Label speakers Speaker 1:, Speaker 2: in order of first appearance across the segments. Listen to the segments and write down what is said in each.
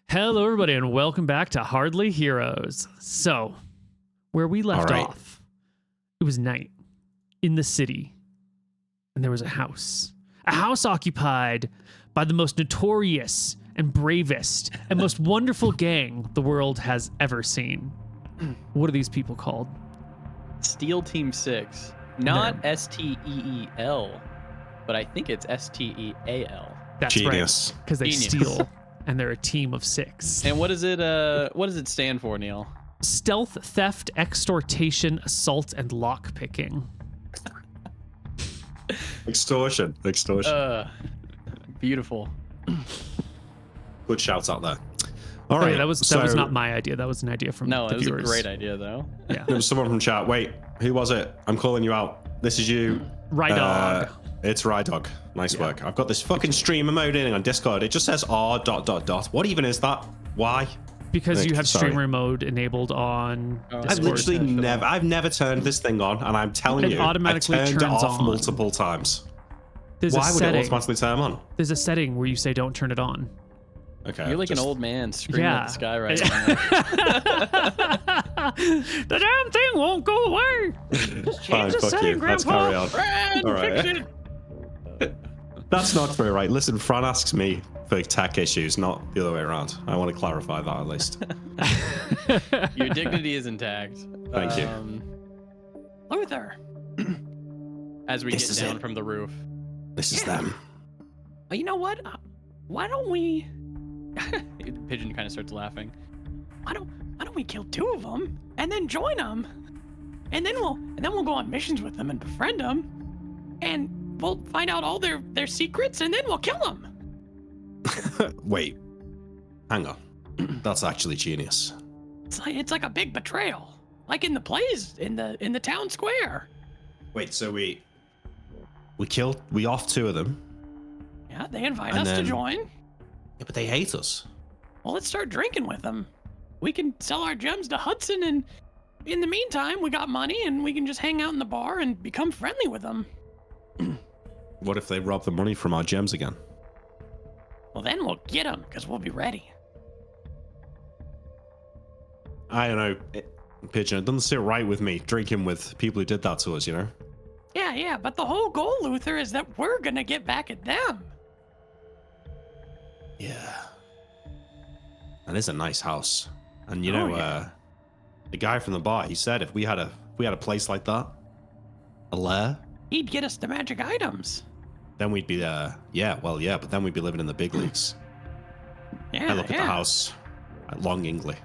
Speaker 1: Hello, everybody, and welcome back to Hardly Heroes. So, where we left off, it was night in the city, and there was a house occupied by the most notorious and bravest and most wonderful gang the world has ever seen. What are these people called?
Speaker 2: Steel Team 6. Not S-T-E-E-L, but I think it's S-T-E-A-L.
Speaker 1: That's
Speaker 3: Genius.
Speaker 1: right, because they steal, and they're a team of 6.
Speaker 2: And what does it stand for, Neil?
Speaker 1: Stealth, theft, extortation, assault, and lockpicking.
Speaker 3: Extortion.
Speaker 2: Beautiful.
Speaker 3: Good shouts out there. All right,
Speaker 1: that was not my idea. That was an idea from the
Speaker 2: it was
Speaker 1: viewers.
Speaker 2: a great idea, though.
Speaker 1: Yeah.
Speaker 3: There was someone from chat. Wait, who was it? I'm calling you out. This is you.
Speaker 1: Rydog.
Speaker 3: It's Rydog. Nice work. I've got this fucking streamer mode in on Discord. It just says R ... What even is that? Why?
Speaker 1: Because you have streamer mode enabled on Discord.
Speaker 3: I've literally never turned this thing on, and I'm telling you,
Speaker 1: automatically
Speaker 3: I turned it
Speaker 1: turns
Speaker 3: off
Speaker 1: on.
Speaker 3: multiple times.
Speaker 1: Why
Speaker 3: would it automatically turn on?
Speaker 1: There's a setting where you say don't turn it on.
Speaker 3: Okay.
Speaker 2: You're like an old man screaming at the sky right now.
Speaker 1: The damn thing won't go away. Just change the setting, Grandpa.
Speaker 3: Let's carry on. All right.
Speaker 2: Fix it.
Speaker 3: That's not true, right? Listen, Fran asks me for tech issues, not the other way around. I want to clarify that at least.
Speaker 2: Your dignity is intact.
Speaker 3: Thank you.
Speaker 2: Luther. As we get down from the roof.
Speaker 3: This is them.
Speaker 2: You know what? Why don't we? Pigeon kind of starts laughing. Why don't we kill 2 of them and then join them, and then we'll go on missions with them and befriend them, and we'll find out all their secrets, and then we'll kill them.
Speaker 3: Wait, hang on. That's actually genius.
Speaker 2: It's like a big betrayal, like in the plays in the town square.
Speaker 3: Wait, so we off 2 of them.
Speaker 2: Yeah, they invite us to join.
Speaker 3: Yeah, but they hate us.
Speaker 2: Well, let's start drinking with them. We can sell our gems to Hudson, and in the meantime, we got money, and we can just hang out in the bar and become friendly with them.
Speaker 3: What if they rob the money from our gems again?
Speaker 2: Well, then we'll get them, because we'll be ready.
Speaker 3: I don't know, Pigeon, it doesn't sit right with me drinking with people who did that to us, you know?
Speaker 2: Yeah, but the whole goal, Luther, is that we're gonna get back at them.
Speaker 3: Yeah. That is a nice house. And you know, the guy from the bar, he said if we had a place like that, a lair,
Speaker 2: he'd get us the magic items.
Speaker 3: then we'd be but then we'd be living in the big leagues.
Speaker 2: Yeah,
Speaker 3: I look at the house longingly.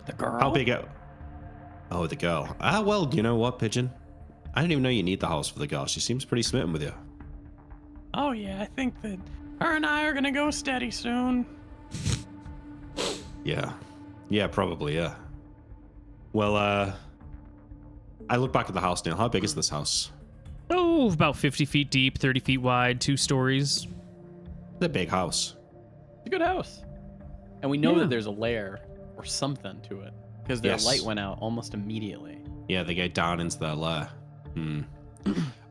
Speaker 2: The girl?
Speaker 3: How big the girl. Well, you know what, Pigeon? I didn't even know you need the house for the girl. She seems pretty smitten with you.
Speaker 2: Oh yeah, I think that her and I are gonna go steady soon.
Speaker 3: Yeah, probably, yeah. Well, I look back at the house now. How big is this house?
Speaker 1: Oh, about 50 feet deep, 30 feet wide, 2 stories.
Speaker 3: It's a big house.
Speaker 2: It's a good house. And we know that there's a lair or something to it, because their light went out almost immediately.
Speaker 3: Yeah, they go down into their lair.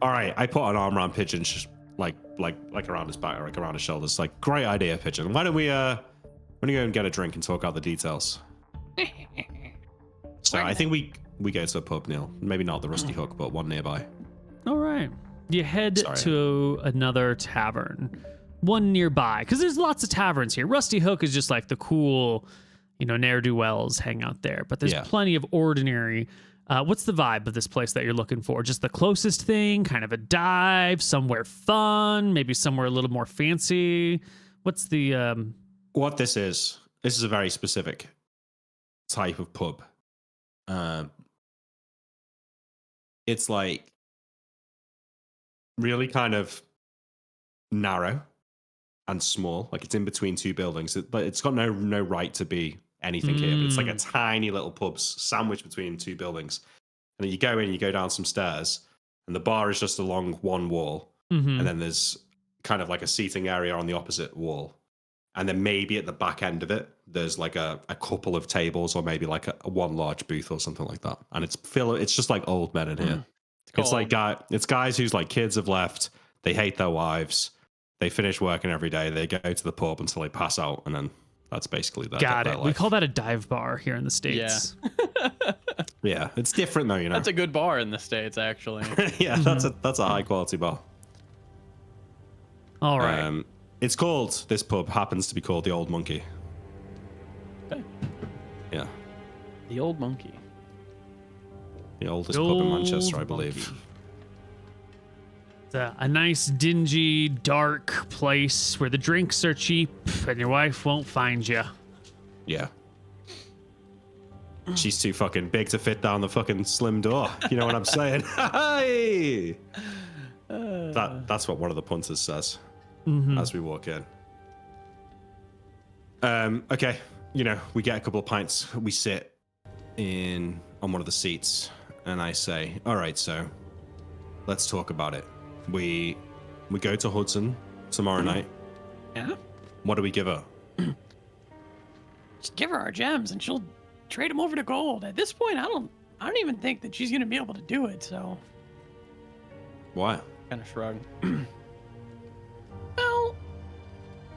Speaker 3: All right, I put an arm around Pigeon, just like around his back, or like around his shoulders. Like, great idea, Pigeon. Why don't we go and get a drink and talk out the details? So I think we go to a pub, Neil. Maybe not the Rusty Hook, but one nearby.
Speaker 1: All right. You head to another tavern, one nearby, because there's lots of taverns here. Rusty Hook is just like the cool, ne'er-do-wells hang out there, but there's plenty of ordinary. What's the vibe of this place that you're looking for? Just the closest thing, kind of a dive, somewhere fun, maybe somewhere a little more fancy. What's the...
Speaker 3: What this is a very specific type of pub. It's like really kind of narrow and small. Like it's in between 2 buildings, but it's got no right to be anything here. But it's like a tiny little pub sandwiched between 2 buildings. And then you go in, you go down some stairs, and the bar is just along one wall. And then there's kind of like a seating area on the opposite wall. And then maybe at the back end of it, there's like a couple of tables, or maybe like a one large booth or something like that. And it's just like old men in here. It's like it's guys whose like kids have left. They hate their wives. They finish working every day. They go to the pub until they pass out, and then That's basically that.
Speaker 1: Got
Speaker 3: that
Speaker 1: it.
Speaker 3: life.
Speaker 1: We call that a dive bar here in the States.
Speaker 2: Yeah.
Speaker 3: Yeah, it's different though, you know.
Speaker 2: That's a good bar in the States, actually.
Speaker 3: Yeah, that's a high quality bar.
Speaker 1: All right.
Speaker 3: It's called, this pub happens to be called the Old Monkey.
Speaker 2: Okay.
Speaker 3: Yeah.
Speaker 2: The Old Monkey.
Speaker 3: The oldest pub in Manchester, I believe.
Speaker 1: It's a nice, dingy, dark place where the drinks are cheap and your wife won't find you.
Speaker 3: Yeah. She's too fucking big to fit down the fucking slim door. You know what I'm saying? Hey! That's what one of the punters says as we walk in. Okay, you know, we get a couple of pints. We sit on one of the seats, and I say, "All right, so let's talk about it. We go to Hudson tomorrow night.
Speaker 2: Yeah?
Speaker 3: What do we give her?"
Speaker 2: Just give her our gems, and she'll trade them over to gold. At this point, I don't even think that she's gonna be able to do it. So,
Speaker 3: Why?
Speaker 2: kind of shrug. Well,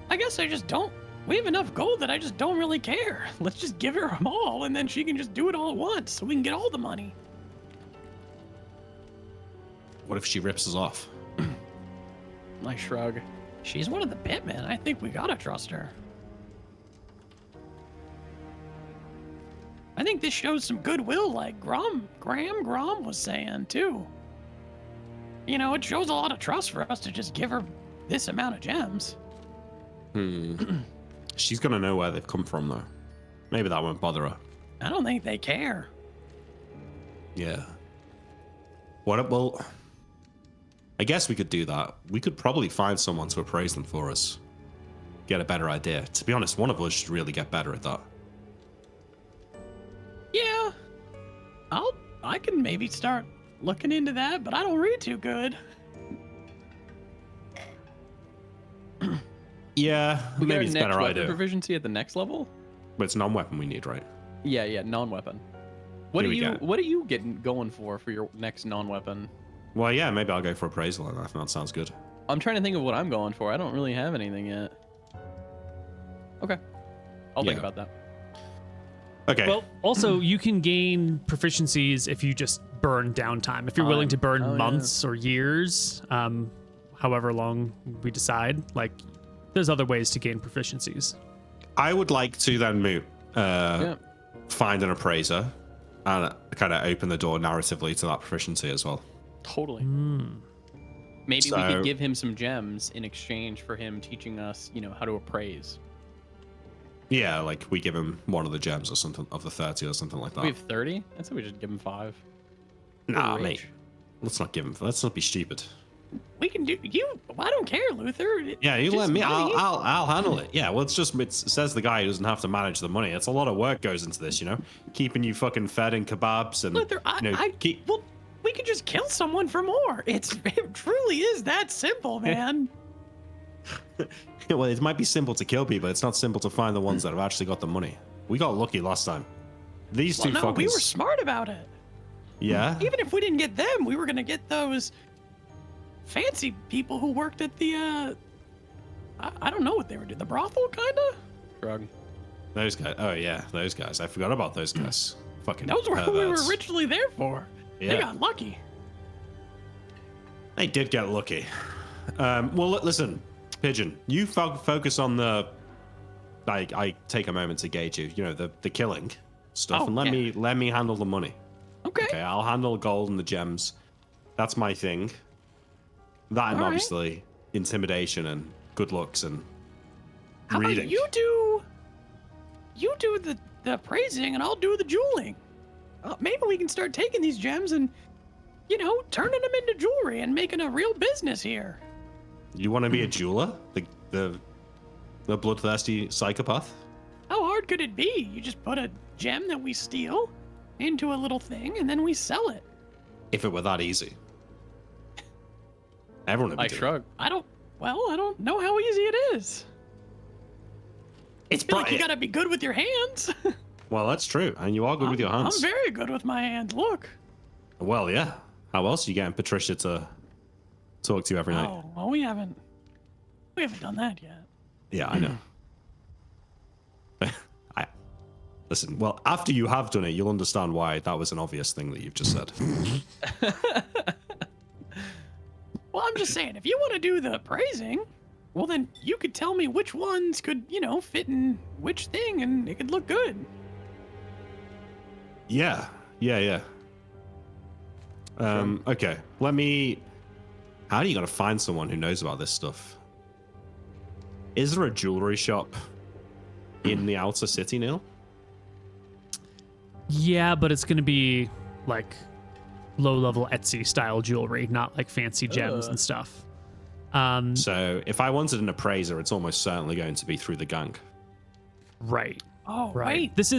Speaker 2: I guess I just don't. We have enough gold that I just don't really care. Let's just give her them all, and then she can just do it all at once, so we can get all the money.
Speaker 3: What if she rips us off?
Speaker 2: I shrug. She's one of the pitmen. I think we gotta trust her. I think this shows some goodwill, like Graham Grom was saying, too. You know, it shows a lot of trust for us to just give her this amount of gems.
Speaker 3: She's gonna know where they've come from, though. Maybe that won't bother her.
Speaker 2: I don't think they care.
Speaker 3: Yeah. Well, I guess we could do that. We could probably find someone to appraise them for us. Get a better idea. To be honest, one of us should really get better at that.
Speaker 2: Yeah. I can maybe start looking into that, but I don't read too good.
Speaker 3: Yeah,
Speaker 2: We
Speaker 3: maybe
Speaker 2: got
Speaker 3: it's
Speaker 2: next
Speaker 3: better
Speaker 2: weapon
Speaker 3: idea.
Speaker 2: proficiency at the next level?
Speaker 3: But it's non-weapon we need, right?
Speaker 2: Yeah, non-weapon. What
Speaker 3: Here
Speaker 2: are
Speaker 3: we
Speaker 2: you
Speaker 3: go.
Speaker 2: what are you getting going for your next non-weapon?
Speaker 3: Well, yeah, maybe I'll go for appraisal, and I think that sounds good.
Speaker 2: I'm trying to think of what I'm going for. I don't really have anything yet. Okay. I'll think
Speaker 3: Yeah.
Speaker 2: about that.
Speaker 3: Okay.
Speaker 1: Well, also, you can gain proficiencies if you just burn downtime. If you're willing to burn
Speaker 2: Oh, yeah.
Speaker 1: months or years, however long we decide, like, there's other ways to gain proficiencies.
Speaker 3: I would like to then find an appraiser and kind of open the door narratively to that proficiency as well.
Speaker 2: Totally. Maybe we
Speaker 3: So-
Speaker 2: could give him some gems in exchange for him teaching us, how to appraise.
Speaker 3: Yeah, like we give him one of the gems or something of the 30 or something like that.
Speaker 2: We have 30? I'd say we should give him 5.
Speaker 3: Nah,
Speaker 2: Overreach.
Speaker 3: mate. Let's not give him. Let's not be stupid.
Speaker 2: We can do I don't care, Luther.
Speaker 3: Yeah, you
Speaker 2: Just
Speaker 3: let me.
Speaker 2: money.
Speaker 3: I'll handle it. Yeah, well, it says the guy who doesn't have to manage the money. It's a lot of work goes into this, keeping you fucking fed in kebabs and
Speaker 2: Luther, well, we could just kill someone for more. It truly is that simple, man.
Speaker 3: Well, it might be simple to kill people. It's not simple to find the ones that have actually got the money. We got lucky last time. These two
Speaker 2: Well, no,
Speaker 3: fuckers.
Speaker 2: we were smart about it.
Speaker 3: Yeah.
Speaker 2: Even if we didn't get them, we were gonna get those fancy people who worked at the I don't know what they were doing. The brothel, kinda? Shrug.
Speaker 3: Those guys. Oh yeah, those guys. I forgot about those guys. Fucking.
Speaker 2: Those were who we were
Speaker 3: perverts.
Speaker 2: originally there for.
Speaker 3: Yeah.
Speaker 2: They got lucky.
Speaker 3: They did get lucky. Well, listen, Pigeon. You focus on the. I take a moment to gauge you. The killing stuff,
Speaker 2: Oh,
Speaker 3: and let me handle the money.
Speaker 2: Okay.
Speaker 3: Okay, I'll handle gold and the gems. That's my thing. That and
Speaker 2: All right.
Speaker 3: obviously intimidation and good looks and
Speaker 2: How
Speaker 3: reading.
Speaker 2: about you do the praising and I'll do the jeweling. Maybe we can start taking these gems and, turning them into jewelry and making a real business here.
Speaker 3: You want to be a jeweler? The bloodthirsty psychopath?
Speaker 2: How hard could it be? You just put a gem that we steal into a little thing and then we sell it.
Speaker 3: If it were that easy. Everyone would be
Speaker 2: I
Speaker 3: doing it.
Speaker 2: shrug. I don't know how easy it is.
Speaker 3: It's
Speaker 2: I feel like you
Speaker 3: bright.
Speaker 2: gotta be good with your hands.
Speaker 3: Well, that's true. And you are good with your hands.
Speaker 2: I'm very good with my hands. Look.
Speaker 3: Well, yeah. How else are you getting Patricia to talk to you every night?
Speaker 2: Oh, well, we haven't done that yet.
Speaker 3: Yeah, I know. Listen, well, after you have done it, you'll understand why that was an obvious thing that you've just said.
Speaker 2: Well, I'm just saying, if you want to do the appraising, well, then you could tell me which ones could, fit in which thing, and it could look good.
Speaker 3: Yeah. Okay, how are you going to find someone who knows about this stuff? Is there a jewelry shop in the outer city, Neil?
Speaker 1: Yeah, but it's going to be like low-level Etsy style jewelry, not like fancy gems and stuff.
Speaker 3: So if I wanted an appraiser, it's almost certainly going to be through the gang.
Speaker 1: Right.
Speaker 2: Oh,
Speaker 1: right. This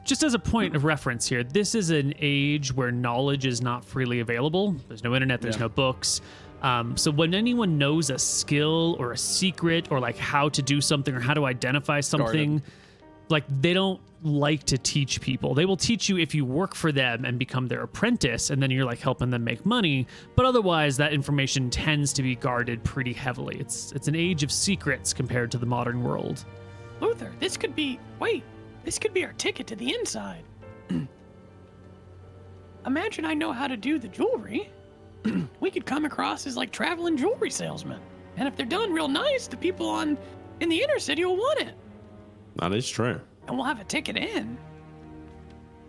Speaker 1: just as a point of reference here. This is an age where knowledge is not freely available. There's no internet. There's no books. So when anyone knows a skill or a secret or like how to do something or how to identify something, like they don't like to teach people. They will teach you if you work for them and become their apprentice, and then you're like helping them make money. But otherwise, that information tends to be guarded pretty heavily. It's an age of secrets compared to the modern world.
Speaker 2: Luther, this could be our ticket to the inside. Imagine I know how to do the jewelry. We could come across as like traveling jewelry salesmen. And if they're done real nice, the people in the inner city will want it.
Speaker 3: That is true.
Speaker 2: And we'll have a ticket in.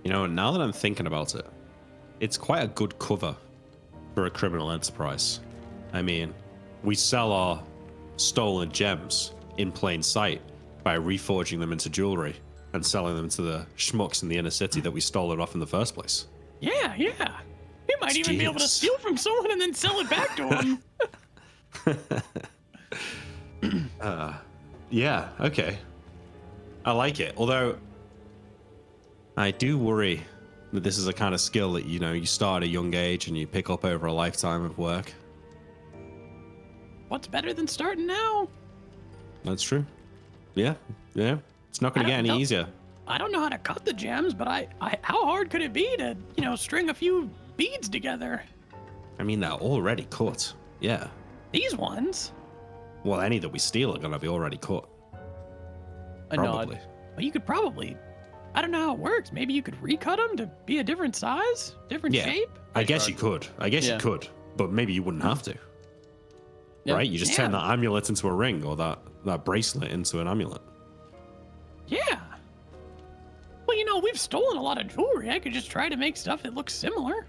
Speaker 3: Now that I'm thinking about it, it's quite a good cover for a criminal enterprise. I mean, we sell our stolen gems in plain sight by reforging them into jewelry and selling them to the schmucks in the inner city that we stole it off in the first place.
Speaker 2: Yeah. We might even be able to steal from someone and then sell it back to them.
Speaker 3: Yeah, okay. I like it. Although, I do worry that this is a kind of skill that, you start at a young age and you pick up over a lifetime of work.
Speaker 2: What's better than starting now?
Speaker 3: That's true. Yeah. It's not going to get any easier.
Speaker 2: I don't know how to cut the gems, but how hard could it be to, string a few beads together?
Speaker 3: I mean, they're already cut. Yeah.
Speaker 2: These ones?
Speaker 3: Well, any that we steal are going to be already cut. Probably.
Speaker 2: Well, you could probably, I don't know how it works. Maybe you could recut them to be a different size, different shape.
Speaker 3: I guess you could. You could, but maybe you wouldn't have to. Yeah. Right? You just turn that amulet into a ring or that bracelet into an amulet.
Speaker 2: Yeah. Well, we've stolen a lot of jewelry. I could just try to make stuff that looks similar.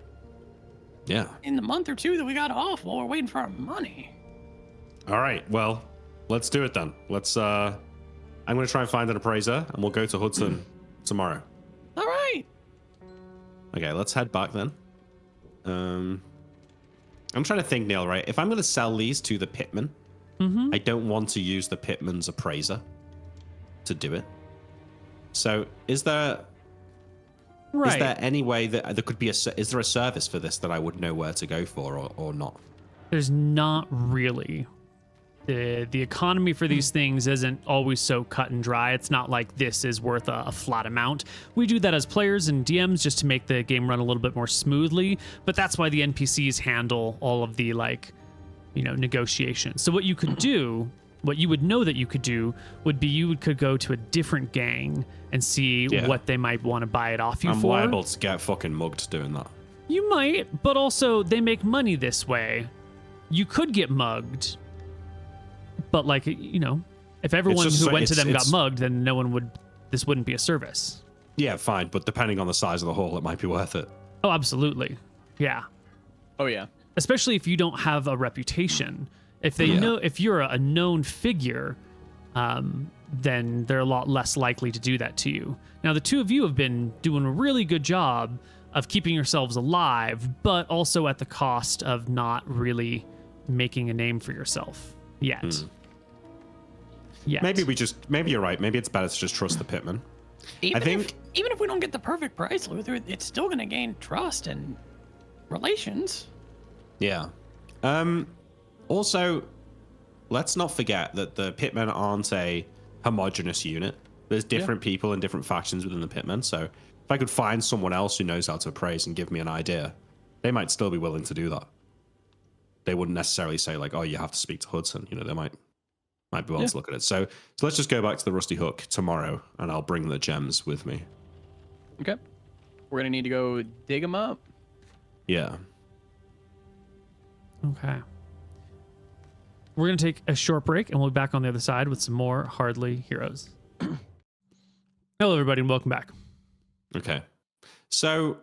Speaker 3: Yeah.
Speaker 2: In the month or two that we got off while we're waiting for our money.
Speaker 3: All right. Well, let's do it then. I'm going to try and find an appraiser, and we'll go to Hudson tomorrow.
Speaker 2: All right.
Speaker 3: Okay, let's head back then. I'm trying to think, Neil, right? If I'm going to sell these to the pitman, I don't want to use the pitman's appraiser to do it. So is there any way that there could be is there a service for this that I would know where to go for or not?
Speaker 1: There's not really. The economy for these things isn't always so cut and dry. It's not like this is worth a flat amount. We do that as players and DMs just to make the game run a little bit more smoothly, but that's why the NPCs handle all of the negotiations. So what you could do, what you would know that you could do would be you could go to a different gang and see what they might want to buy it off you for.
Speaker 3: I'm liable to get fucking mugged doing that.
Speaker 1: You might, but also they make money this way. You could get mugged. But if everyone who went to them got mugged, then this wouldn't be a service.
Speaker 3: Yeah, fine. But depending on the size of the haul, it might be worth it.
Speaker 1: Oh, absolutely. Yeah.
Speaker 2: Oh, yeah.
Speaker 1: Especially if you don't have a reputation. If they know, if you're a known figure, then they're a lot less likely to do that to you. Now, the two of you have been doing a really good job of keeping yourselves alive, but also at the cost of not really making a name for yourself yet.
Speaker 3: Maybe you're right. Maybe it's better to just trust the pitman.
Speaker 2: Even if we don't get the perfect price, Luther, it's still going to gain trust and relations.
Speaker 3: Yeah. Also, let's not forget that the pitmen aren't a homogenous unit. There's different people and different factions within the pitmen. So if I could find someone else who knows how to appraise and give me an idea, they might still be willing to do that. They wouldn't necessarily say like, "Oh, you have to speak to Hudson." They might be willing to look at it. So let's just go back to the Rusty Hook tomorrow, and I'll bring the gems with me.
Speaker 2: Okay. We're gonna need to go dig them up.
Speaker 3: Yeah.
Speaker 1: Okay. We're going to take a short break, and we'll be back on the other side with some more Hardly Heroes. Hello, everybody, and welcome back.
Speaker 3: Okay. So,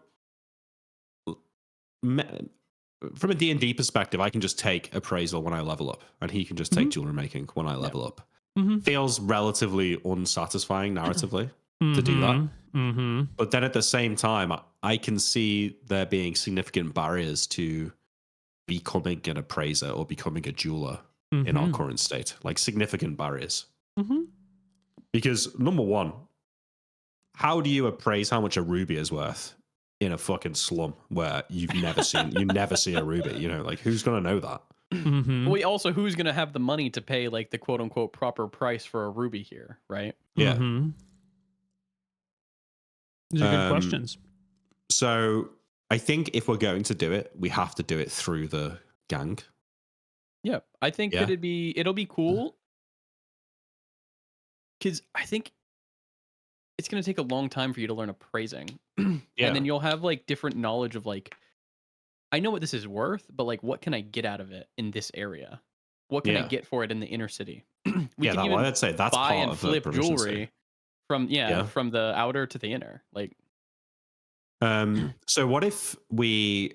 Speaker 3: from a D&D perspective, I can just take appraisal when I level up, and he can just take jewelry making when I level up. Feels relatively unsatisfying narratively to do that. But then at the same time, I can see there being significant barriers to becoming an appraiser or becoming a jeweler in our current state, like significant barriers. Because number one, how do you appraise how much a ruby is worth in a fucking slum where you never see a ruby? You know, like who's gonna know that?
Speaker 2: Well, also, who's gonna have the money to pay like the quote unquote proper price for a ruby here, right?
Speaker 3: Yeah.
Speaker 1: These are good questions.
Speaker 3: So I think if we're going to do it, we have to do it through the gang.
Speaker 2: Yeah, I think that it'll be cool because I think it's gonna take a long time for you to learn appraising, and then you'll have like different knowledge of like, I know what this is worth, but like, what can I get out of it in this area? What can I get for it in the inner city?
Speaker 3: I'd say that's
Speaker 2: buy
Speaker 3: part
Speaker 2: and
Speaker 3: of
Speaker 2: flip
Speaker 3: the
Speaker 2: jewelry from from the outer to the inner, like.
Speaker 3: So what if we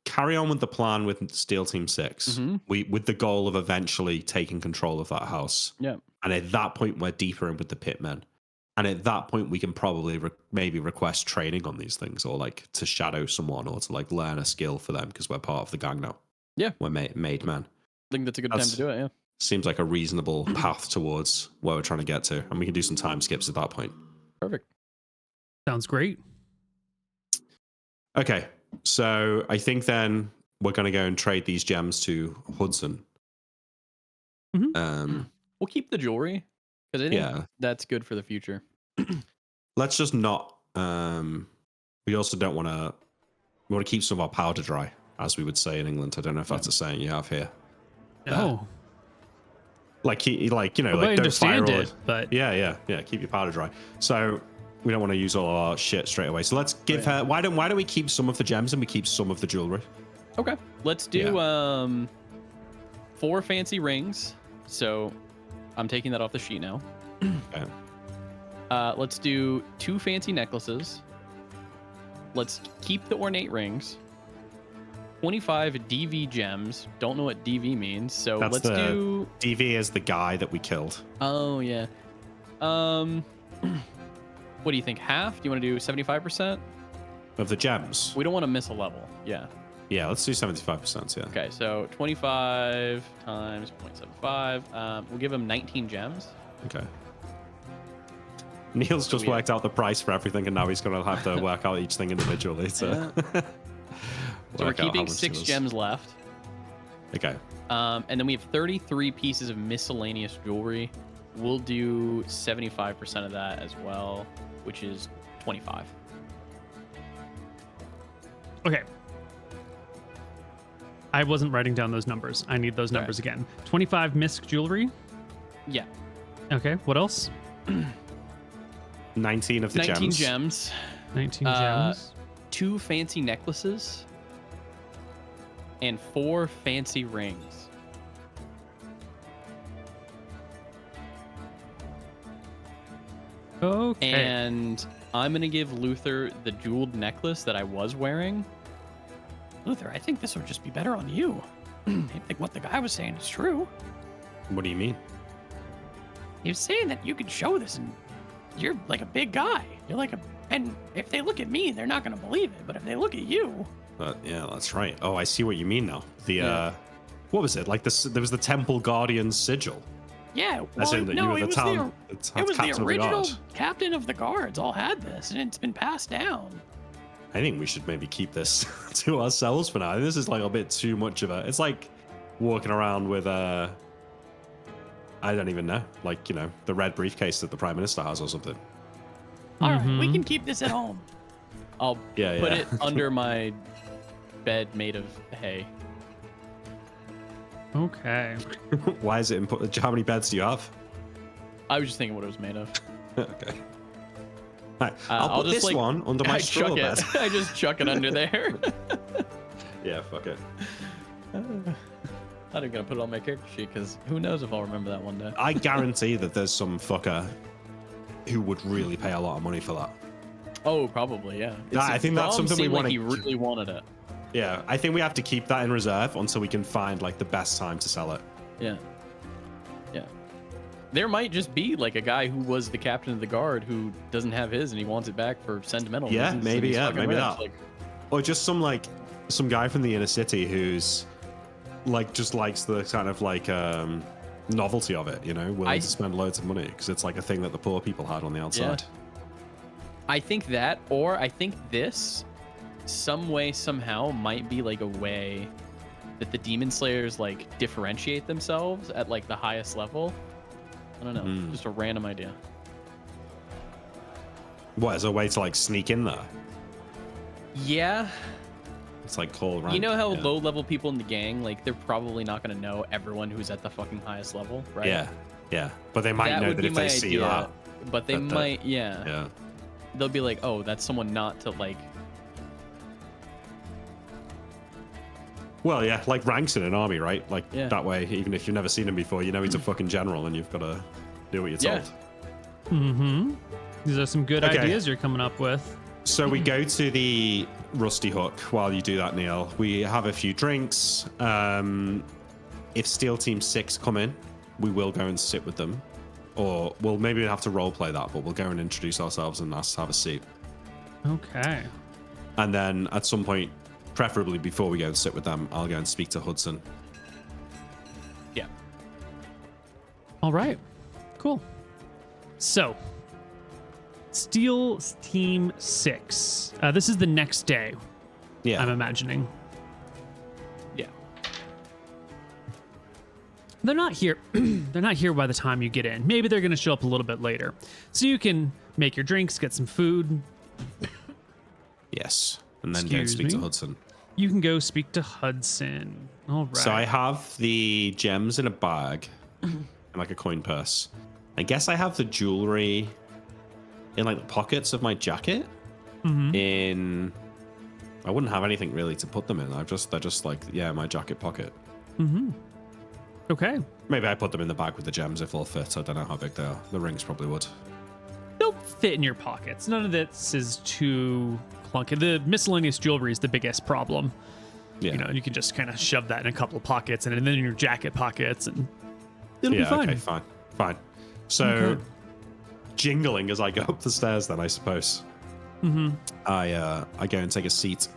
Speaker 3: carry on with the plan with Steel Team 6, with the goal of eventually taking control of that house?
Speaker 2: Yeah.
Speaker 3: And at that point, we're deeper in with the pitmen. And at that point, we can probably maybe request training on these things, or like to shadow someone, or to like learn a skill for them because we're part of the gang now. Yeah. We're made men.
Speaker 2: I think that's a good time to do it, yeah.
Speaker 3: Seems like a reasonable path towards where we're trying to get to. And we can do some time skips at that point.
Speaker 2: Perfect.
Speaker 1: Sounds great.
Speaker 3: Okay, so I think then we're going to go and trade these gems to Hudson.
Speaker 2: We'll keep the jewelry because I think that's good for the future.
Speaker 3: Let's just not. We also don't want to. We want to keep some of our powder dry, as we would say in England. I don't know if that's a saying you have here.
Speaker 1: No.
Speaker 3: Like you know,
Speaker 1: I
Speaker 3: like don't fire
Speaker 1: understand it, but
Speaker 3: yeah. Keep your powder dry. So. We don't want to use all our shit straight away. So let's give her. Why don't we keep some of the gems and we keep some of the jewelry?
Speaker 2: Okay. Let's do 4 fancy rings. So I'm taking that off the sheet now.
Speaker 3: Okay.
Speaker 2: Let's do 2 fancy necklaces. Let's keep the ornate rings. 25 DV gems. Don't know what DV means. So let's do.
Speaker 3: DV is the guy that we killed.
Speaker 2: Oh yeah. What do you think? Half? Do you want to do 75%?
Speaker 3: Of the gems?
Speaker 2: We don't want to miss a level. Yeah.
Speaker 3: Yeah, let's do 75%, yeah.
Speaker 2: Okay, so 25 times 0.75. We'll give him 19 gems.
Speaker 3: Okay. Neil's just worked out the price for everything, and now he's going to have to work out each thing individually. So,
Speaker 2: so we're keeping 6 gems left.
Speaker 3: Okay.
Speaker 2: And then we have 33 pieces of miscellaneous jewelry. We'll do 75% of that as well, which is 25.
Speaker 1: Okay. I wasn't writing down those numbers. I need those numbers again. 25 misc jewelry.
Speaker 2: Yeah.
Speaker 1: Okay. What else?
Speaker 3: 19 of the
Speaker 2: 19 gems.
Speaker 1: 19 gems.
Speaker 2: 2 fancy necklaces. And 4 fancy rings.
Speaker 1: Okay.
Speaker 2: And I'm going to give Luther the jeweled necklace that I was wearing.
Speaker 4: Luther, I think this would just be better on you. I think what the guy was saying is true.
Speaker 3: What do you mean?
Speaker 4: He was saying that you could show this and you're like a big guy. You're like and if they look at me, they're not going to believe it. But if they look at you.
Speaker 3: Yeah, that's right. Oh, I see what you mean now. What was it? Like there was the Temple Guardian sigil.
Speaker 4: Yeah,
Speaker 3: well,
Speaker 4: it was the original
Speaker 3: of
Speaker 4: captain of the guards all had this, and it's been passed down.
Speaker 3: I think we should maybe keep this to ourselves for now. This is like a bit too much of a. It's like walking around with I don't even know, like, you know, the red briefcase that the Prime Minister has or something.
Speaker 4: All right, we can keep this at home.
Speaker 2: I'll put it under my bed made of hay.
Speaker 1: Okay.
Speaker 3: Why is it important? How many beds do you have?
Speaker 2: I was just thinking what it was made of.
Speaker 3: Okay. Right, I'll put this one under my straw bed.
Speaker 2: I just chuck it under there.
Speaker 3: Yeah, fuck it.
Speaker 2: I'm gonna put it on my character sheet because who knows if I'll remember that one day.
Speaker 3: I guarantee that there's some fucker who would really pay a lot of money for that.
Speaker 2: Oh, probably, yeah.
Speaker 3: I think that's something we want to.
Speaker 2: He really wanted it.
Speaker 3: Yeah, I think we have to keep that in reserve until we can find like the best time to sell it.
Speaker 2: Yeah. Yeah. There might just be like a guy who was the captain of the guard who doesn't have his and he wants it back for sentimental
Speaker 3: Yeah,
Speaker 2: reasons.
Speaker 3: maybe, yeah, maybe that.
Speaker 2: Like,
Speaker 3: or just some guy from the inner city who's like just likes the kind of like novelty of it, you know, willing to spend loads of money because it's like a thing that the poor people had on the outside.
Speaker 2: Yeah. I think that, or I think this, some way, somehow, might be like a way that the Demon Slayers like differentiate themselves at like the highest level. I don't know, just a random idea.
Speaker 3: What, as a way to like sneak in there?
Speaker 2: Yeah.
Speaker 3: It's like call rank.
Speaker 2: You know how low-level people in the gang, like they're probably not going to know everyone who's at the fucking highest level, right?
Speaker 3: Yeah, yeah. But they might know that if they see that.
Speaker 2: But they might, yeah.
Speaker 3: Yeah.
Speaker 2: They'll be like, oh, that's someone not to like.
Speaker 3: Well, yeah, like ranks in an army, right? Like
Speaker 2: Yeah.
Speaker 3: that way, even if you've never seen him before, you know he's a fucking general and you've got to do what you're told.
Speaker 1: Mm-hmm. These are some good ideas you're coming up with.
Speaker 3: So we go to the Rusty Hook while you do that, Neil. We have a few drinks. If Steel Team 6 come in, we will go and sit with them. Or we'll maybe have to role play that, but we'll go and introduce ourselves and ask to have a seat.
Speaker 1: Okay.
Speaker 3: And then at some point, preferably before we go and sit with them, I'll go and speak to Hudson.
Speaker 2: Yeah.
Speaker 1: All right. Cool. So, Steel Team 6. This is the next day,
Speaker 3: Yeah.
Speaker 1: I'm imagining.
Speaker 2: Yeah.
Speaker 1: They're not here. They're not here by the time you get in. Maybe they're going to show up a little bit later. So you can make your drinks, get some food.
Speaker 3: Yes. And then go and speak to Hudson.
Speaker 1: You can go speak to Hudson. All right.
Speaker 3: So I have the gems in a bag and like a coin purse. I guess I have the jewelry in like the pockets of my jacket. I wouldn't have anything really to put them in. They're just like, yeah, my jacket pocket.
Speaker 1: Okay.
Speaker 3: Maybe I put them in the bag with the gems if they'll fit. I don't know how big they are. The rings probably would.
Speaker 1: They'll fit in your pockets. None of this is too clunky. The miscellaneous jewelry is the biggest problem.
Speaker 3: Yeah.
Speaker 1: You know, you can just kind of shove that in a couple of pockets and then in your jacket pockets and it'll be fine.
Speaker 3: Okay, fine. So, jingling as I go up the stairs then, I suppose. I go and take a seat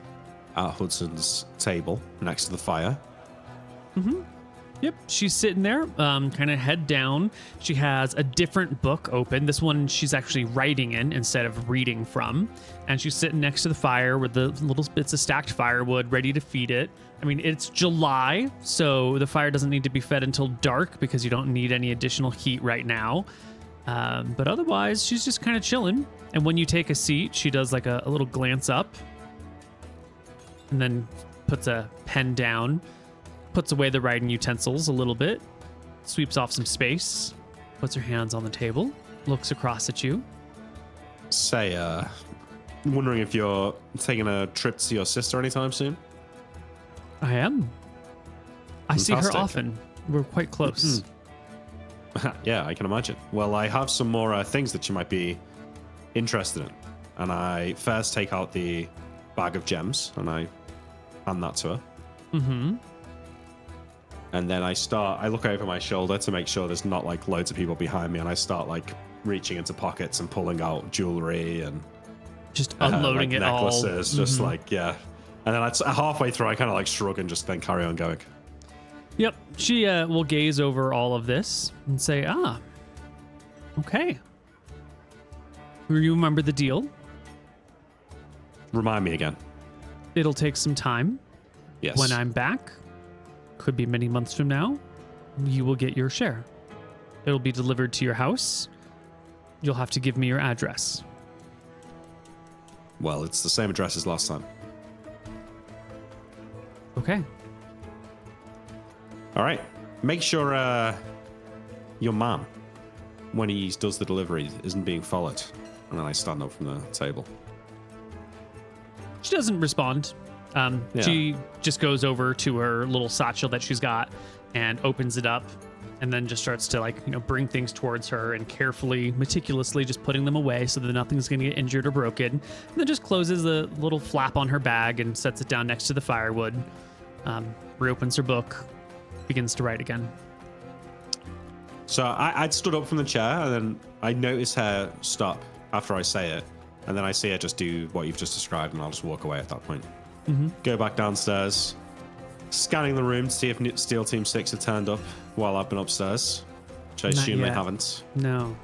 Speaker 3: at Hudson's table next to the fire.
Speaker 1: Yep, she's sitting there, kind of head down. She has a different book open. This one she's actually writing in instead of reading from. And she's sitting next to the fire with the little bits of stacked firewood ready to feed it. I mean, it's July, so the fire doesn't need to be fed until dark because you don't need any additional heat right now. But otherwise, she's just kind of chilling. And when you take a seat, she does like a little glance up and then puts a pen down. Puts away the writing utensils a little bit, sweeps off some space, puts her hands on the table, looks across at you.
Speaker 3: Say, wondering if you're taking a trip to see your sister anytime soon?
Speaker 1: I am. I see her
Speaker 3: Fantastic.
Speaker 1: often. We're quite close.
Speaker 3: Yeah, I can imagine. Well, I have some more things that you might be interested in. And I first take out the bag of gems and I hand that to her. And then I look over my shoulder to make sure there's not like loads of people behind me, and I start like reaching into pockets and pulling out jewelry and
Speaker 1: Just unloading
Speaker 3: like
Speaker 1: it all.
Speaker 3: necklaces, just like, yeah. And then halfway through, I kind of like shrug and just then carry on going.
Speaker 1: Yep. She will gaze over all of this and say, okay. You remember the deal?
Speaker 3: Remind me again.
Speaker 1: It'll take some time.
Speaker 3: Yes.
Speaker 1: When I'm back, could be many months from now, you will get your share. It'll be delivered to your house. You'll have to give me your address.
Speaker 3: Well, it's the same address as last time.
Speaker 1: Okay.
Speaker 3: All right. Make sure your man, when he does the delivery, isn't being followed. And then I stand up from the table.
Speaker 1: She doesn't respond. She just goes over to her little satchel that she's got and opens it up, and then just starts to bring things towards her and carefully, meticulously just putting them away so that nothing's going to get injured or broken. And then just closes a little flap on her bag and sets it down next to the firewood. Reopens her book, begins to write again.
Speaker 3: So I'd stood up from the chair, and then I notice her stop after I say it, and then I see her just do what you've just described, and I'll just walk away at that point. Go back downstairs, scanning the room to see if Steel Team 6 have turned up while I've been upstairs, which I assume they haven't.
Speaker 1: No.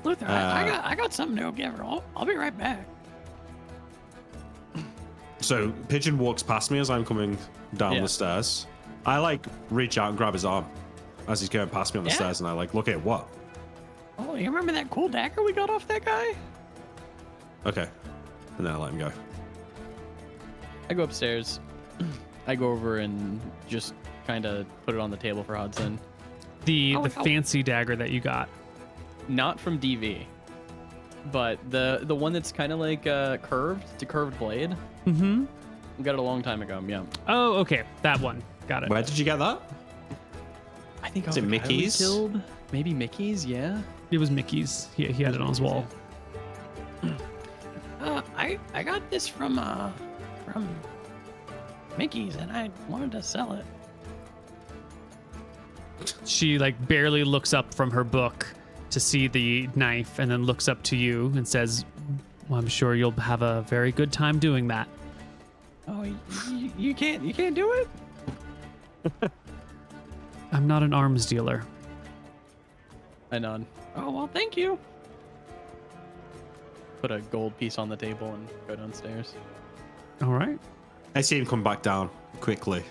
Speaker 4: Luther, I got something to go give her. I'll be right back.
Speaker 3: So Pigeon walks past me as I'm coming down the stairs. I reach out and grab his arm as he's going past me on the stairs, and I look at what?
Speaker 4: Oh, you remember that cool dagger we got off that guy?
Speaker 3: Okay. And then I let him go.
Speaker 2: I go upstairs. I go over and just kind of put it on the table for Hudson.
Speaker 1: The fancy dagger that you got.
Speaker 2: Not from DV, but the one that's kind of curved. It's a curved blade.
Speaker 1: Mm-hmm.
Speaker 2: We got it a long time ago. Yeah.
Speaker 1: Oh, okay. That one. Got it.
Speaker 3: Where did you get that?
Speaker 2: I think
Speaker 3: Is it Mickey's?
Speaker 2: Killed. Maybe Mickey's. Yeah.
Speaker 1: It was Mickey's. He had it on his wall.
Speaker 4: I got this from Mickey's, and I wanted to sell it.
Speaker 1: She barely looks up from her book to see the knife, and then looks up to you and says, well, I'm sure you'll have a very good time doing that.
Speaker 4: Oh, you can't do it?
Speaker 1: I'm not an arms dealer.
Speaker 2: I nod.
Speaker 4: Oh, well, thank you.
Speaker 2: Put a gold piece on the table and go downstairs.
Speaker 1: All right.
Speaker 3: I see him come back down quickly,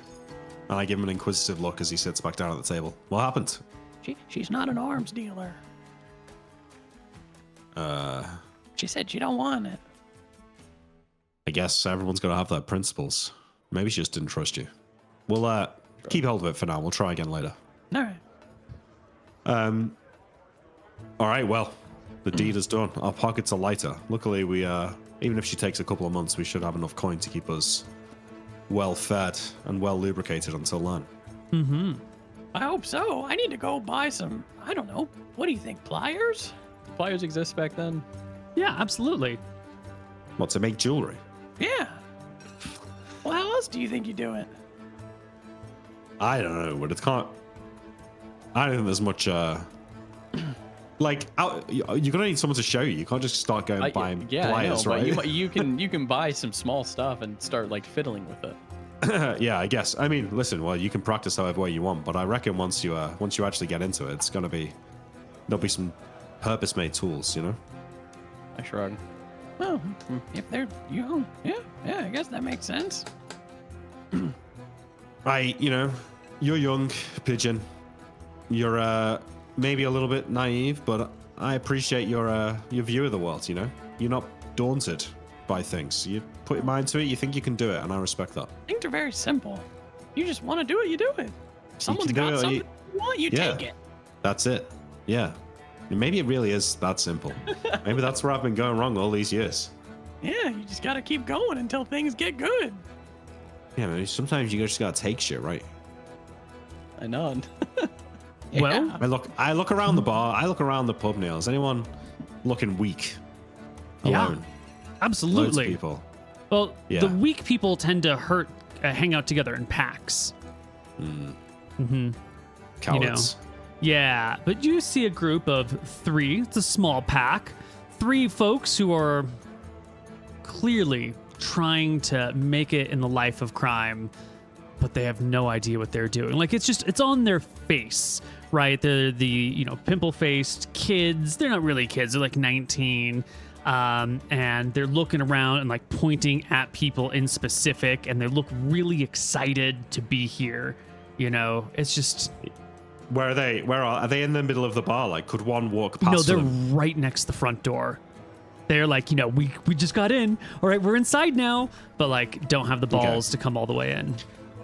Speaker 3: and I give him an inquisitive look as he sits back down at the table. What happened?
Speaker 4: She's not an arms dealer. She said she don't want it.
Speaker 3: I guess everyone's got to have their principles. Maybe she just didn't trust you. We'll keep hold of it for now. We'll try again later.
Speaker 4: All right.
Speaker 3: All right, well, the deed is done. Our pockets are lighter. Luckily, we even if she takes a couple of months, we should have enough coin to keep us well fed and well lubricated until then.
Speaker 1: Mm-hmm.
Speaker 4: I hope so. I need to go buy some, I don't know, what do you think, pliers?
Speaker 2: Pliers exist back then?
Speaker 1: Yeah, absolutely.
Speaker 3: What, to make jewelry?
Speaker 4: Yeah. Well, how else do you think you do it?
Speaker 3: I don't know, but it can't. I don't think there's much. You're gonna need someone to show you. You can't just start going buying pliers, right?
Speaker 2: But you can buy some small stuff and start fiddling with it.
Speaker 3: Yeah, I guess. I mean, listen. Well, you can practice however way you want, but I reckon once you actually get into it, there'll be some purpose-made tools, you know.
Speaker 2: I shrug.
Speaker 4: Well, if they're young, yeah, I guess that makes sense.
Speaker 3: You're young, Pigeon. You're maybe a little bit naive, but I appreciate your view of the world. You know, you're not daunted by things. You put your mind to it. You think you can do it, and I respect that.
Speaker 4: Things are very simple. You just want to do it, you do it. If someone's got something you want, you take it.
Speaker 3: That's it. Yeah. Maybe it really is that simple. Maybe that's where I've been going wrong all these years.
Speaker 4: Yeah, you just gotta keep going until things get good.
Speaker 3: Yeah, maybe sometimes you just gotta take shit, right?
Speaker 2: I nod.
Speaker 4: Yeah.
Speaker 1: Well,
Speaker 3: I look around the bar. I look around the pub, Neil. Is anyone looking weak? Alone?
Speaker 1: Absolutely.
Speaker 3: Loads of people.
Speaker 1: Well,
Speaker 3: Yeah.
Speaker 1: the weak people tend to hang out together in packs. Mm-hmm.
Speaker 3: Cowards.
Speaker 1: Yeah, but you see a group of 3. It's a small pack. 3 folks who are clearly trying to make it in the life of crime, but they have no idea what they're doing. It's on their face, right? They're the, pimple-faced kids. They're not really kids. They're 19. And they're looking around and pointing at people in specific, and they look really excited to be here. It's just...
Speaker 3: Where are they? Are they in the middle of the bar? Could one walk past
Speaker 1: them? No,
Speaker 3: them?
Speaker 1: they're right next to the front door. They're we just got in. All right, we're inside now, but don't have the balls to come all the way in.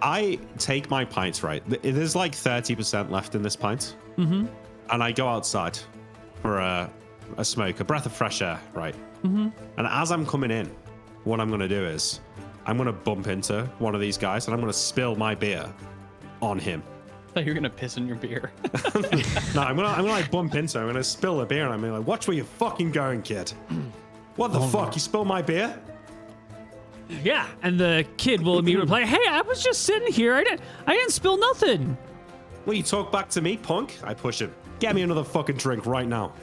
Speaker 3: I take my pints, right? There's 30% left in this pint.
Speaker 1: Mm-hmm.
Speaker 3: And I go outside for a smoke, a breath of fresh air, right?
Speaker 1: Mm-hmm.
Speaker 3: And as I'm coming in, what I'm going to do is I'm going to bump into one of these guys and I'm going to spill my beer on him.
Speaker 2: I thought you were gonna piss in your beer.
Speaker 3: No, I'm gonna like bump into him. I'm gonna spill the beer and I'm gonna like, watch where you're fucking going, kid. What the fuck? You spilled my beer?
Speaker 1: Yeah, and the kid will immediately reply, "Hey, I was just sitting here. I didn't spill nothing."
Speaker 3: Will you talk back to me, punk? I push him. Get me another fucking drink right now.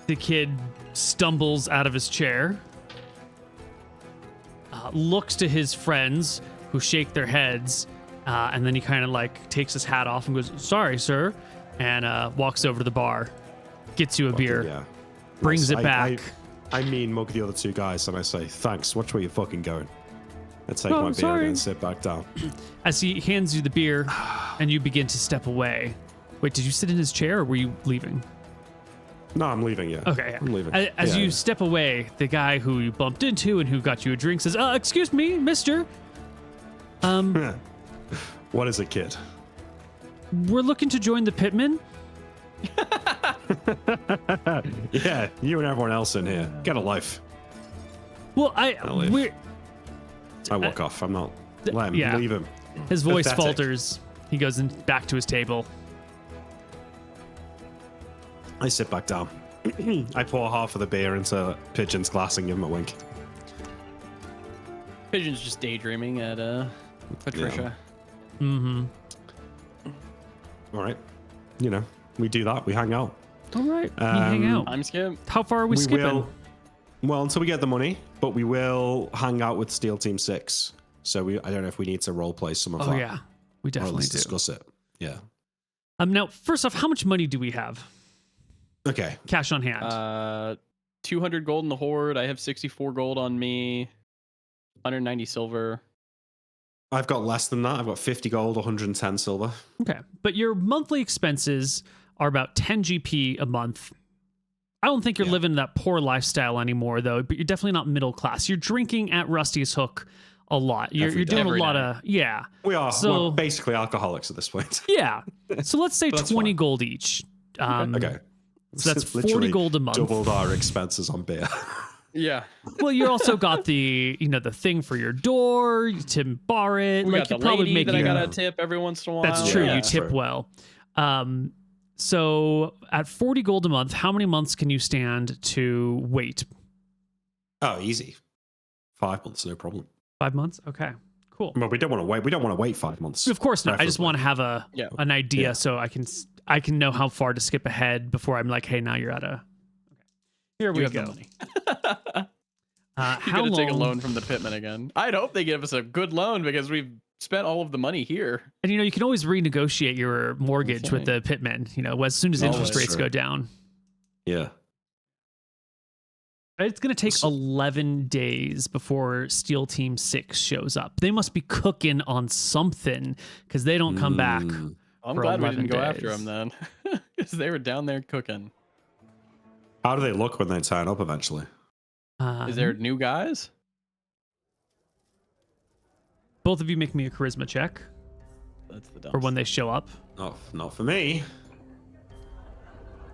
Speaker 1: The kid stumbles out of his chair, looks to his friends who shake their heads, and then he kind of like takes his hat off and goes, "Sorry, sir," and walks over to the bar, gets you a beer,
Speaker 3: Yeah.
Speaker 1: brings it back.
Speaker 3: I mean mug the other two guys and I say, thanks, watch where you're fucking going. I take
Speaker 1: Oh,
Speaker 3: my beer
Speaker 1: sorry.
Speaker 3: and sit back down.
Speaker 1: As he hands you the beer and you begin to step away. Wait, did you sit in his chair or were you leaving?
Speaker 3: No, I'm leaving, yeah.
Speaker 1: Okay, yeah.
Speaker 3: I'm leaving.
Speaker 1: As
Speaker 3: Yeah,
Speaker 1: you
Speaker 3: yeah.
Speaker 1: step away, the guy who you bumped into and who got you a drink says, "Excuse me, mister.
Speaker 3: What is it, kid?
Speaker 1: We're looking to join the Pitmen."
Speaker 3: Yeah, you and everyone else in here. Get a life.
Speaker 1: Well,
Speaker 3: I'll leave.
Speaker 1: we're
Speaker 3: I walk off. I'm not. Let him.
Speaker 1: yeah.
Speaker 3: Leave him.
Speaker 1: his voice
Speaker 3: Pathetic.
Speaker 1: falters. He goes back to his table.
Speaker 3: I sit back down. I pour half of the beer into Pigeon's glass and give him a wink.
Speaker 2: Pigeon's just daydreaming at Patricia.
Speaker 1: Mm-hmm.
Speaker 3: All right. You know, we do that. We hang out.
Speaker 1: All right, you hang out.
Speaker 2: I'm skip.
Speaker 1: How far are we skipping?
Speaker 3: will. Well, until we get the money, but we will hang out with Steel Team 6. So I don't know if we need to role play some of
Speaker 1: Oh
Speaker 3: that.
Speaker 1: yeah, we
Speaker 3: Or at
Speaker 1: definitely
Speaker 3: least
Speaker 1: do.
Speaker 3: discuss it. Yeah.
Speaker 1: Now, first off, how much money do we have?
Speaker 3: Okay.
Speaker 1: Cash on hand.
Speaker 2: 200 gold in the horde. I have 64 gold on me. 190 silver.
Speaker 3: I've got less than that. I've got 50 gold, 110 silver.
Speaker 1: Okay, but your monthly expenses are about 10 GP a month. I don't think you're
Speaker 3: Yeah.
Speaker 1: living that poor lifestyle anymore, though. But you're definitely not middle class. You're drinking at Rusty's Hook a lot. You're
Speaker 3: Every
Speaker 1: doing
Speaker 3: day.
Speaker 1: a
Speaker 2: Every
Speaker 1: lot
Speaker 2: night.
Speaker 1: of yeah.
Speaker 3: We are
Speaker 1: So-
Speaker 3: we're basically alcoholics at this point.
Speaker 1: Yeah. So let's say
Speaker 3: That's
Speaker 1: 20
Speaker 3: fine.
Speaker 1: gold each.
Speaker 3: Okay.
Speaker 1: So that's 40
Speaker 3: Literally
Speaker 1: gold a month.
Speaker 3: Doubled our expenses on beer.
Speaker 2: Yeah.
Speaker 1: Well, you also got the the thing for your door to bar it.
Speaker 2: We
Speaker 1: like
Speaker 2: got
Speaker 1: you
Speaker 2: the
Speaker 1: probably
Speaker 2: lady
Speaker 1: make
Speaker 2: that I
Speaker 1: you-
Speaker 2: gotta tip every once in a while.
Speaker 1: That's true.
Speaker 3: Yeah,
Speaker 1: You tip
Speaker 3: true.
Speaker 1: well. So at 40 gold a month, how many months can you stand to wait?
Speaker 3: Oh, easy. 5 months, no problem.
Speaker 1: 5 months? Okay, cool.
Speaker 3: Well, we don't want to wait. We don't want to wait 5 months.
Speaker 1: Of course not. I just
Speaker 3: Preferably.
Speaker 1: want to have
Speaker 2: Yeah.
Speaker 1: an idea
Speaker 3: Yeah.
Speaker 1: so I can know how far to skip ahead before I'm like, hey, now you're at a. Okay. Here
Speaker 2: You
Speaker 1: we
Speaker 2: have the
Speaker 1: go.
Speaker 2: money.
Speaker 1: How
Speaker 2: You're gonna take a
Speaker 1: long-
Speaker 2: loan from the pitman again. I'd hope they give us a good loan because we've spent all of the money here.
Speaker 1: And you can always renegotiate your mortgage with the pitmen. As soon as interest
Speaker 2: Always.
Speaker 1: rates
Speaker 3: Sure.
Speaker 1: go down.
Speaker 3: Yeah.
Speaker 1: It's going to take 11 days before Steel Team 6 shows up. They must be cooking on something because they don't come back.
Speaker 3: Mm.
Speaker 2: I'm
Speaker 1: For
Speaker 2: glad we
Speaker 1: 11
Speaker 2: didn't go after
Speaker 1: days.
Speaker 2: them then, because they were down there cooking.
Speaker 3: How do they look when they turn up eventually?
Speaker 2: Is there new guys?
Speaker 1: Both of you make me a charisma check
Speaker 2: That's the
Speaker 1: for when they show up.
Speaker 3: Not for me.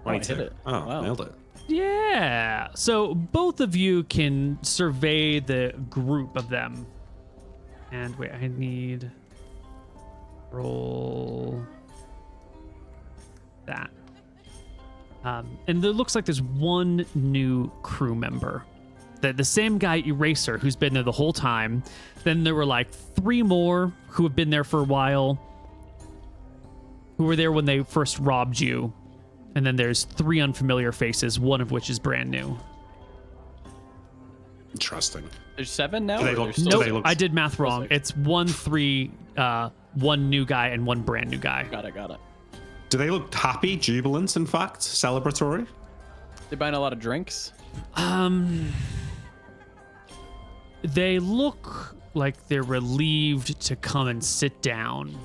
Speaker 2: I hit it.
Speaker 3: Oh,
Speaker 2: Wow.
Speaker 3: nailed it.
Speaker 1: Yeah. So both of you can survey the group of them. And wait, I need roll that. And it looks like there's one new crew member. The same guy, Eraser, who's been there the whole time. Then there were like 3 more who have been there for a while, who were there when they first robbed you. And then there's 3 unfamiliar faces, one of which is brand new.
Speaker 3: Interesting.
Speaker 2: There's 7 now.
Speaker 3: Do they
Speaker 2: or
Speaker 3: look-
Speaker 2: there's
Speaker 3: do
Speaker 2: still
Speaker 1: Nope,
Speaker 3: they look-
Speaker 1: I did math wrong.
Speaker 2: 6?
Speaker 1: It's 1, 3, 1 new guy and 1 brand new guy.
Speaker 2: Got it.
Speaker 3: Do they look happy, jubilant, in fact? Celebratory?
Speaker 2: They buying a lot of drinks.
Speaker 1: They look like they're relieved to come and sit down.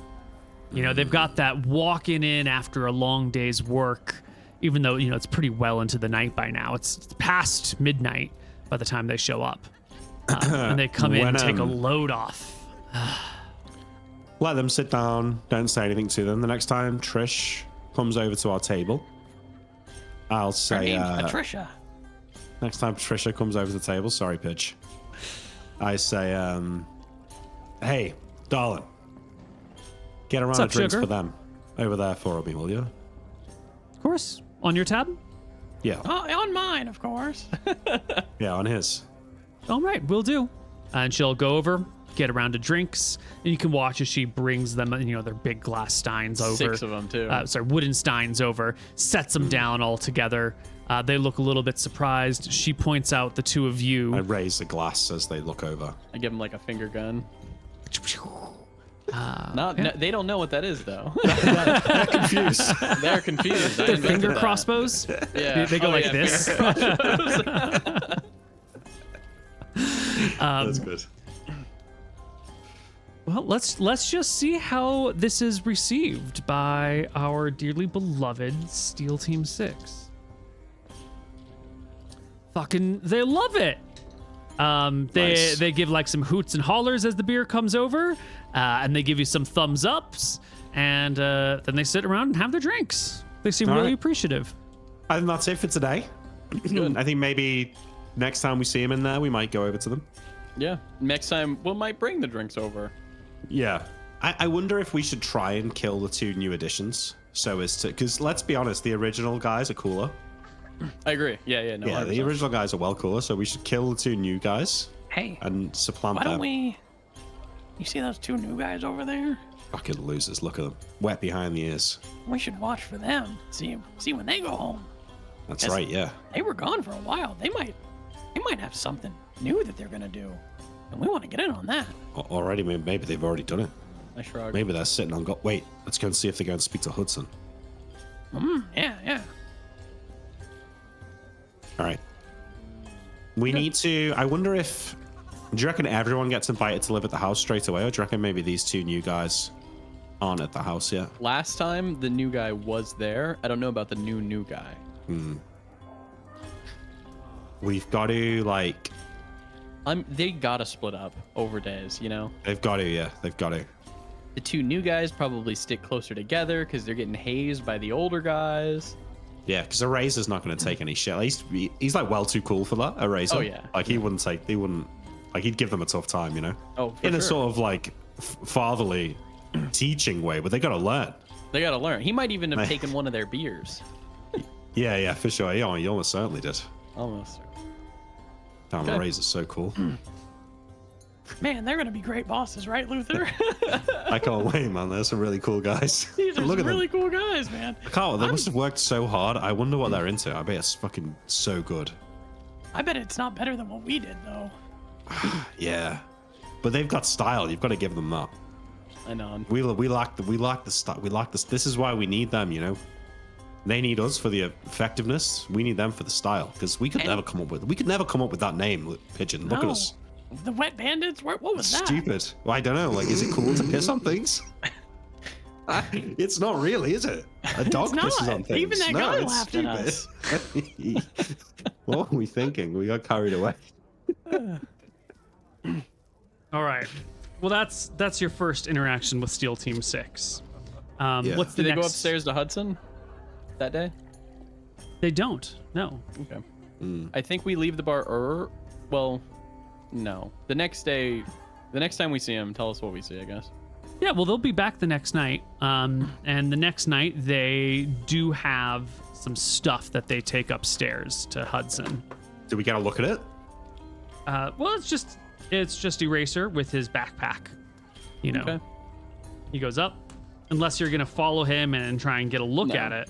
Speaker 1: They've got that walking in after a long day's work, even though, it's pretty well into the night by now. It's past midnight by the time they show up. And they come in and take a load off.
Speaker 3: Let them sit down. Don't say anything to them. The next time Trish comes over to our table, I'll
Speaker 4: Her
Speaker 3: say
Speaker 4: name's Patricia.
Speaker 3: next time Patricia comes over to the table, sorry, Pidge. I say, hey, darling, get a round of drinks for them over there for me, will you?
Speaker 1: Of course. On your tab?
Speaker 3: Yeah.
Speaker 4: On mine, of course.
Speaker 3: Yeah, on his.
Speaker 1: All right, will do. And she'll go over, get around to drinks, and you can watch as she brings them, their big glass steins over.
Speaker 2: 6 of them, too.
Speaker 1: Wooden steins over, sets them down all together. They look a little bit surprised. She points out the two of you.
Speaker 3: I raise the glass as they look over.
Speaker 2: I give them like a finger gun. No, they don't know what that is, though.
Speaker 3: They're confused.
Speaker 2: They're confused.
Speaker 1: They're finger crossbows.
Speaker 2: Yeah.
Speaker 1: They go like this.
Speaker 3: That's good.
Speaker 1: Well, let's just see how this is received by our dearly beloved Steel Team 6. Fucking, they love it. They give like some hoots and hollers as the beer comes over, and they give you some thumbs ups, and then they sit around and have their drinks. They seem really appreciative.
Speaker 3: I think that's it for today. I think maybe next time we see him in there, we might go over to them.
Speaker 2: Yeah. Next time, we might bring the drinks over.
Speaker 3: Yeah. I wonder if we should try and kill the 2 new additions. So as to, because let's be honest, the original guys are cooler.
Speaker 2: I agree. Yeah. No,
Speaker 3: Yeah,
Speaker 2: 100%.
Speaker 3: the original guys are well cooler, so we should kill the 2 new guys.
Speaker 4: Hey,
Speaker 3: and supplant
Speaker 4: why don't
Speaker 3: them.
Speaker 4: we? You see those 2 new guys over there?
Speaker 3: Fucking losers! Look at them, wet behind the ears.
Speaker 4: We should watch for them. See when they go home.
Speaker 3: That's right. Yeah.
Speaker 4: They were gone for a while. They might have something new that they're gonna do, and we want to get in on that.
Speaker 3: Already, maybe they've already done it.
Speaker 2: I shrug.
Speaker 3: Maybe they're sitting on. Wait, let's go and see if they go and speak to Hudson.
Speaker 4: Yeah.
Speaker 3: All right. We need to. I wonder if. Do you reckon everyone gets invited to live at the house straight away, or do you reckon maybe these 2 new guys aren't at the house yet?
Speaker 2: Last time the new guy was there. I don't know about the new guy.
Speaker 3: We've got to like.
Speaker 2: They gotta split up over days,
Speaker 3: They've got to. Yeah, they've got to.
Speaker 2: The 2 new guys probably stick closer together because they're getting hazed by the older guys.
Speaker 3: Yeah, because Eraser's not going to take any shit. He's like well too cool for that. Eraser.
Speaker 2: Oh yeah.
Speaker 3: Like he wouldn't. Like he'd give them a tough time,
Speaker 2: Oh, for
Speaker 3: in a
Speaker 2: sure.
Speaker 3: sort of like fatherly teaching way, but they got to learn.
Speaker 2: They gotta learn. He might even have taken one of their beers.
Speaker 3: Yeah, for sure. He almost certainly did.
Speaker 2: Almost.
Speaker 3: Damn,
Speaker 2: Okay.
Speaker 3: Eraser's so cool.
Speaker 4: Man, they're gonna be great bosses, right, Luther?
Speaker 3: I can't wait, man. They're some really cool guys.
Speaker 4: These are
Speaker 3: Look
Speaker 4: some
Speaker 3: at
Speaker 4: really
Speaker 3: them.
Speaker 4: cool guys, man.
Speaker 3: I can't. They must have worked so hard. I wonder what they're into. I bet it's fucking so good.
Speaker 4: I bet it's not better than what we did, though.
Speaker 3: Yeah, but they've got style. You've got to give them that.
Speaker 2: I know.
Speaker 3: We lack the style. We lack this. This is why we need them. They need us for the effectiveness. We need them for the style, because we could never come up with that name, Pigeon. Look at us.
Speaker 4: The Wet Bandits? What was that?
Speaker 3: Stupid. Well, I don't know. Like, is it cool to piss on things? It's not really, is it? A dog pisses on things.
Speaker 4: Even that
Speaker 3: no,
Speaker 4: guy
Speaker 3: it's
Speaker 4: laughed at
Speaker 3: stupid. What were we thinking? We got carried away.
Speaker 1: All right. Well, that's your first interaction with Steel Team 6. What's the
Speaker 2: Did they
Speaker 1: next?
Speaker 2: go upstairs to Hudson that day?
Speaker 1: They don't. No.
Speaker 2: Okay. I think we leave the bar. Well, no. The next time we see him, tell us what we see, I guess.
Speaker 1: Yeah, well, they'll be back the next night. And the next night, they do have some stuff that they take upstairs to Hudson.
Speaker 3: Do we get a look at it?
Speaker 1: Well, it's just Eraser with his backpack.
Speaker 2: Okay.
Speaker 1: He goes up, unless you're gonna follow him and try and get a look at it.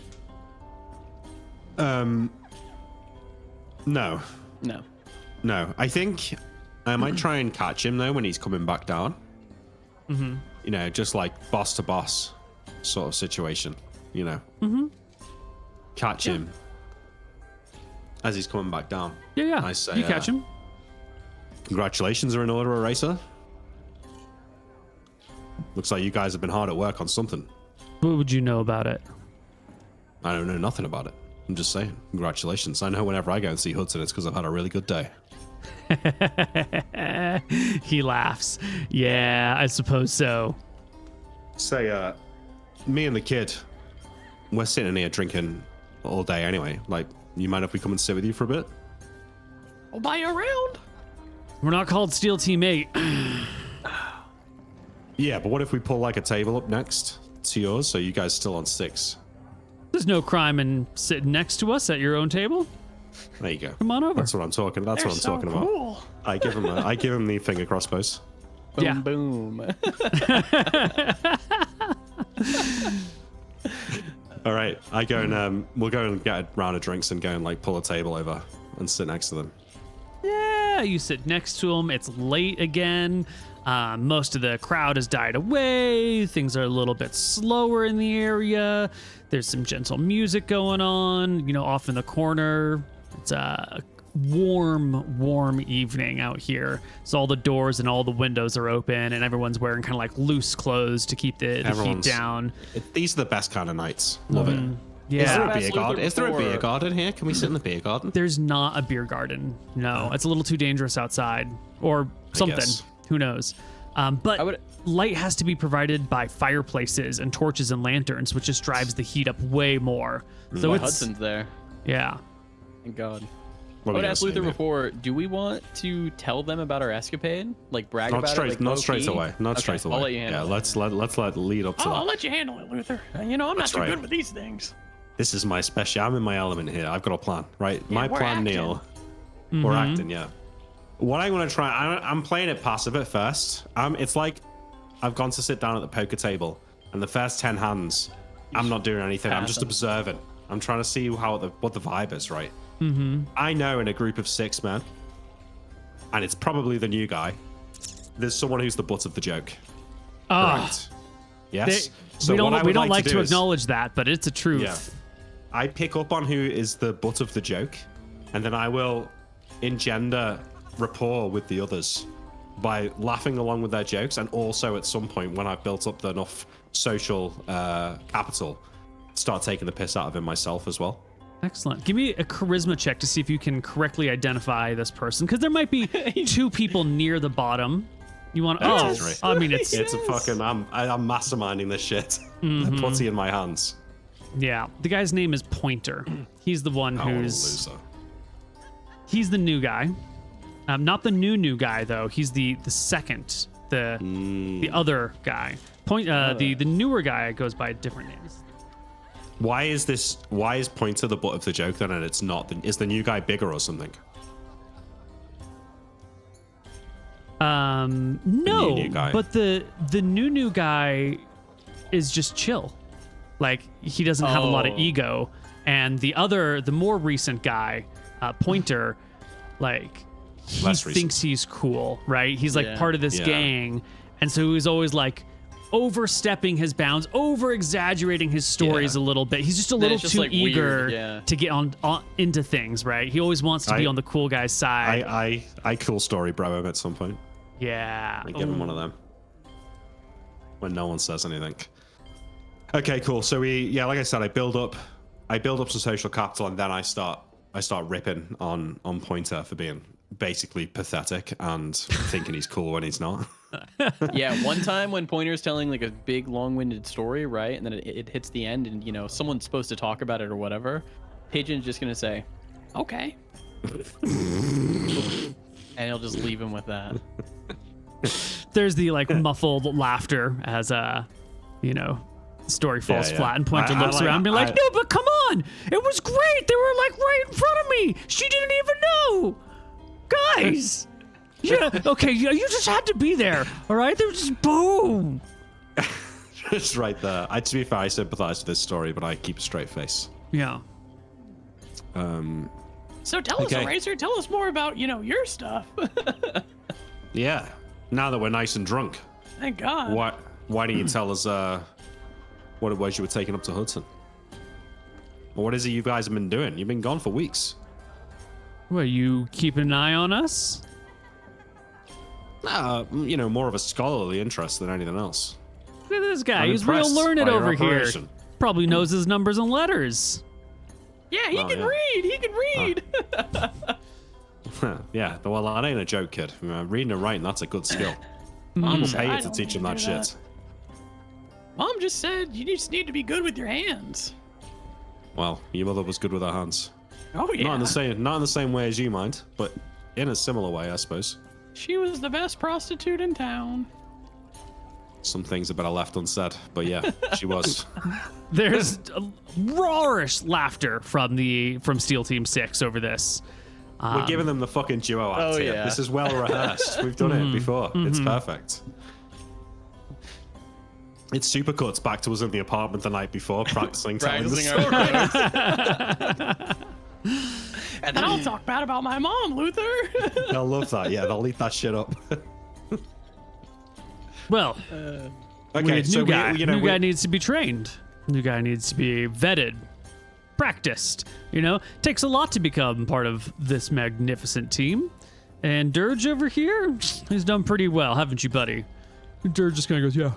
Speaker 3: No.
Speaker 2: No.
Speaker 3: I think I might try and catch him though when he's coming back down. Just like boss to boss sort of situation. Catch him as he's coming back down.
Speaker 1: Yeah.
Speaker 3: I say,
Speaker 1: you catch him.
Speaker 3: Congratulations are in order, Eraser. Looks like you guys have been hard at work on something.
Speaker 1: What would you know about it?
Speaker 3: I don't know nothing about it. I'm just saying, congratulations. I know whenever I go and see Hudson, it's because I've had a really good day.
Speaker 1: He laughs. Yeah, I suppose so.
Speaker 3: Say, me and the kid, we're sitting here drinking all day anyway. Like, you mind if we come and sit with you for a bit?
Speaker 4: I'll buy you around.
Speaker 1: We're not called Steel Team 8.
Speaker 3: Yeah, but what if we pull like a table up next to yours, so you guys still on 6?
Speaker 1: There's no crime in sitting next to us at your own table.
Speaker 3: There you go.
Speaker 1: Come on over.
Speaker 3: That's what I'm talking. That's
Speaker 4: They're
Speaker 3: what I'm
Speaker 4: so
Speaker 3: talking
Speaker 4: cool.
Speaker 3: about. I give him the finger crossbows.
Speaker 2: Boom,
Speaker 1: Yeah.
Speaker 2: boom.
Speaker 3: All right, I go and we'll go and get a round of drinks and go and like pull a table over and sit next to them.
Speaker 1: Yeah, you sit next to him. It's late again. Most of the crowd has died away. Things are a little bit slower in the area. There's some gentle music going on, you know, off in the corner. It's a warm evening out here. So all the doors and all the windows are open and everyone's wearing kind of like loose clothes to keep the heat down.
Speaker 3: These are the best kind of nights. Love it.
Speaker 1: Yeah.
Speaker 3: Is there a beer garden here? Can we sit in the beer garden?
Speaker 1: There's not a beer garden. No, it's a little too dangerous outside or something.
Speaker 3: guess.
Speaker 1: Who knows? But light has to be provided by fireplaces and torches and lanterns, which just drives the heat up way more. So it's
Speaker 2: Hudson's there.
Speaker 1: yeah.
Speaker 2: Thank God.
Speaker 3: What
Speaker 2: I
Speaker 3: were
Speaker 2: would
Speaker 3: you
Speaker 2: ask
Speaker 3: gonna
Speaker 2: Luther
Speaker 3: say, mate?
Speaker 2: before, do we want to tell them about our escapade? Like brag
Speaker 3: Not
Speaker 2: about
Speaker 3: straight,
Speaker 2: it? Like,
Speaker 3: not straight
Speaker 2: low-key?
Speaker 3: away. Not
Speaker 2: Okay,
Speaker 3: straight away.
Speaker 2: I'll let you handle
Speaker 3: yeah,
Speaker 2: it.
Speaker 3: let's let lead up to
Speaker 4: I'll
Speaker 3: that.
Speaker 4: let you handle it, Luther. You know, I'm not
Speaker 3: That's
Speaker 4: too
Speaker 3: right.
Speaker 4: good with these things.
Speaker 3: This is my special. I'm in my element here. I've got a plan, right?
Speaker 4: Yeah,
Speaker 3: My
Speaker 4: we're
Speaker 3: plan,
Speaker 4: acting.
Speaker 3: Neil. We're acting, yeah. What I'm going to try, I'm playing it passive at first. It's like I've gone to sit down at the poker table, and the first 10 hands, I'm not doing anything. I'm just
Speaker 2: Passive.
Speaker 3: observing. I'm trying to see what the vibe is, right? I know in a group of 6 men, and it's probably the new guy, there's someone who's the butt of the joke. Correct. Yes.
Speaker 1: we don't like to
Speaker 3: do is-
Speaker 1: acknowledge that, but it's a truth.
Speaker 3: Yeah. I pick up on who is the butt of the joke, and then I will engender rapport with the others by laughing along with their jokes, and also at some point when I've built up enough social capital, start taking the piss out of him myself as well.
Speaker 1: Excellent. Give me a charisma check to see if you can correctly identify this person, because there might be 2 people near the bottom. You want?
Speaker 3: Yes.
Speaker 1: I mean, it's
Speaker 3: It's a fucking. I'm masterminding this shit. Putty in my hands.
Speaker 1: yeah. The guy's name is Pointer. He's the one
Speaker 3: Oh, what a
Speaker 1: who's
Speaker 3: loser.
Speaker 1: he's the new guy. Not the new guy though. He's the second, the other guy. The newer guy goes by different names.
Speaker 3: Why is Pointer the butt of the joke then, and it's not? Is the new guy bigger or something?
Speaker 1: No,
Speaker 3: new guy.
Speaker 1: but the new guy is just chill. Like he doesn't have a lot of
Speaker 2: Oh.
Speaker 1: ego, and the more recent guy, Pointer, like he
Speaker 3: Less recent.
Speaker 1: thinks he's cool, right? He's like
Speaker 2: Yeah.
Speaker 1: part of this
Speaker 3: Yeah.
Speaker 1: gang, and so he's always like overstepping his bounds, over exaggerating his stories
Speaker 3: Yeah.
Speaker 1: a little bit. He's just a
Speaker 2: Then
Speaker 1: little
Speaker 2: it's just,
Speaker 1: too
Speaker 2: like,
Speaker 1: eager
Speaker 2: weird, yeah.
Speaker 1: to get on into things, right? He always wants to be
Speaker 3: I-
Speaker 1: on the cool guy's side.
Speaker 3: I cool story bro him at some point.
Speaker 1: Yeah.
Speaker 3: I give him one of them when no one says anything. Okay, cool. So like I said, I build up some social capital, and then I start ripping on Pointer for being basically pathetic and thinking he's cool when he's not.
Speaker 2: Yeah, one time when Pointer's telling like a big long-winded story, right? And then it hits the end and, you know, someone's supposed to talk about it or whatever. Pigeon's just going to say, okay. And he'll just leave him with that.
Speaker 1: There's the like muffled laughter as story falls
Speaker 3: yeah.
Speaker 1: flat, and Pointer
Speaker 3: I
Speaker 1: looks
Speaker 3: like-
Speaker 1: around and be like,
Speaker 3: I-
Speaker 1: no, but come on, it was great. They were like right in front of me. She didn't even know. Guys. Yeah, okay, you just had to be there. All right, there was just boom.
Speaker 3: Just right there. To be fair, I sympathize with this story, but I keep a straight face.
Speaker 1: Yeah.
Speaker 4: So tell us,
Speaker 3: Okay.
Speaker 4: Eraser, tell us more about, your stuff.
Speaker 3: Yeah. Now that we're nice and drunk,
Speaker 4: Thank God.
Speaker 3: why don't you tell us what it was you were taking up to Hudson? Or what is it you guys have been doing? You've been gone for weeks.
Speaker 1: Well, you keeping an eye on us?
Speaker 3: More of a scholarly interest than anything else.
Speaker 1: Look at this guy.
Speaker 3: I'm
Speaker 1: He's real
Speaker 3: impressed
Speaker 1: learned
Speaker 3: by your
Speaker 1: over here.
Speaker 3: operation.
Speaker 1: Probably knows his numbers and letters.
Speaker 4: Yeah, he
Speaker 3: Oh,
Speaker 4: can
Speaker 3: yeah.
Speaker 4: read. He can read.
Speaker 3: Yeah, well, that ain't a joke, kid. Reading and writing, that's a good skill.
Speaker 4: Mom
Speaker 3: We'll
Speaker 4: said
Speaker 3: pay
Speaker 4: I
Speaker 3: you to
Speaker 4: don't
Speaker 3: teach him
Speaker 4: need
Speaker 3: that
Speaker 4: to do
Speaker 3: shit.
Speaker 4: Mom just said you just need to be good with your hands.
Speaker 3: Well, your mother was good with her hands.
Speaker 2: Oh yeah.
Speaker 3: Not in the same way as you, mind, but in a similar way, I suppose.
Speaker 2: She was the best prostitute in town.
Speaker 3: Some things are better left unsaid, but yeah, she was.
Speaker 1: There's roarish laughter from Steel Team 6 over this.
Speaker 3: We're giving them the fucking duo act here.
Speaker 2: Yeah.
Speaker 3: This is well rehearsed. We've done it before. It's perfect. It super cuts back to us in the apartment the night before, practicing telling the story.
Speaker 2: And then I'll talk bad about my mom, Luther.
Speaker 3: They'll love that. Yeah, they'll eat that shit up.
Speaker 1: Well,
Speaker 3: Okay, so
Speaker 1: new guy needs to be trained. New guy needs to be vetted, practiced. Takes a lot to become part of this magnificent team. And Dirge over here, he's done pretty well, haven't you, buddy? And Dirge just kind of goes, yeah.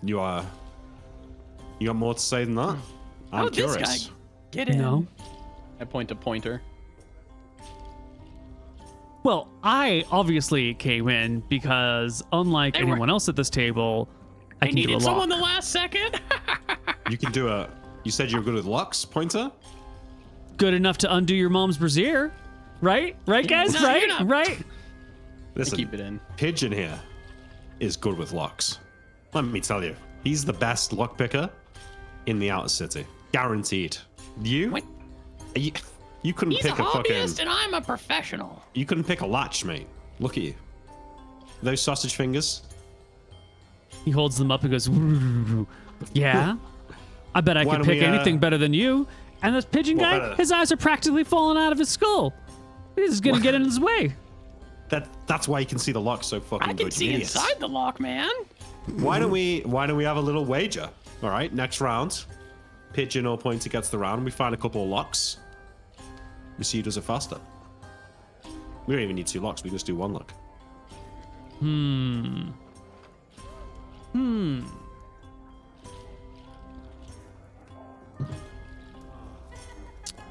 Speaker 3: You got more to say than that? I'm curious.
Speaker 2: This guy get in?
Speaker 1: No.
Speaker 2: I point to Pointer.
Speaker 1: Well, I obviously came in because, unlike anyone else at this table, I can do a
Speaker 2: needed
Speaker 1: lock.
Speaker 2: someone the last second.
Speaker 3: You can do a. You said you were good with locks, Pointer?
Speaker 1: Good enough to undo your mom's brassiere, right? Right, guys?
Speaker 2: No,
Speaker 1: right?
Speaker 2: you're not.
Speaker 1: Right?
Speaker 3: Listen,
Speaker 2: Keep it in.
Speaker 3: Pigeon here is good with locks. Let me tell you, he's the best lock picker in the outer city, guaranteed. You?
Speaker 2: What?
Speaker 3: You couldn't
Speaker 2: He's
Speaker 3: pick
Speaker 2: a
Speaker 3: a fucking.
Speaker 2: hobbyist and I'm a professional.
Speaker 3: You couldn't pick a latch, mate. Look at you. Those sausage fingers.
Speaker 1: He holds them up and goes, yeah. I bet I
Speaker 3: Why
Speaker 1: could
Speaker 3: don't
Speaker 1: pick
Speaker 3: we,
Speaker 1: anything better than you. And this pigeon
Speaker 3: What
Speaker 1: guy,
Speaker 3: better?
Speaker 1: his eyes are practically falling out of his skull. He's going to get in his way.
Speaker 3: That's why you can see the lock so fucking
Speaker 2: I
Speaker 3: good.
Speaker 2: can see
Speaker 3: you idiots.
Speaker 2: inside the lock, man.
Speaker 3: Why don't we have a little wager? All right, next round, Pigeon or Pointer gets the round. We find a couple of locks. We see who does it faster. We don't even need 2 locks. We can just do 1 lock.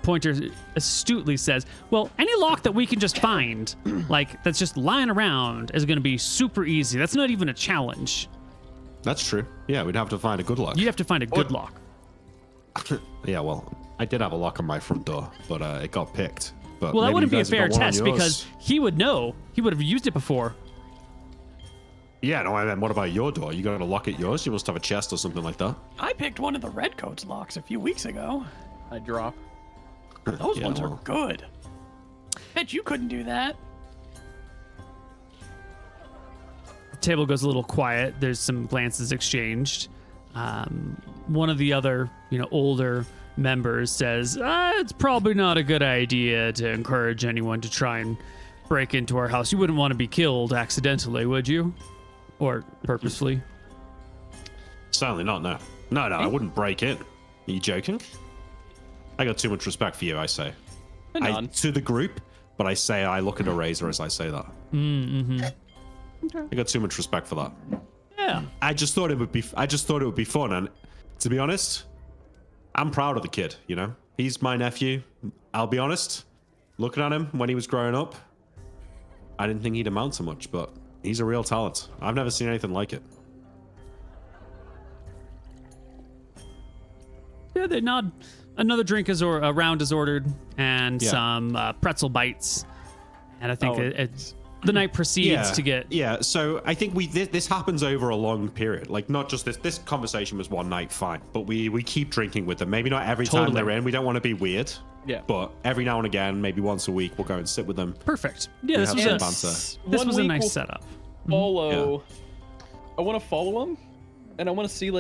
Speaker 1: Pointer astutely says, well, any lock that we can just find, like that's just lying around, is going to be super easy. That's not even a challenge.
Speaker 3: That's true. Yeah, we'd have to find a good lock.
Speaker 1: You have to find a good lock.
Speaker 3: Yeah, well, I did have a lock on my front door, but it got picked. But
Speaker 1: Well, that
Speaker 3: maybe
Speaker 1: wouldn't
Speaker 3: you
Speaker 1: be a
Speaker 3: guys have
Speaker 1: fair
Speaker 3: got one on
Speaker 1: test
Speaker 3: yours.
Speaker 1: because he would know. He would have used it before.
Speaker 3: Yeah, no, I mean, what about your door? You got a lock at yours? You must have a chest or something like that.
Speaker 2: I picked one of the Redcoats locks a few weeks ago.
Speaker 4: I drop.
Speaker 2: Those
Speaker 3: Yeah,
Speaker 2: ones are
Speaker 3: well.
Speaker 2: good. Bet you couldn't do that.
Speaker 1: The table goes a little quiet. There's some glances exchanged. One of the other, older members says, it's probably not a good idea to encourage anyone to try and break into our house. You wouldn't want to be killed accidentally, would you? Or purposefully?
Speaker 3: Certainly not, no. No, I wouldn't break in. Are you joking? I got too much respect for you, I say. To the group, but I say I look at a razor as I say that.
Speaker 1: Okay.
Speaker 3: I got too much respect for that.
Speaker 1: Yeah.
Speaker 3: I just thought it would be fun, and to be honest, I'm proud of the kid, He's my nephew. I'll be honest, looking at him when he was growing up, I didn't think he'd amount to much, but he's a real talent. I've never seen anything like it.
Speaker 1: Yeah, they nod. Another drink a round is ordered, and some pretzel bites. And I think the night proceeds to get.
Speaker 3: Yeah, so I think this happens over a long period. Like, not just this conversation was one night, fine. But we keep drinking with them. Maybe not every time they're in. We don't want to be weird.
Speaker 2: Yeah.
Speaker 3: But every now and again, maybe once a week, we'll go and sit with them.
Speaker 1: Perfect. Yeah, this
Speaker 3: have
Speaker 1: was
Speaker 3: some banter.
Speaker 1: this was a nice setup.
Speaker 4: Follow. I want to follow them, and I want to see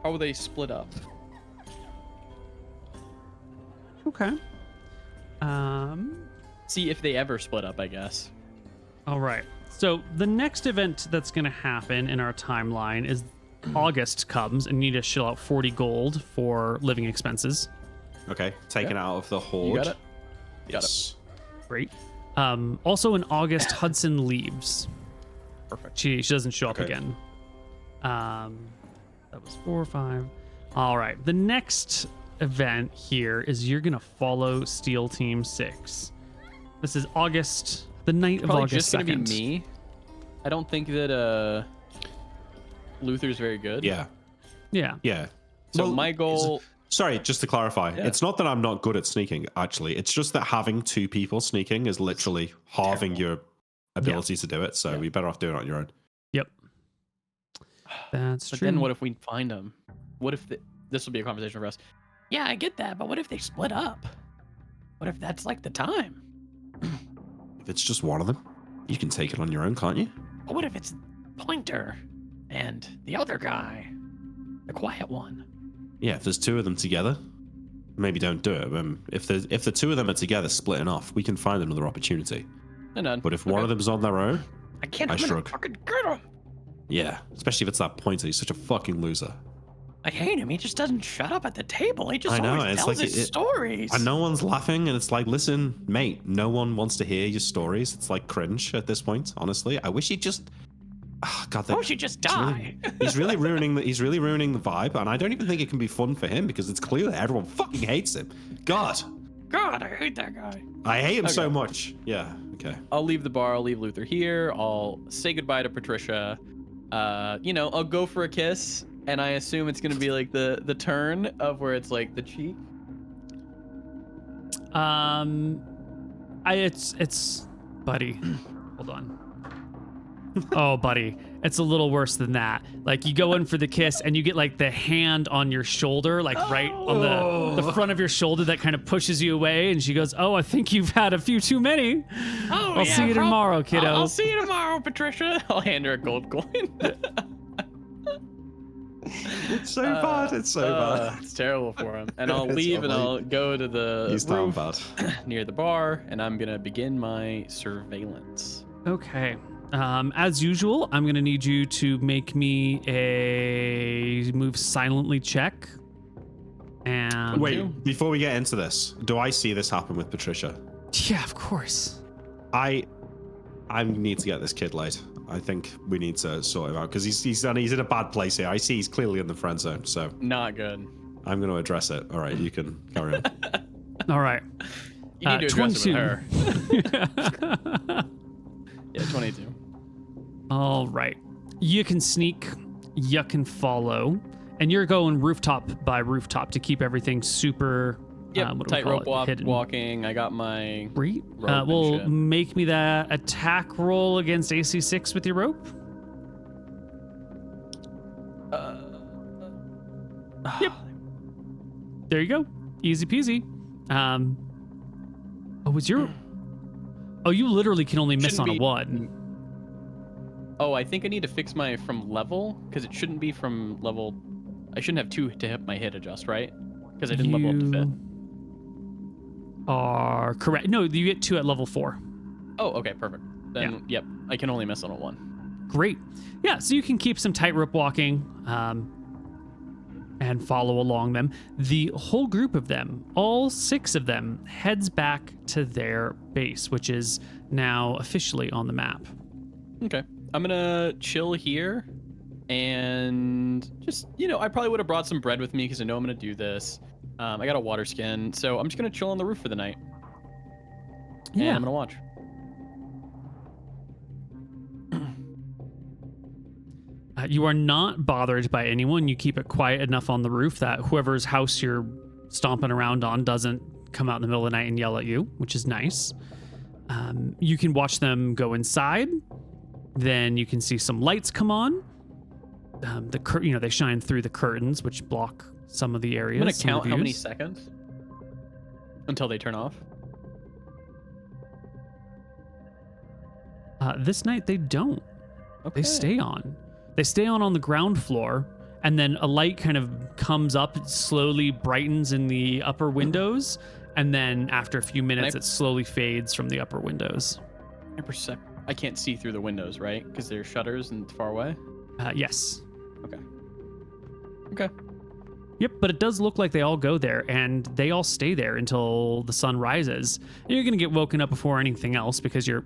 Speaker 4: how they split up.
Speaker 1: Okay.
Speaker 4: See if they ever split up, I guess.
Speaker 1: All right. So the next event that's going to happen in our timeline is August comes and you need to shell out 40 gold for living expenses.
Speaker 3: Okay, taken out of the horde.
Speaker 4: You got it?
Speaker 3: Yes.
Speaker 1: Great. Also in August, Hudson leaves.
Speaker 4: Perfect.
Speaker 1: She doesn't show up
Speaker 3: Okay.
Speaker 1: again. That was 4 or 5. All right. The next event here is you're going to follow Steel Team 6. This is August, the night of
Speaker 4: Probably
Speaker 1: August
Speaker 4: just
Speaker 1: 2nd.
Speaker 4: gonna be me. I don't think that
Speaker 2: Luther's very good.
Speaker 3: Yeah.
Speaker 1: Yeah.
Speaker 2: So my goal.
Speaker 3: Sorry, just to clarify, it's not that I'm not good at sneaking, actually. It's just that having 2 people sneaking is literally halving your ability to do it. So you're better off doing it on your own.
Speaker 1: Yep. That's
Speaker 2: But
Speaker 1: true.
Speaker 2: then what if we find them? What if this will be a conversation for us?
Speaker 4: Yeah, I get that, but what if they split up? What if that's like the time?
Speaker 3: If it's just one of them, you can take it on your own, can't you?
Speaker 4: But what if it's Pointer and the other guy, the quiet one?
Speaker 3: Yeah, if there's 2 of them together, maybe don't do it. If the 2 of them are together splitting off, we can find another opportunity. But if one of them's on their own,
Speaker 4: I can't
Speaker 3: shrug.
Speaker 4: fucking get him.
Speaker 3: Yeah, especially if it's that Pointer. He's such a fucking loser.
Speaker 4: I hate him. He just doesn't shut up at the table. He just
Speaker 3: I know,
Speaker 4: always
Speaker 3: it's
Speaker 4: tells
Speaker 3: like
Speaker 4: his stories.
Speaker 3: And no one's laughing, and it's like, listen, mate, no one wants to hear your stories. It's like cringe at this point, honestly. I wish he'd just... Oh, God,
Speaker 4: Why don't you just die?
Speaker 3: He's really ruining the vibe, and I don't even think it can be fun for him because it's clear that everyone fucking hates him. God,
Speaker 4: I hate that guy.
Speaker 3: I hate him so much. Yeah, okay.
Speaker 2: I'll leave the bar. I'll leave Luther here. I'll say goodbye to Patricia. I'll go for a kiss, and I assume it's gonna be like the turn of where it's like the cheek.
Speaker 1: It's buddy. Hold on. Oh, buddy, it's a little worse than that. Like, you go in for the kiss and you get like the hand on your shoulder, like right on the front of your shoulder that kind of pushes you away. And she goes, "Oh, I think you've had a few too many. I'll see you tomorrow, kiddo."
Speaker 2: I'll see you tomorrow, Patricia. I'll hand her a gold coin.
Speaker 3: It's so bad. It's so bad.
Speaker 2: It's terrible for him. And I'll leave and I'll go to the roof near the bar, and I'm gonna begin my surveillance.
Speaker 1: Okay. As usual, I'm gonna need you to make me a move silently check. And
Speaker 3: wait, before we get into this, do I see this happen with Patricia?
Speaker 1: Yeah, of course.
Speaker 3: I need to get this kid laid. I think we need to sort him out because he's in a bad place here. I see he's clearly in the friend zone, so
Speaker 2: not good.
Speaker 3: I'm going to address it. All right, you can carry on.
Speaker 1: All right.
Speaker 2: You need to address it with her. Yeah, 22.
Speaker 1: All right. You can sneak, you can follow, and you're going rooftop by rooftop to keep everything super
Speaker 2: tightrope walking. I got my
Speaker 1: Great.
Speaker 2: rope
Speaker 1: Well,
Speaker 2: shit.
Speaker 1: make me that attack roll against AC 6 with your rope. Yep. There you go. Easy peasy. You literally can only miss on a 1.
Speaker 2: Oh, I think I need to fix my from level because it shouldn't be from level. I shouldn't have 2 to hit my hit adjust, right? Because I didn't level up to 5th.
Speaker 1: Are correct. No, you get 2 at level 4.
Speaker 2: Oh, okay, perfect. Then, yep, I can only miss on a 1.
Speaker 1: Great. Yeah, so you can keep some tightrope walking and follow along them. The whole group of them, all 6 of them, heads back to their base, which is now officially on the map.
Speaker 2: Okay. I'm gonna chill here and just, I probably would have brought some bread with me because I know I'm gonna do this. I got a water skin, so I'm just gonna chill on the roof for the night.
Speaker 1: Yeah.
Speaker 2: And I'm gonna watch.
Speaker 1: You are not bothered by anyone. You keep it quiet enough on the roof that whoever's house you're stomping around on doesn't come out in the middle of the night and yell at you, which is nice. You can watch them go inside. Then you can see some lights come on. They shine through the curtains, which block some of the areas.
Speaker 2: I'm gonna count how many seconds until they turn off.
Speaker 1: This night they don't.
Speaker 2: Okay.
Speaker 1: They stay on. They stay on the ground floor, and then a light kind of comes up, it slowly brightens in the upper windows, and then after a few minutes, it slowly fades from the upper windows.
Speaker 2: I can't see through the windows, right? Because they're shutters and far away?
Speaker 1: Yes.
Speaker 2: Okay.
Speaker 1: Yep, but it does look like they all go there, and they all stay there until the sun rises. And you're going to get woken up before anything else because you're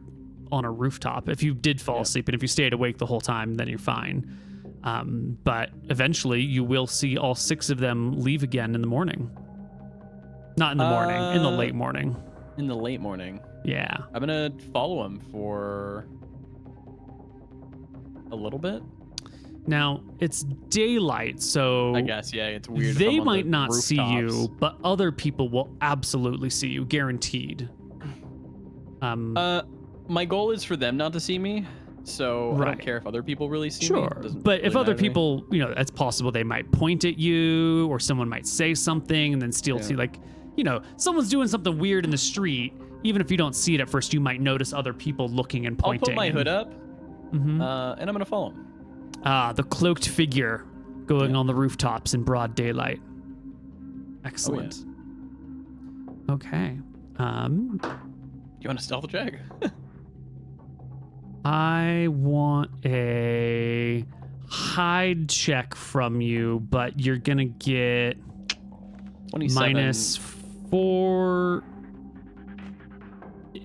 Speaker 1: on a rooftop. If you did fall asleep, and if you stayed awake the whole time, then you're fine. But eventually, you will see all 6 of them leave again in the morning. Not in the morning, in the late morning.
Speaker 2: In the late morning.
Speaker 1: Yeah.
Speaker 2: I'm gonna follow him for a little bit.
Speaker 1: Now, it's daylight, so
Speaker 2: I guess, yeah, it's weird. if
Speaker 1: they
Speaker 2: I'm on
Speaker 1: might
Speaker 2: the
Speaker 1: not see you,
Speaker 2: rooftops.
Speaker 1: but other people will absolutely see you, guaranteed.
Speaker 2: My goal is for them not to see me, so I
Speaker 1: Right.
Speaker 2: don't care if other people really see me.
Speaker 1: Sure,
Speaker 2: It doesn't
Speaker 1: but if
Speaker 2: really
Speaker 1: other
Speaker 2: matter to me.
Speaker 1: people, it's possible they might point at you, or someone might say something, and then still
Speaker 2: Yeah.
Speaker 1: see, someone's doing something weird in the street. Even if you don't see it at first, you might notice other people looking and
Speaker 2: I'll
Speaker 1: pointing.
Speaker 2: put my hood up,
Speaker 1: Mm-hmm.
Speaker 2: and I'm gonna follow him.
Speaker 1: The cloaked figure going on the rooftops in broad daylight. Excellent. Okay.
Speaker 2: You want a stealth check?
Speaker 1: I want a hide check from you, but you're gonna get
Speaker 2: 27.
Speaker 1: -4,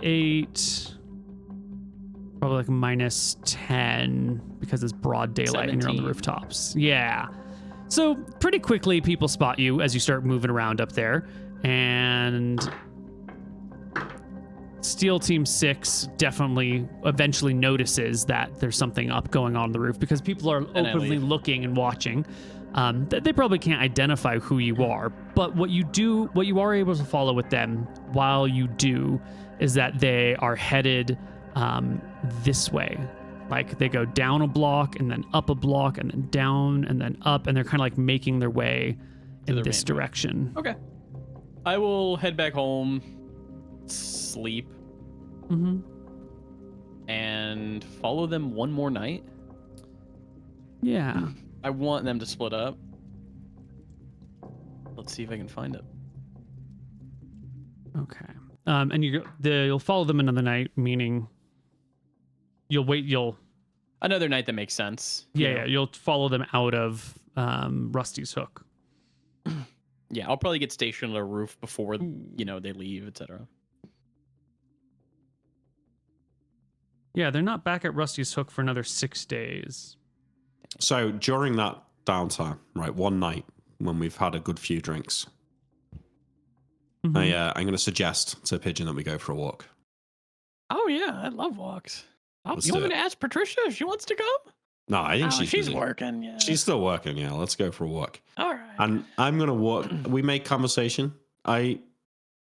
Speaker 1: 8, probably like -10 because it's broad daylight and you're on the
Speaker 2: 17.
Speaker 1: rooftops. Yeah. So pretty quickly people spot you as you start moving around up there, and Steel Team 6 definitely eventually notices that there's something up going on the roof because people are
Speaker 2: And I
Speaker 1: openly
Speaker 2: leave.
Speaker 1: looking and watching. They probably can't identify who you are, but what you are able to follow with them while you do is that they are headed this way. Like they go down a block and then up a block and then down and then up, and they're kind of like making their way in
Speaker 2: their
Speaker 1: this
Speaker 2: main road.
Speaker 1: direction.
Speaker 2: Okay. I will head back home, sleep,
Speaker 1: Mm-hmm.
Speaker 2: and follow them one more night.
Speaker 1: Yeah.
Speaker 2: I want them to split up. Let's see if I can find it.
Speaker 1: Okay. And you'll follow them another night, meaning you'll
Speaker 2: Another night that makes sense.
Speaker 1: you'll follow them out of Rusty's Hook.
Speaker 2: Yeah, I'll probably get stationed on a roof before they leave, etc.
Speaker 1: Yeah, they're not back at Rusty's Hook for another 6 days.
Speaker 3: So during that downtime, right, one night when we've had a good few drinks,
Speaker 1: Mhm.
Speaker 3: I'm going to suggest to Pigeon that we go for a walk.
Speaker 4: Oh yeah, I love walks. Oh,
Speaker 3: Let's
Speaker 4: you
Speaker 3: do
Speaker 4: want me
Speaker 3: it.
Speaker 4: to ask Patricia if she wants to come?
Speaker 3: No, I think
Speaker 4: Oh,
Speaker 3: she's
Speaker 4: she's
Speaker 3: busy.
Speaker 4: working. Yeah.
Speaker 3: She's still working. Yeah, let's go for a walk.
Speaker 4: all right.
Speaker 3: And I'm going to walk. We make conversation. I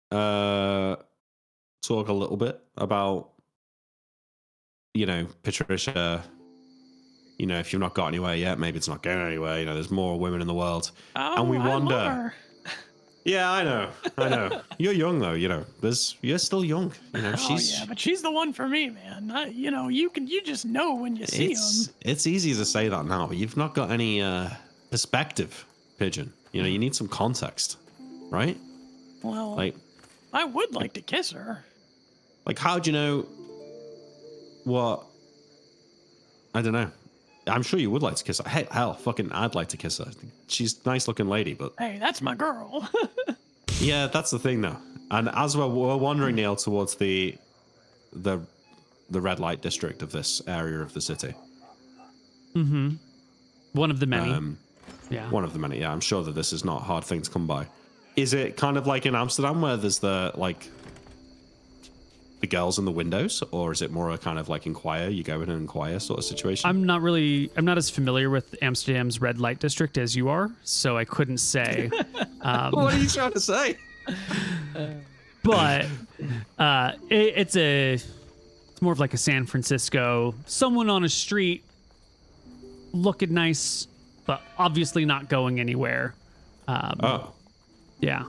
Speaker 3: talk a little bit about, Patricia. If you've not got anywhere yet, maybe it's not going anywhere. There's more women in the world.
Speaker 4: Oh,
Speaker 3: and we
Speaker 4: I
Speaker 3: wonder-
Speaker 4: love her.
Speaker 3: Yeah, I know. You're young though. You're still young.
Speaker 4: Oh
Speaker 3: She's.
Speaker 4: yeah, but she's the one for me, man. You just know when you see them.
Speaker 3: It's easy to say that now, but you've not got any perspective, Pigeon. You need some context, right?
Speaker 4: Well,
Speaker 3: Like,
Speaker 4: I would like to kiss her.
Speaker 3: how do you know what? I don't know. I'm sure you would like to kiss her. Hey, hell, fucking, I'd like to kiss her. She's a nice looking lady, but
Speaker 4: Hey, that's my girl.
Speaker 3: yeah, that's the thing though. And as we're wandering, Neil, towards the red light district of this area of the city.
Speaker 1: Mm-hmm. One of the many. Yeah.
Speaker 3: One of the many. Yeah, I'm sure that this is not a hard thing to come by. Is it kind of like in Amsterdam where there's the girls in the windows, or is it more a kind of like inquire? You go in and inquire sort of situation.
Speaker 1: I'm not as familiar with Amsterdam's red light district as you are, so I couldn't say.
Speaker 3: What are you trying to say?
Speaker 1: But it's more of like a San Francisco, someone on a street looking nice, but obviously not going anywhere.
Speaker 3: Oh,
Speaker 1: Yeah.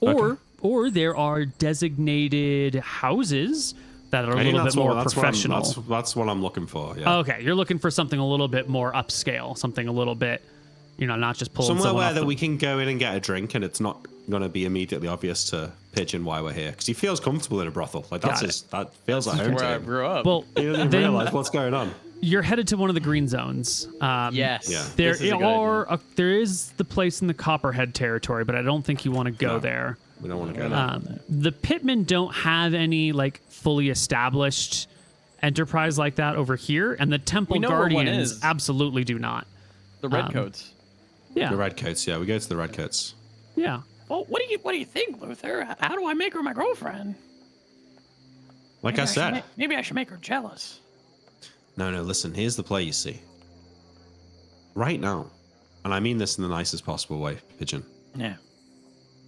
Speaker 3: Okay.
Speaker 1: Or there are designated houses that are a little bit more professional.
Speaker 3: That's what I'm looking for. Yeah.
Speaker 1: Okay, you're looking for something a little bit more upscale, something a little bit, not just pulling
Speaker 3: Somewhere
Speaker 1: someone
Speaker 3: where
Speaker 1: off
Speaker 3: that
Speaker 1: the-
Speaker 3: we can go in and get a drink, and it's not going to be immediately obvious to Pigeon why we're here, because he feels comfortable in a brothel. Like
Speaker 1: Got
Speaker 3: that feels like home
Speaker 2: Where
Speaker 3: to
Speaker 2: I
Speaker 3: him.
Speaker 2: grew up.
Speaker 1: Well,
Speaker 3: He doesn't even
Speaker 1: then
Speaker 3: realize what's going on.
Speaker 1: you're headed to one of the green zones.
Speaker 2: yes.
Speaker 3: Yeah.
Speaker 1: There
Speaker 2: This is a good idea.
Speaker 1: there is the place in the Copperhead territory, but I don't think you want to go
Speaker 3: No.
Speaker 1: there.
Speaker 3: We don't want to go there.
Speaker 1: The Pitmen don't have any fully established enterprise like that over here, and the Temple
Speaker 2: We know where one
Speaker 1: Guardians
Speaker 2: is.
Speaker 1: absolutely do not.
Speaker 2: The redcoats.
Speaker 1: Yeah,
Speaker 3: The redcoats. Yeah, we go to the redcoats.
Speaker 1: yeah.
Speaker 4: Well, what do you think, Luther? How do I make her my girlfriend?
Speaker 3: Like I said,
Speaker 4: Maybe I should make her jealous.
Speaker 3: No, listen, here's the play, you see. Right now, and I mean this in the nicest possible way, Pigeon.
Speaker 2: Yeah.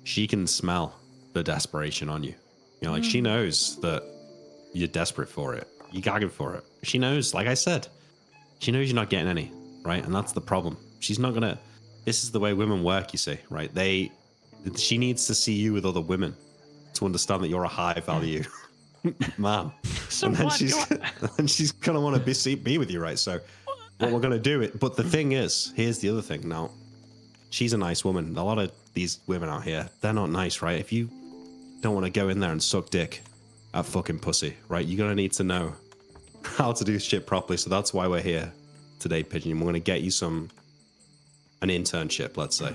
Speaker 3: She can smell the desperation on you. You know, like she knows that you're desperate for it. You're gagging for it. She knows, like I said, she knows you're not getting any, right? And that's the problem. She's not gonna, this is the way women work, you see, right? She needs to see you with other women to understand that you're a high value man.
Speaker 2: So
Speaker 3: and then
Speaker 2: what?
Speaker 3: she's gonna want to be with you, right? So what we're gonna do it, but the thing is, here's the other thing. Now, she's a nice woman. A lot of these women out here, they're not nice, right? If you don't want to go in there and suck dick at fucking pussy, right? You're gonna need to know how to do shit properly. So that's why we're here today, Pigeon. We're gonna get you an internship, let's say,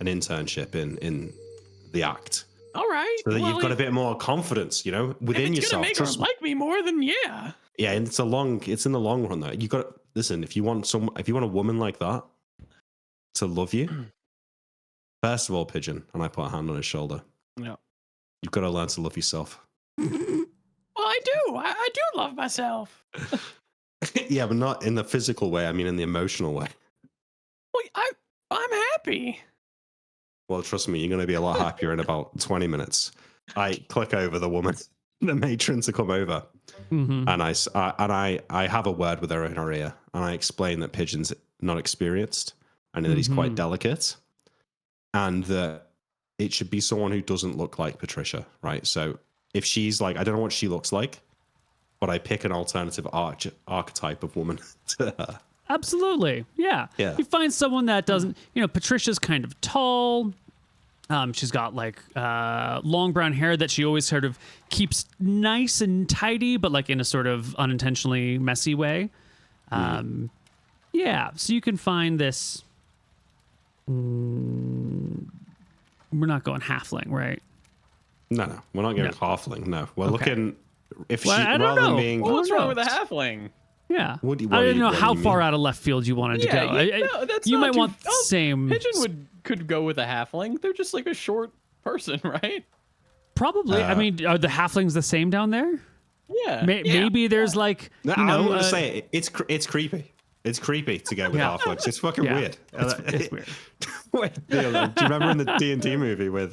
Speaker 3: an internship in the act.
Speaker 2: All right.
Speaker 3: So that you've got a bit more confidence, you know, within
Speaker 2: if it's
Speaker 3: yourself.
Speaker 2: Gonna make her like me more than yeah.
Speaker 3: Yeah, and it's in the long run though. You got to listen. If you want a woman like that to love you, first of all, Pigeon, and I put a hand on his shoulder.
Speaker 2: Yeah.
Speaker 3: You've got to learn to love yourself.
Speaker 2: Well, I do. I do love myself.
Speaker 3: Yeah, but not in the physical way. I mean, in the emotional way.
Speaker 2: Well, I'm happy.
Speaker 3: Well, trust me, you're going to be a lot happier in about 20 minutes. I click over the woman, the matron, to come over, and I have a word with her in her ear, and I explain that Pigeon's not experienced and that he's quite delicate, and that it should be someone who doesn't look like Patricia, right? So if she's like, I don't know what she looks like, but I pick an alternative archetype of woman to her.
Speaker 1: Absolutely. Yeah. You find someone that doesn't, Patricia's kind of tall. She's got like long brown hair that she always sort of keeps nice and tidy, but like in a sort of unintentionally messy way. Yeah. So you can find this. We're not going halfling, right?
Speaker 3: No. We're not going halfling. No. We're looking, if
Speaker 1: well,
Speaker 3: she,
Speaker 1: I don't
Speaker 3: rather
Speaker 1: know.
Speaker 3: than being.
Speaker 2: Well, what's wrong with a halfling?
Speaker 1: Yeah.
Speaker 3: What
Speaker 1: I didn't know how
Speaker 3: do you
Speaker 1: far
Speaker 3: mean?
Speaker 1: out of left field you wanted to go.
Speaker 2: No, that's
Speaker 1: you
Speaker 2: not
Speaker 1: might
Speaker 2: too,
Speaker 1: want the same.
Speaker 2: Pigeon could go with a halfling. They're just like a short person, right?
Speaker 1: Probably. I mean, are the halflings the same down there?
Speaker 2: Yeah.
Speaker 1: Maybe there's like.
Speaker 3: I'm going to say it's creepy. It's creepy to go with halflings. It's fucking weird.
Speaker 1: It's weird.
Speaker 3: Wait, do you remember in the D&D movie with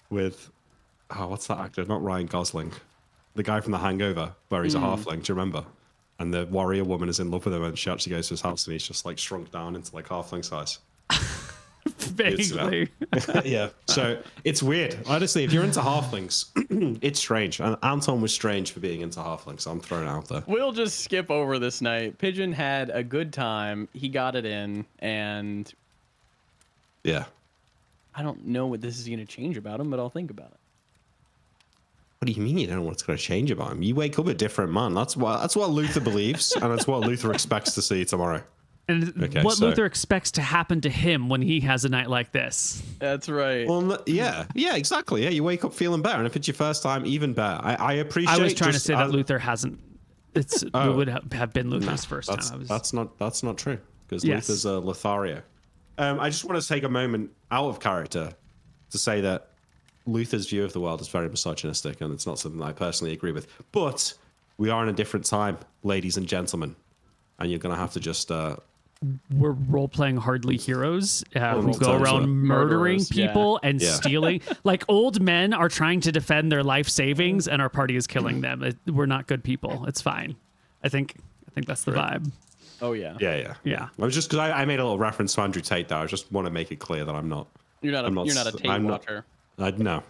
Speaker 3: what's that actor? Not Ryan Gosling. The guy from The Hangover, where he's a halfling. Do you remember? And the warrior woman is in love with him, and she actually goes to his house, and he's just like shrunk down into like halfling size.
Speaker 1: Vaguely.
Speaker 3: Yeah. So it's weird. Honestly, if you're into halflings, it's strange. And Anton was strange for being into halflings, so I'm throwing it out there.
Speaker 2: We'll just skip over this night. Pigeon had a good time. He got it in, and
Speaker 3: yeah.
Speaker 2: I don't know what this is going to change about him, but I'll think about it.
Speaker 3: What do you mean you don't know what's going to change about him? You wake up a different man. That's what Luther believes, and that's what Luther expects to see tomorrow.
Speaker 1: And Luther expects to happen to him when he has a night like this.
Speaker 2: That's right.
Speaker 3: Well, yeah, exactly. Yeah, you wake up feeling better, and if it's your first time, even better. I appreciate.
Speaker 1: I was trying to say that Luther hasn't. It would have been Luther's first time.
Speaker 3: That's not true, because Luther's a Lothario. I just want to take a moment out of character to say that Luther's view of the world is very misogynistic, and it's not something that I personally agree with. But we are in a different time, ladies and gentlemen, and you're going to have to just...
Speaker 1: We're role-playing hardly heroes who go around murdering people and stealing. Like, old men are trying to defend their life savings, and our party is killing them. We're not good people. It's fine. I think that's the vibe.
Speaker 2: Oh, yeah.
Speaker 3: Yeah. I was just... Because I made a little reference to Andrew Tate there. I just want to make it clear that I'm not...
Speaker 2: You're not a Tate watcher.
Speaker 3: No.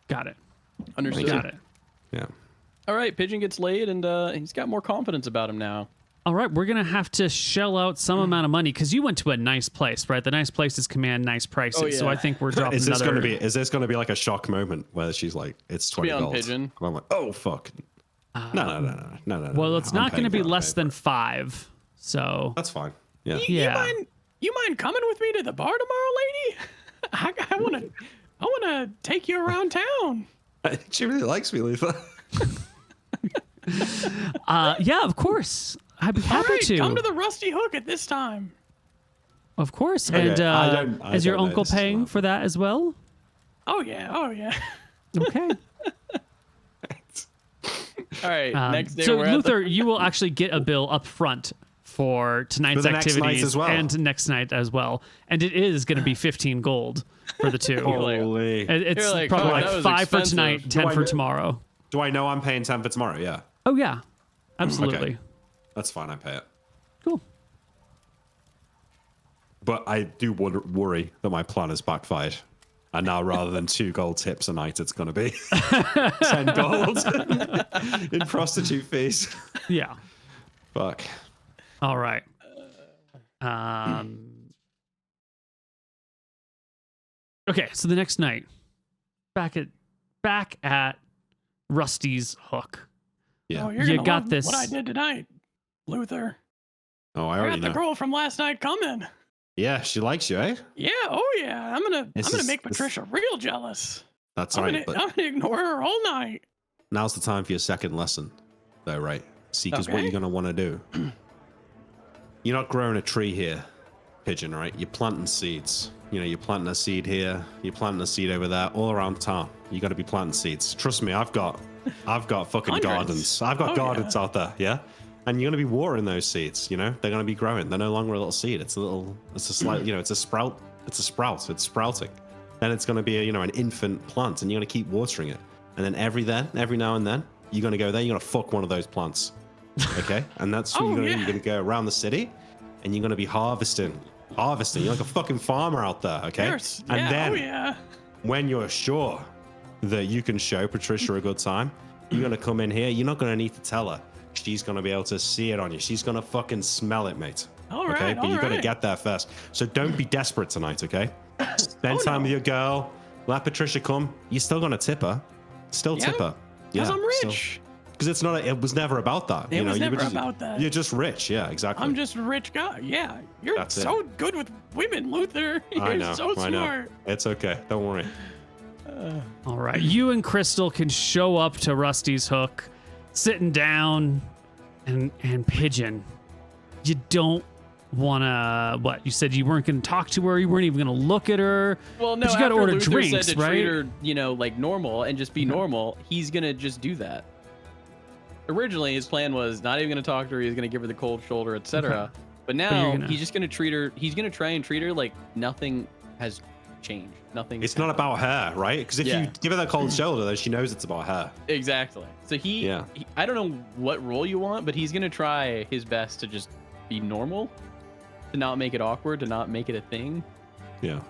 Speaker 1: Got it.
Speaker 2: Understood.
Speaker 1: Got it.
Speaker 3: Yeah.
Speaker 2: All right, Pigeon gets laid, and he's got more confidence about him now.
Speaker 1: All right, we're going to have to shell out some amount of money because you went to a nice place, right? The nice places command nice prices. Oh, yeah. So I think we're dropping
Speaker 3: Is this going to be like a shock moment where she's like, it's $20?
Speaker 2: Pigeon.
Speaker 3: And I'm like, oh, fuck. No.
Speaker 1: Well, it's not going to be less than 5. So
Speaker 3: that's fine. Yeah.
Speaker 2: You mind coming with me to the bar tomorrow, lady? I want to take you around town.
Speaker 3: She really likes me, Luther.
Speaker 1: Yeah, of course. I'd be happy to.
Speaker 2: Come to the Rusty Hook at this time.
Speaker 1: Of course.
Speaker 3: Okay.
Speaker 1: And is your uncle paying for that as well?
Speaker 2: Oh, yeah.
Speaker 1: Okay.
Speaker 2: All right, next day
Speaker 1: so
Speaker 2: we're
Speaker 1: Luther, you will actually get a bill up front for tonight's activities
Speaker 3: as well.
Speaker 1: and next night as well, and it is going to be 15 gold for the two.
Speaker 3: Holy.
Speaker 1: It's
Speaker 2: You're like,
Speaker 1: probably
Speaker 2: "Oh,
Speaker 1: like
Speaker 2: that was
Speaker 1: 5 for
Speaker 2: expensive."
Speaker 1: tonight, 10 for tomorrow.
Speaker 3: Do I know I'm paying 10 for tomorrow? Yeah.
Speaker 1: Oh yeah, absolutely.
Speaker 3: Okay. That's fine. I pay it.
Speaker 1: Cool.
Speaker 3: But I do worry that my plan has backfired. And now rather than 2 gold tips a night, it's going to be 10 gold in prostitute fees.
Speaker 1: Yeah.
Speaker 3: Fuck.
Speaker 1: All right. Okay, so the next night, back at Rusty's Hook.
Speaker 3: Yeah.
Speaker 4: Oh, you're
Speaker 1: You
Speaker 4: gonna
Speaker 1: got
Speaker 4: love
Speaker 1: this.
Speaker 4: What I did tonight, Luther.
Speaker 3: Oh, I
Speaker 4: I
Speaker 3: already
Speaker 4: got the
Speaker 3: know.
Speaker 4: girl from last night coming.
Speaker 3: Yeah, she likes you, eh?
Speaker 4: Yeah, oh yeah. I'm gonna
Speaker 3: This
Speaker 4: make
Speaker 3: is-
Speaker 4: Patricia real jealous.
Speaker 3: That's
Speaker 4: I'm
Speaker 3: right.
Speaker 4: gonna
Speaker 3: But
Speaker 4: ignore her all night.
Speaker 3: now's the time for your second lesson, though, right? See, because what
Speaker 4: Okay.
Speaker 3: you're going to want to do. You're not growing a tree here, Pigeon, right? You're planting seeds. You know, you're planting a seed here, you're planting a seed over there, all around town. You got to be planting seeds. Trust me, I've got fucking
Speaker 4: Hundreds.
Speaker 3: gardens. I've got
Speaker 4: Oh,
Speaker 3: gardens
Speaker 4: yeah.
Speaker 3: out there, yeah? And you're going to be watering those seeds, you know? They're going to be growing. They're no longer a little seed. It's a slight, you know, it's a sprout. It's a sprout. It's sprouting. Then it's going to be, an infant plant, and you're going to keep watering it. And then every now and then, you're going to go there, you're going to fuck one of those plants. Okay? And that's what
Speaker 4: Oh,
Speaker 3: you're
Speaker 4: yeah.
Speaker 3: going to go around the city, and you're going to be harvesting. You're like a fucking farmer out there, okay?
Speaker 4: Yes.
Speaker 3: And
Speaker 4: Yeah,
Speaker 3: then
Speaker 4: oh yeah.
Speaker 3: when you're sure that you can show Patricia a good time, you're going to come in here. You're not going to need to tell her. She's going to be able to see it on you. She's going to fucking smell it, mate.
Speaker 4: All
Speaker 3: Okay?
Speaker 4: right,
Speaker 3: But
Speaker 4: all
Speaker 3: you got to
Speaker 4: right.
Speaker 3: get there first. So don't be desperate tonight, okay? Spend time with your girl. Let Patricia come. You're still going to tip her. Still
Speaker 4: Yeah,
Speaker 3: tip her.
Speaker 4: Because I'm rich.
Speaker 3: Because it's not. It was never about that.
Speaker 4: It was
Speaker 3: you
Speaker 4: never
Speaker 3: were just,
Speaker 4: about that.
Speaker 3: You're just rich. Yeah, exactly.
Speaker 4: I'm just a rich guy. Yeah. You're
Speaker 3: That's it.
Speaker 4: so good with women, Luther. You're
Speaker 3: I know.
Speaker 4: so
Speaker 3: I know.
Speaker 4: smart.
Speaker 3: It's okay. Don't worry.
Speaker 1: All right. You and Crystal can show up to Rusty's Hook, sitting down, and Pigeon. You don't want to. What? You said you weren't going to talk to her. You weren't even going to look at her.
Speaker 2: Well, no,
Speaker 1: But you got to
Speaker 2: after
Speaker 1: order
Speaker 2: Luther
Speaker 1: drinks,
Speaker 2: said to
Speaker 1: right?
Speaker 2: treat her, like normal and just be normal, he's gonna just do that. Originally, his plan was not even gonna talk to her. He's gonna give her the cold shoulder, etc.
Speaker 1: Okay.
Speaker 2: But
Speaker 1: you're
Speaker 2: now
Speaker 1: gonna-
Speaker 2: he's just gonna treat her. He's gonna try and treat her like nothing has changed. Nothing.
Speaker 3: It's not about her, right? Because if
Speaker 2: Yeah.
Speaker 3: you give her that cold shoulder, then she knows it's about her.
Speaker 2: Exactly. So he, I don't know what role you want, but he's gonna try his best to just be normal, to not make it awkward, to not make it a thing.
Speaker 3: Yeah.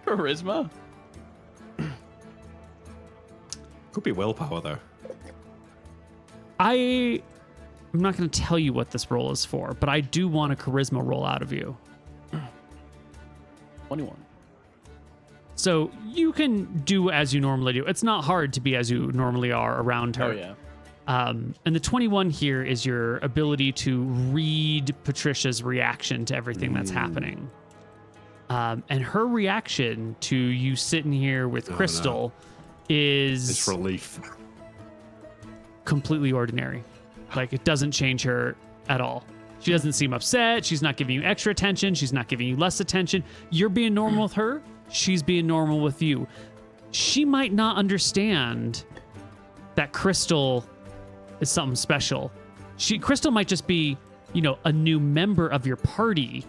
Speaker 2: Charisma.
Speaker 3: Could be willpower though.
Speaker 1: I'm not going to tell you what this roll is for, but I do want a charisma roll out of you.
Speaker 2: 21.
Speaker 1: So you can do as you normally do. It's not hard to be as you normally are around her.
Speaker 2: Oh yeah.
Speaker 1: And the 21 here is your ability to read Patricia's reaction to everything that's happening. And her reaction to you sitting here with Crystal is
Speaker 3: It's relief.
Speaker 1: completely ordinary. Like, it doesn't change her at all. She doesn't seem upset. She's not giving you extra attention. She's not giving you less attention. You're being normal with her. She's being normal with you. She might not understand that Crystal is something special. Crystal might just be, a new member of your party.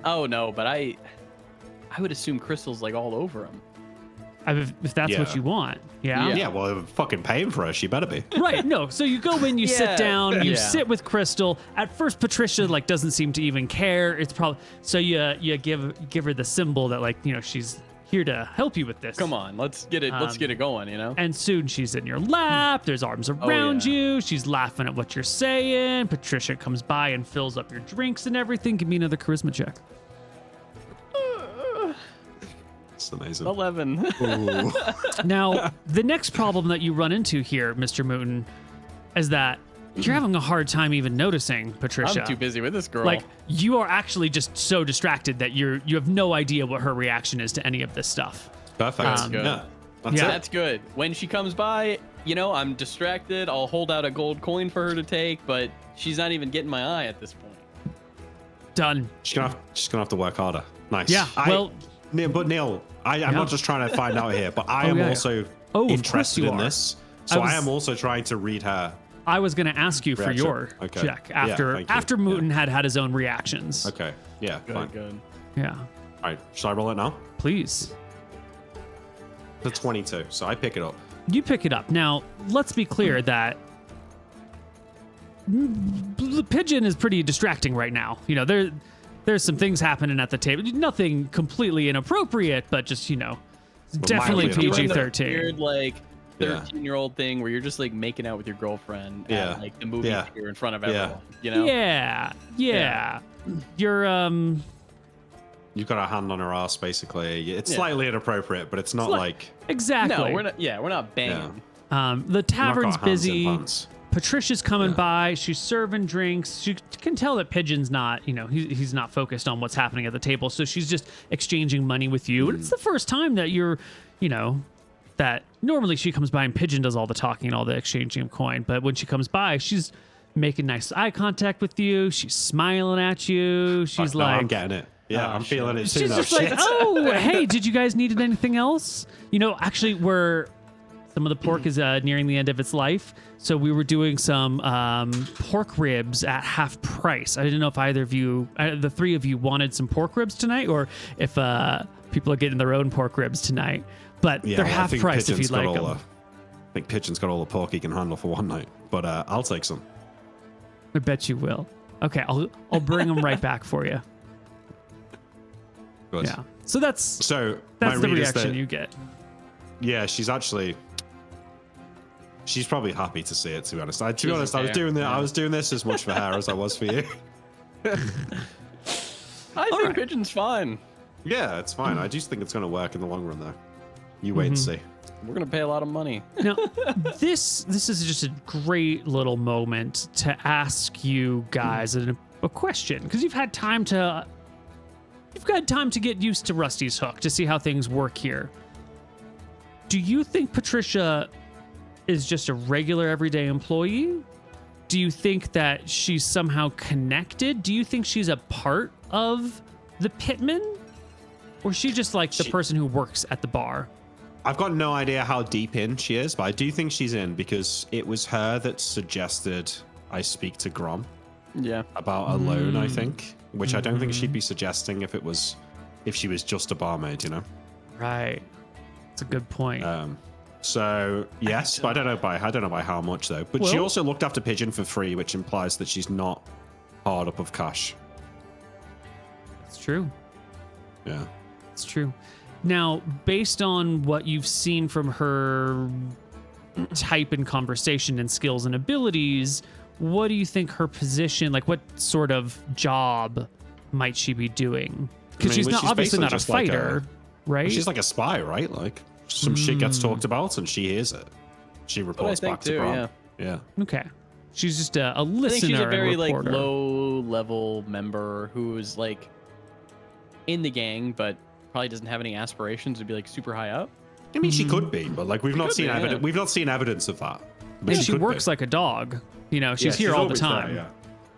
Speaker 2: Oh no, but I would assume Crystal's like all over him.
Speaker 1: If that's what
Speaker 3: Yeah.
Speaker 1: you want. Yeah.
Speaker 2: Yeah.
Speaker 3: Yeah, well, if I'm fucking paying for her, she better be.
Speaker 1: Right. No. So you go in, you sit
Speaker 2: Yeah.
Speaker 1: down, you
Speaker 2: Yeah.
Speaker 1: sit with Crystal. At first, Patricia doesn't seem to even care. It's probably so you give her the symbol that she's here to help you with this.
Speaker 2: Come on, let's get it going,
Speaker 1: And soon she's in your lap. There's arms around
Speaker 2: yeah.
Speaker 1: you. She's laughing at what you're saying. Patricia comes by and fills up your drinks and everything. Give me another charisma check.
Speaker 3: It's amazing.
Speaker 2: 11.
Speaker 3: Ooh.
Speaker 1: Now, the next problem that you run into here, Mr. Mooton, is that you're having a hard time even noticing Patricia.
Speaker 2: I'm too busy with this girl.
Speaker 1: Like, you are actually just so distracted that you have no idea what her reaction is to any of this stuff.
Speaker 3: Perfect.
Speaker 2: That's good.
Speaker 3: Yeah. That's
Speaker 1: Yeah.
Speaker 3: it.
Speaker 2: That's good. When she comes by, I'm distracted. I'll hold out a gold coin for her to take, but she's not even getting my eye at this point.
Speaker 1: Done.
Speaker 3: She's gonna have to work harder. Nice.
Speaker 1: Yeah, well-
Speaker 3: Neil, I'm
Speaker 1: Yeah.
Speaker 3: not just trying to find out here, but I am
Speaker 1: yeah.
Speaker 3: also
Speaker 1: Oh, of course
Speaker 3: interested
Speaker 1: you
Speaker 3: in
Speaker 1: are.
Speaker 3: this. So I am also trying to read her.
Speaker 1: I was going to ask you
Speaker 3: reaction.
Speaker 1: for your check after Mooton had his own reactions.
Speaker 3: Okay. Yeah. Fine.
Speaker 2: Good.
Speaker 1: Yeah.
Speaker 3: All right. Should I roll it now?
Speaker 1: Please.
Speaker 3: The 22. So I pick it up.
Speaker 1: You pick it up. Now, let's be clear that the pigeon is pretty distracting right now. You know, there's some things happening at the table. Nothing completely inappropriate, but just, definitely
Speaker 3: mildly
Speaker 1: PG-13.
Speaker 2: Weird, like 13-year-old thing where you're just like making out with your girlfriend at like the movie theater in front of everyone.
Speaker 1: Yeah. You're
Speaker 3: You've got a hand on her ass, basically. It's slightly inappropriate, but it's not like
Speaker 1: exactly.
Speaker 2: No, we're not banging.
Speaker 1: The tavern's busy.
Speaker 3: Hands.
Speaker 1: Patricia's coming by. She's serving drinks. You can tell that Pigeon's not, he's not focused on what's happening at the table. So she's just exchanging money with you. And it's the first time that you're, that normally she comes by and Pigeon does all the talking and all the exchanging of coin. But when she comes by, she's making nice eye contact with you. She's smiling at you. She's like,
Speaker 3: I'm getting it. Yeah, I'm feeling it too.
Speaker 1: She's just like, oh, hey, did you guys need anything else? Actually, some of the pork is nearing the end of its life. So we were doing some pork ribs at half price. I didn't know if either of you, the three of you, wanted some pork ribs tonight, or if people are getting their own pork ribs tonight. But they're half price if you'd like them.
Speaker 3: I think Pigeon's got all the pork he can handle for one night, but I'll take some.
Speaker 1: I bet you will. Okay, I'll bring them right back for you.
Speaker 3: Good.
Speaker 1: Yeah. So that's the reaction you get.
Speaker 3: Yeah, she's probably happy to see it. To be honest, I was doing this as much for her as I was for you.
Speaker 2: I think Pigeon's fine.
Speaker 3: Yeah, it's fine. I just think it's going to work in the long run, though. You wait and see.
Speaker 2: We're gonna pay a lot of money.
Speaker 1: Now, this is just a great little moment to ask you guys a question, because you've had time to get used to Rusty's Hook, to see how things work here. Do you think Patricia is just a regular everyday employee? Do you think that she's somehow connected? Do you think she's a part of the Pitmen? Or is she just like the person who works at the bar?
Speaker 3: I've got no idea how deep in she is, but I do think she's in, because it was her that suggested I speak to Grom.
Speaker 2: Yeah.
Speaker 3: About a loan, I think. Which I don't think she'd be suggesting if she was just a barmaid,
Speaker 1: Right. That's a good point.
Speaker 3: So yes, but I don't know by how much though. But she also looked after Pigeon for free, which implies that she's not hard up of cash.
Speaker 1: That's true.
Speaker 3: Yeah.
Speaker 1: It's true. Now, based on what you've seen from her type and conversation and skills and abilities, what do you think her position, like what sort of job might she be doing? Because she's obviously not a fighter, right?
Speaker 3: She's like a spy, right? Like some shit gets talked about and she hears it. She reports back to Grom. Yeah.
Speaker 1: Okay. She's just a listener.
Speaker 2: I think she's a very like
Speaker 1: reporter.
Speaker 2: low level member who's like in the gang, but probably doesn't have any aspirations to be like super high up.
Speaker 3: I mean, she could be, but like we've not seen evidence. We've not seen evidence of that.
Speaker 1: And she works like a dog. She's here all the time.
Speaker 3: There,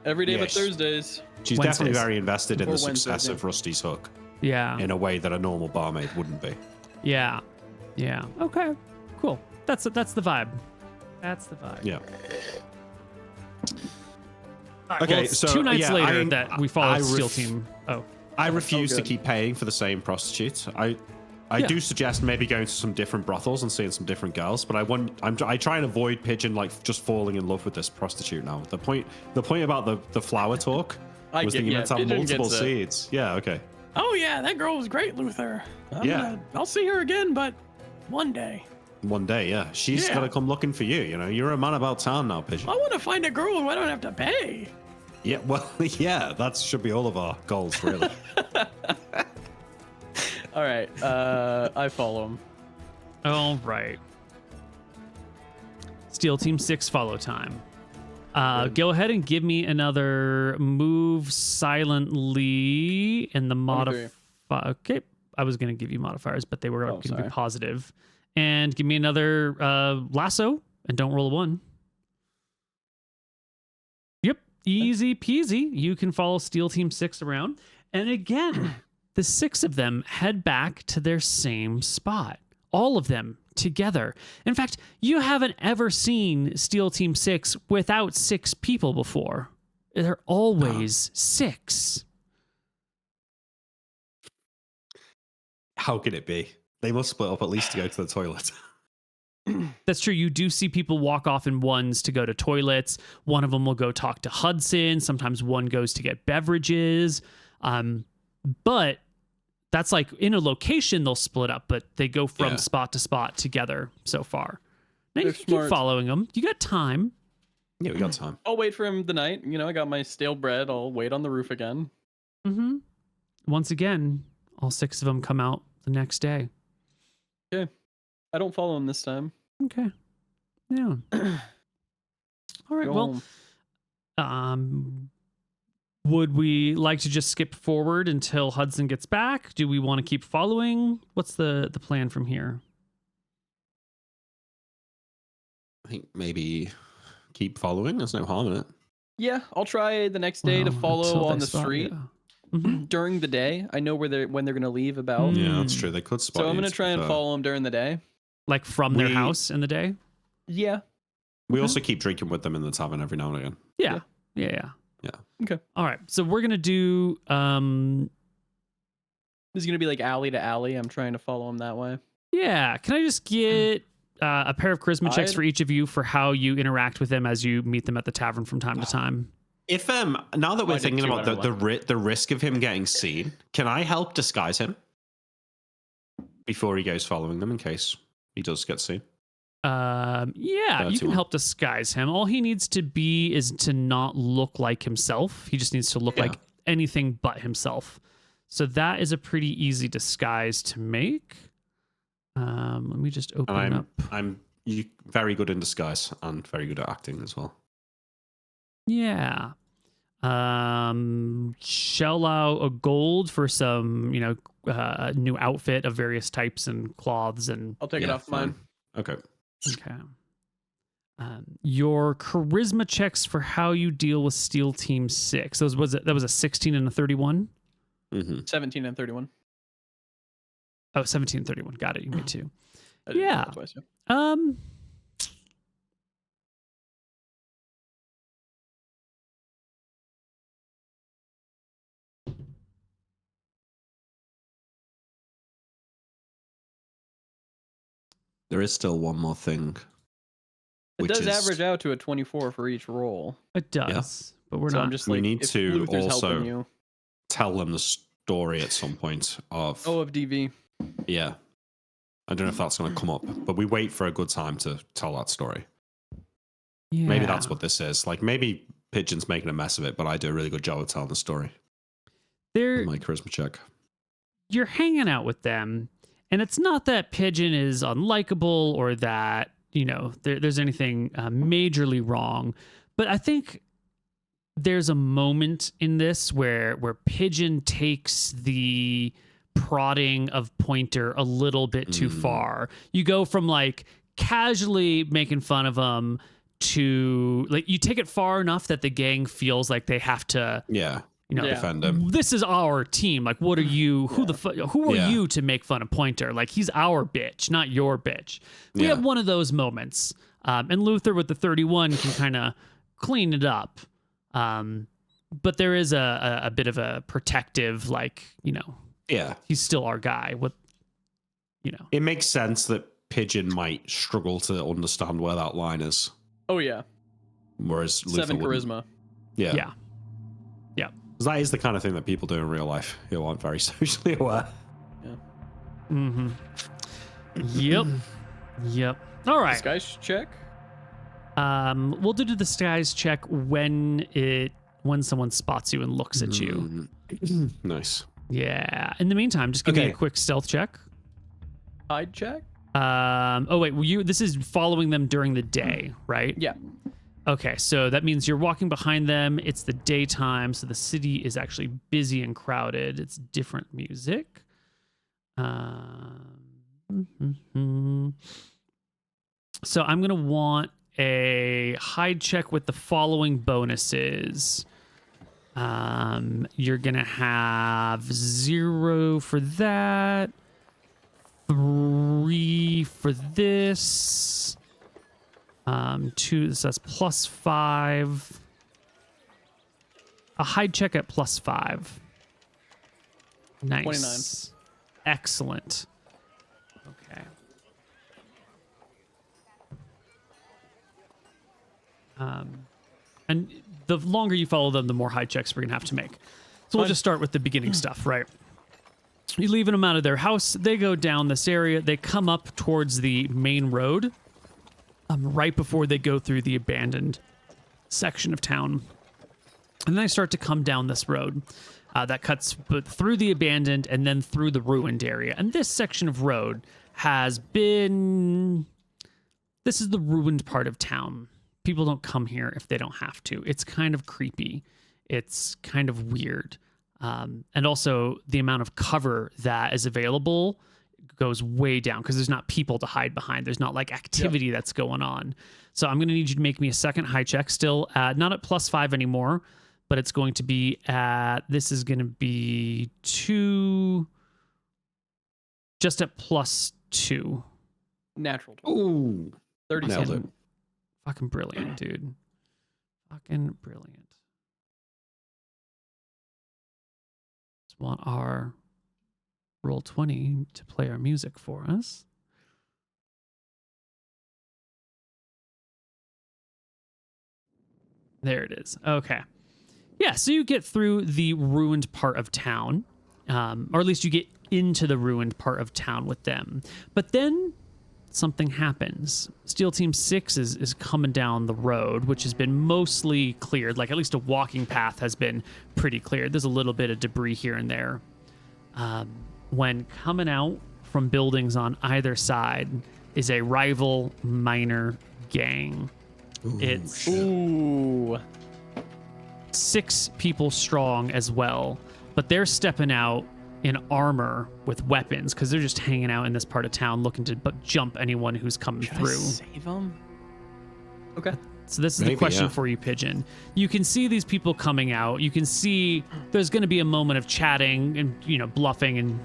Speaker 2: Every day but Thursdays.
Speaker 3: She's definitely very invested in the success of Rusty's Hook.
Speaker 1: Yeah.
Speaker 3: In a way that a normal barmaid wouldn't be.
Speaker 1: Yeah. Yeah. Okay. Cool. That's the vibe. That's the vibe.
Speaker 3: Yeah.
Speaker 1: Right,
Speaker 3: okay,
Speaker 1: well,
Speaker 3: so
Speaker 1: 2 nights later that we follow Steel Team.
Speaker 3: I refuse to keep paying for the same prostitute. I do suggest maybe going to some different brothels and seeing some different girls, but I try and avoid Pigeon like just falling in love with this prostitute now. The point about the flower talk was that you meant to have multiple seeds. Yeah, okay.
Speaker 4: Oh yeah, that girl was great, Luther. I'll see her again, but one day.
Speaker 3: One day, yeah. She's gonna come looking for you, You're a man about town now, Pigeon.
Speaker 4: I want to find a girl who I don't have to pay.
Speaker 3: Yeah, well, yeah, that should be all of our goals, really.
Speaker 2: All right, I follow him.
Speaker 1: All right. Steel Team 6 follow time. Go ahead and give me another move silently in the modifier. Okay, I was going to give you modifiers, but they were going to be positive. And give me another lasso, and don't roll a 1. Yep, easy peasy. You can follow Steel Team 6 around. And again, the 6 of them head back to their same spot. all of them together. In fact, you haven't ever seen Steel Team 6 without 6 people before. They're always 6.
Speaker 3: How can it be? They must split up at least to go to the toilet.
Speaker 1: That's true. You do see people walk off in ones to go to toilets. One of them will go talk to Hudson. Sometimes one goes to get beverages. But that's like in a location they'll split up, but they go from spot to spot together so far. Now you can keep following them. You got time.
Speaker 3: Yeah, we got time.
Speaker 2: I'll wait for him the night. You know, I got my stale bread. I'll wait on the roof again.
Speaker 1: Mm-hmm. Once again, all 6 of them come out the next day.
Speaker 2: Okay. I don't follow him this time.
Speaker 1: Okay. Yeah. All right.
Speaker 2: Go
Speaker 1: Well, would we like to just skip forward until Hudson gets back? Do we want to keep following? What's the plan from here?
Speaker 3: I think maybe keep following. There's no harm in it.
Speaker 2: Yeah, I'll try the next day to follow on the street.
Speaker 1: Yeah. Mm-hmm.
Speaker 2: During the day. I know when they're going to leave about.
Speaker 3: Yeah, that's true. They could spot
Speaker 2: So I'm
Speaker 3: you,
Speaker 2: going to try and follow them during the day.
Speaker 1: Like from their house in the day?
Speaker 2: Yeah.
Speaker 3: We also keep drinking with them in the tavern every now and again.
Speaker 1: Yeah.
Speaker 2: Okay.
Speaker 1: All right. So we're going to do...
Speaker 2: This is going to be like alley to alley. I'm trying to follow them that way.
Speaker 1: Yeah. Can I just get a pair of charisma checks for each of you for how you interact with them as you meet them at the tavern from time to time?
Speaker 3: If now that we're thinking about the risk of him getting seen, can I help disguise him before he goes following them in case he does get seen?
Speaker 1: Yeah, you can help disguise him. All he needs to be is to not look like himself. He just needs to look like anything but himself. So that is a pretty easy disguise to make. Let me just open up.
Speaker 3: I'm very good in disguise and very good at acting as well.
Speaker 1: Yeah. Shell out a gold for some, new outfit of various types and cloths, and
Speaker 2: I'll take it off mine.
Speaker 3: Okay.
Speaker 1: Okay. Your charisma checks for how you deal with Steel Team 6. That was a 16 and a 31?
Speaker 3: Mm-hmm.
Speaker 2: 17 and 31.
Speaker 1: Oh, 17 and 31. Got it. You made 2.
Speaker 2: Yeah. Twice, yeah.
Speaker 3: There is still one more thing.
Speaker 2: It does average out to a 24 for each roll.
Speaker 1: It does, but we're
Speaker 2: So
Speaker 1: not.
Speaker 2: I'm just
Speaker 3: we
Speaker 2: like,
Speaker 3: need
Speaker 2: if
Speaker 3: to
Speaker 2: Luther's
Speaker 3: also
Speaker 2: helping you.
Speaker 3: tell them the story at some point of...
Speaker 2: of DV.
Speaker 3: Yeah. I don't know if that's going to come up, but we wait for a good time to tell that story.
Speaker 1: Yeah.
Speaker 3: Maybe that's what this is. Like, maybe Pigeon's making a mess of it, but I do a really good job of telling the story.
Speaker 1: With
Speaker 3: my charisma check.
Speaker 1: You're hanging out with them, and it's not that Pigeon is unlikable or that, there's anything majorly wrong, but I think there's a moment in this where Pigeon takes the prodding of Pointer a little bit too far. You go from like casually making fun of him to like you take it far enough that the gang feels like they have to
Speaker 3: defend him.
Speaker 1: This is our team. Like, what are you? Who are you to make fun of Pointer? Like, he's our bitch, not your bitch. We have one of those moments, and Luther with the 31 can kind of clean it up. But there is a bit of a protective, he's still our guy.
Speaker 3: It makes sense that Pigeon might struggle to understand where that line is.
Speaker 2: Oh yeah.
Speaker 3: Whereas Luther
Speaker 2: 7
Speaker 3: wouldn't.
Speaker 2: charisma.
Speaker 1: Yeah.
Speaker 3: Because that is the kind of thing that people do in real life who aren't very socially aware.
Speaker 2: Yeah.
Speaker 1: Mm-hmm. Yep. All right.
Speaker 2: Disguise check.
Speaker 1: We'll do the disguise check when someone spots you and looks at you.
Speaker 3: Nice.
Speaker 1: Yeah. In the meantime, just give me a quick stealth check.
Speaker 2: Hide check.
Speaker 1: Oh wait, this is following them during the day, right?
Speaker 2: Yeah.
Speaker 1: Okay, so that means you're walking behind them. It's the daytime, so the city is actually busy and crowded. It's different music. So I'm gonna want a hide check with the following bonuses. You're gonna have 0 for that. 3 for this. 2, so that's +5. A hide check at +5. Nice.
Speaker 2: 29.
Speaker 1: Excellent. Okay. And the longer you follow them, the more hide checks we're going to have to make. So we'll just start with the beginning stuff, right? You're leaving them out of their house. They go down this area. They come up towards the main road right before they go through the abandoned section of town. And then they start to come down this road that cuts through the abandoned and then through the ruined area. And this section of road has been... This is the ruined part of town. People don't come here if they don't have to. It's kind of creepy. It's kind of weird. And also the amount of cover that is available goes way down because there's not people to hide behind. There's not like activity that's going on. So I'm going to need you to make me a second high check, still not at +5 anymore, but it's going to be at, this is going to be 2, just at +2.
Speaker 2: Natural 20.
Speaker 3: Ooh.
Speaker 2: 37.
Speaker 1: Fucking brilliant, dude. Fucking brilliant. Just want our Roll20 to play our music for us. There it is. Okay. Yeah, so you get through the ruined part of town, or at least you get into the ruined part of town with them. But then something happens. Steel Team 6 is coming down the road, which has been mostly cleared. Like, at least a walking path has been pretty cleared. There's a little bit of debris here and there. When coming out from buildings on either side is a rival minor gang.
Speaker 2: Ooh.
Speaker 1: 6 people strong as well, but they're stepping out in armor with weapons because they're just hanging out in this part of town looking to jump anyone who's coming through.
Speaker 2: Save them? Okay.
Speaker 1: So this is the question for you, Pigeon. You can see these people coming out. You can see there's going to be a moment of chatting and, you know, bluffing and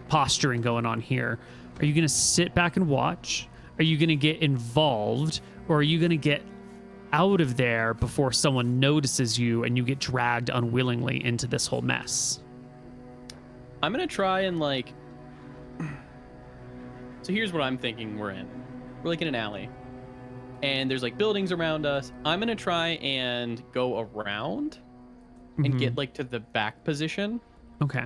Speaker 1: posturing going on here. Are you going to sit back and watch? Are you going to get involved? Or are you going to get out of there before someone notices you and you get dragged unwillingly into this whole mess?
Speaker 2: I'm going to try and, like... So here's what I'm thinking we're in. We're, like, in an alley. And there's, like, buildings around us. I'm going to try and go around and get, like, to the back position.
Speaker 1: Okay.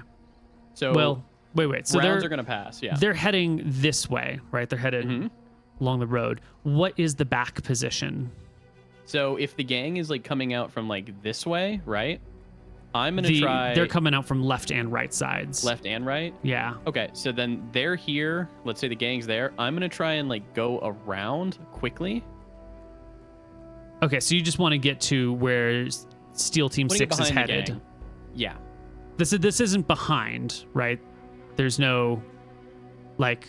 Speaker 2: So...
Speaker 1: Well, wait. So
Speaker 2: rounds are going to pass, yeah.
Speaker 1: They're heading this way, right? They're headed along the road. What is the back position?
Speaker 2: So if the gang is, like, coming out from, like, this way, right? I'm going to try...
Speaker 1: They're coming out from left and right sides.
Speaker 2: Left and right?
Speaker 1: Yeah.
Speaker 2: Okay, so then they're here. Let's say the gang's there. I'm going to try and, like, go around quickly.
Speaker 1: Okay, so you just want to get to where Steel Team 6 is headed.
Speaker 2: Yeah.
Speaker 1: This isn't behind, right? There's no, like...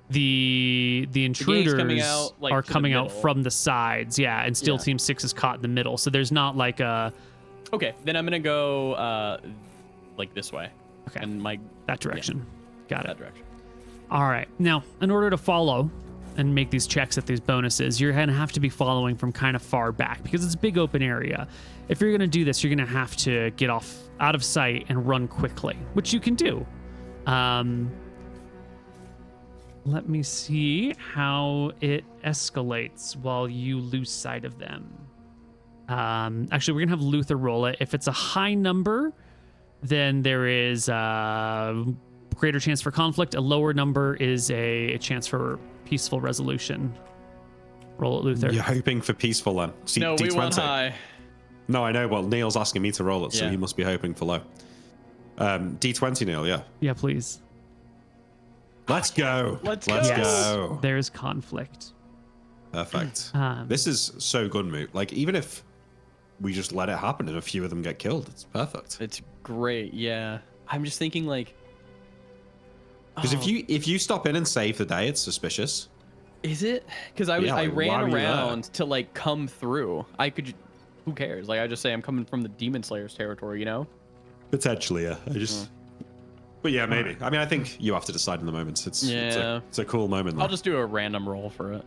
Speaker 1: The intruders are coming out from the sides, yeah, and Steel Team 6 is caught in the middle. So there's not like a...
Speaker 2: Okay, then I'm gonna go like this way.
Speaker 1: Okay,
Speaker 2: and
Speaker 1: that direction. Got it.
Speaker 2: That direction.
Speaker 1: All right. Now, in order to follow and make these checks at these bonuses, you're gonna have to be following from kind of far back because it's a big open area. If you're gonna do this, you're gonna have to get out of sight and run quickly, which you can do. Let me see how it escalates while you lose sight of them. Actually, we're going to have Luther roll it. If it's a high number, then there is a greater chance for conflict. A lower number is a chance for peaceful resolution. Roll it, Luther.
Speaker 3: You're hoping for peaceful then.
Speaker 2: No,
Speaker 3: D20.
Speaker 2: we want high.
Speaker 3: No, I know. Well, Neil's asking me to roll it, so he must be hoping for low. D20, Neil, yeah.
Speaker 1: Yeah, please.
Speaker 3: Let's go.
Speaker 2: Let's
Speaker 3: go.
Speaker 1: There's conflict.
Speaker 3: Perfect. This is so good, Moot. Like, even if we just let it happen and a few of them get killed, it's perfect.
Speaker 2: It's great, yeah. I'm just thinking, like...
Speaker 3: Because if you stop in and save the day, it's suspicious.
Speaker 2: Is it? Because I ran around to, like, come through. I could... Who cares? Like, I just say I'm coming from the Demon Slayer's territory, you know?
Speaker 3: Potentially, yeah. But yeah, maybe. I mean, I think you have to decide in the moment. It's a cool moment.
Speaker 2: I'll just do a random roll for it.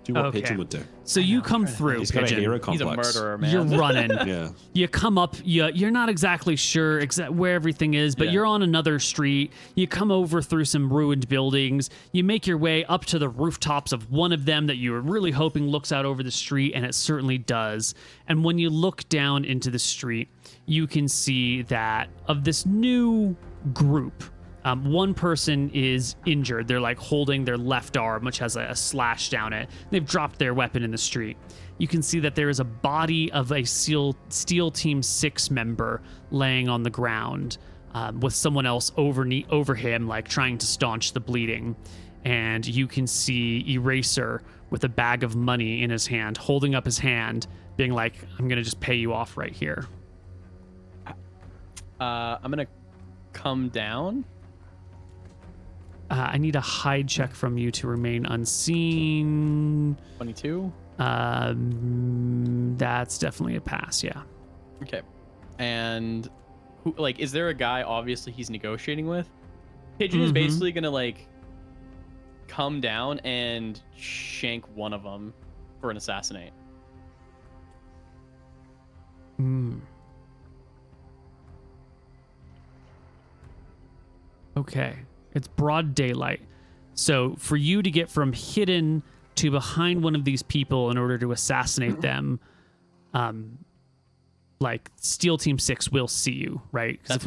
Speaker 3: Do what Pigeon would do.
Speaker 1: So you come through,
Speaker 3: He's got a
Speaker 1: Pigeon.
Speaker 3: hero complex.
Speaker 2: He's a murderer, man.
Speaker 1: You're running.
Speaker 3: Yeah.
Speaker 1: You come up. You're not exactly sure where everything is, but you're on another street. You come over through some ruined buildings. You make your way up to the rooftops of one of them that you were really hoping looks out over the street, and it certainly does. And when you look down into the street, you can see that of this new group, one person is injured. They're like holding their left arm, which has a slash down it. They've dropped their weapon in the street. You can see that there is a body of a SEAL Team 6 member laying on the ground with someone else over him, like trying to staunch the bleeding. And you can see Eraser with a bag of money in his hand, holding up his hand, being like, I'm going to just pay you off right here.
Speaker 2: I'm going to come down.
Speaker 1: I need a hide check from you to remain unseen.
Speaker 2: 22.
Speaker 1: That's definitely a pass. Yeah.
Speaker 2: Okay. And who, like, is there a guy obviously he's negotiating with? Pigeon is basically gonna like come down and shank one of them for an assassinate.
Speaker 1: Okay. It's broad daylight. So for you to get from hidden to behind one of these people in order to assassinate them, like SEAL Team 6 will see you, right? Because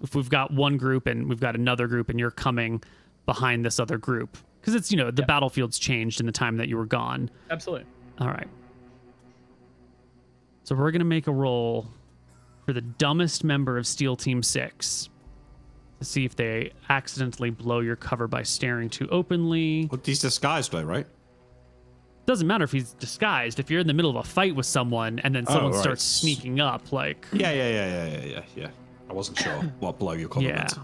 Speaker 1: if we've got one group and we've got another group and you're coming behind this other group, because it's, the battlefield's changed in the time that you were gone.
Speaker 2: Absolutely.
Speaker 1: All right. So we're going to make a roll for the dumbest member of SEAL Team 6. To see if they accidentally blow your cover by staring too openly.
Speaker 3: Well, he's disguised though, right?
Speaker 1: Doesn't matter if he's disguised. If you're in the middle of a fight with someone and then someone starts sneaking up, like...
Speaker 3: Yeah. I wasn't sure what blow your cover meant.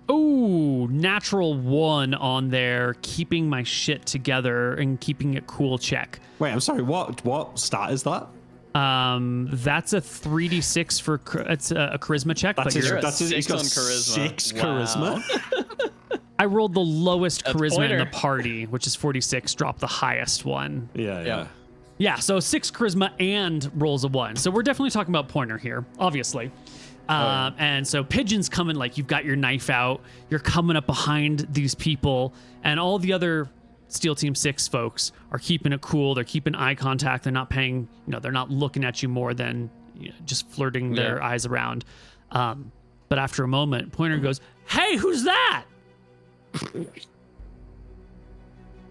Speaker 1: Oh, natural 1 on there, keeping my shit together and keeping it cool check.
Speaker 3: Wait, I'm sorry. What stat is that?
Speaker 1: That's a 3d6 for it's a charisma check.
Speaker 3: That's
Speaker 1: but
Speaker 3: that's
Speaker 2: he's got
Speaker 3: charisma. 6
Speaker 2: Wow.
Speaker 3: charisma.
Speaker 1: I rolled the lowest charisma
Speaker 2: Pointer.
Speaker 1: in the party, which is 46. Dropped the highest one.
Speaker 3: Yeah.
Speaker 1: Yeah, so 6 charisma and rolls a 1. So we're definitely talking about Pointer here, obviously. And so Pigeon's coming, like you've got your knife out, you're coming up behind these people, and all the other SEAL Team 6 folks are keeping it cool. They're keeping eye contact. They're not paying, they're not looking at you more than just flirting their eyes around. But after a moment, Pointer goes, "Hey, who's that?"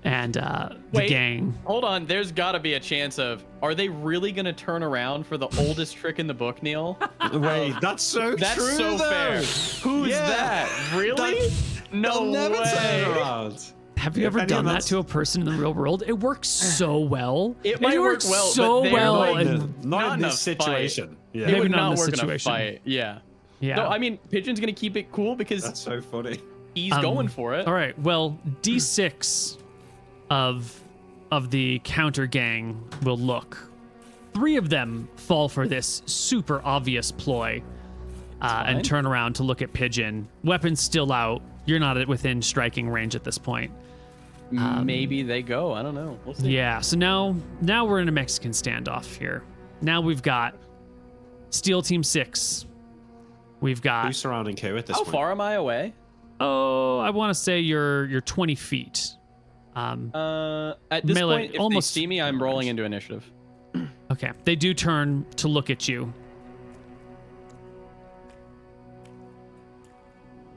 Speaker 1: And the gang.
Speaker 2: Hold on. There's got to be a chance of, are they really going to turn around for the oldest trick in the book, Neil?
Speaker 3: Wait, that's so
Speaker 2: That's
Speaker 3: true,
Speaker 2: so
Speaker 3: though.
Speaker 2: fair. Who's that? Really? No
Speaker 3: never
Speaker 2: way.
Speaker 3: turn around.
Speaker 1: Have you ever done that to a person in the real world? It works so well.
Speaker 2: It might work well,
Speaker 1: so
Speaker 2: but they're
Speaker 1: well.
Speaker 2: like-
Speaker 1: and
Speaker 3: Not in
Speaker 2: in a
Speaker 3: this situation. Yeah.
Speaker 2: It
Speaker 1: Maybe
Speaker 2: would
Speaker 1: not in
Speaker 2: not
Speaker 1: this
Speaker 2: work in a
Speaker 1: situation.
Speaker 2: fight. Yeah.
Speaker 1: yeah.
Speaker 2: No, I mean, Pigeon's going to keep it cool because
Speaker 3: That's so funny.
Speaker 2: he's going for it.
Speaker 1: All right. Well, D6 of the counter gang will look. 3 of them fall for this super obvious ploy and turn around to look at Pigeon. Weapons still out. You're not within striking range at this point.
Speaker 2: Maybe they go. I don't know. We'll see.
Speaker 1: Yeah. So now we're in a Mexican standoff here. Now we've got SEAL Team 6. We've got.
Speaker 3: Who's surrounding Ko at this
Speaker 2: How
Speaker 3: point?
Speaker 2: far am I away?
Speaker 1: Oh, I want to say you're 20 feet.
Speaker 2: At this
Speaker 1: Melee,
Speaker 2: point, if
Speaker 1: almost
Speaker 2: they see me, I'm rolling into initiative.
Speaker 1: Okay. They do turn to look at you.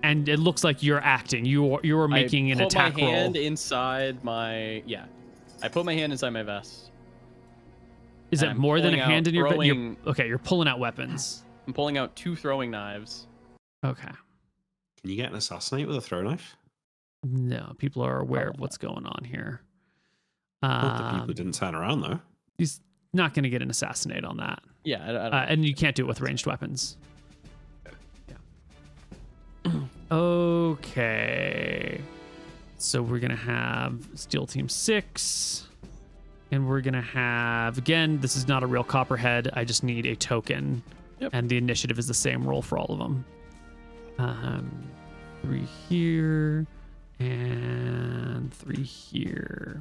Speaker 1: And it looks like you're acting. You're making an attack
Speaker 2: I put my hand
Speaker 1: roll.
Speaker 2: inside my I put my hand inside my vest.
Speaker 1: Is it
Speaker 2: I'm
Speaker 1: more than a
Speaker 2: pulling out
Speaker 1: hand in your
Speaker 2: throwing-
Speaker 1: Okay, you're pulling out weapons.
Speaker 2: I'm pulling out 2 throwing knives.
Speaker 1: Okay.
Speaker 3: Can you get an assassinate with a throw knife?
Speaker 1: No, people are aware of what's going on here.
Speaker 3: Not the people who didn't turn around though.
Speaker 1: He's not going to get an assassinate on that.
Speaker 2: Yeah, I don't
Speaker 1: And you can't do it with ranged weapons. Yeah. Okay. So we're going to have SEAL Team 6. And we're going to have, again, this is not a real copperhead. I just need a token.
Speaker 2: Yep.
Speaker 1: And the initiative is the same roll for all of them. 3 here and 3 here.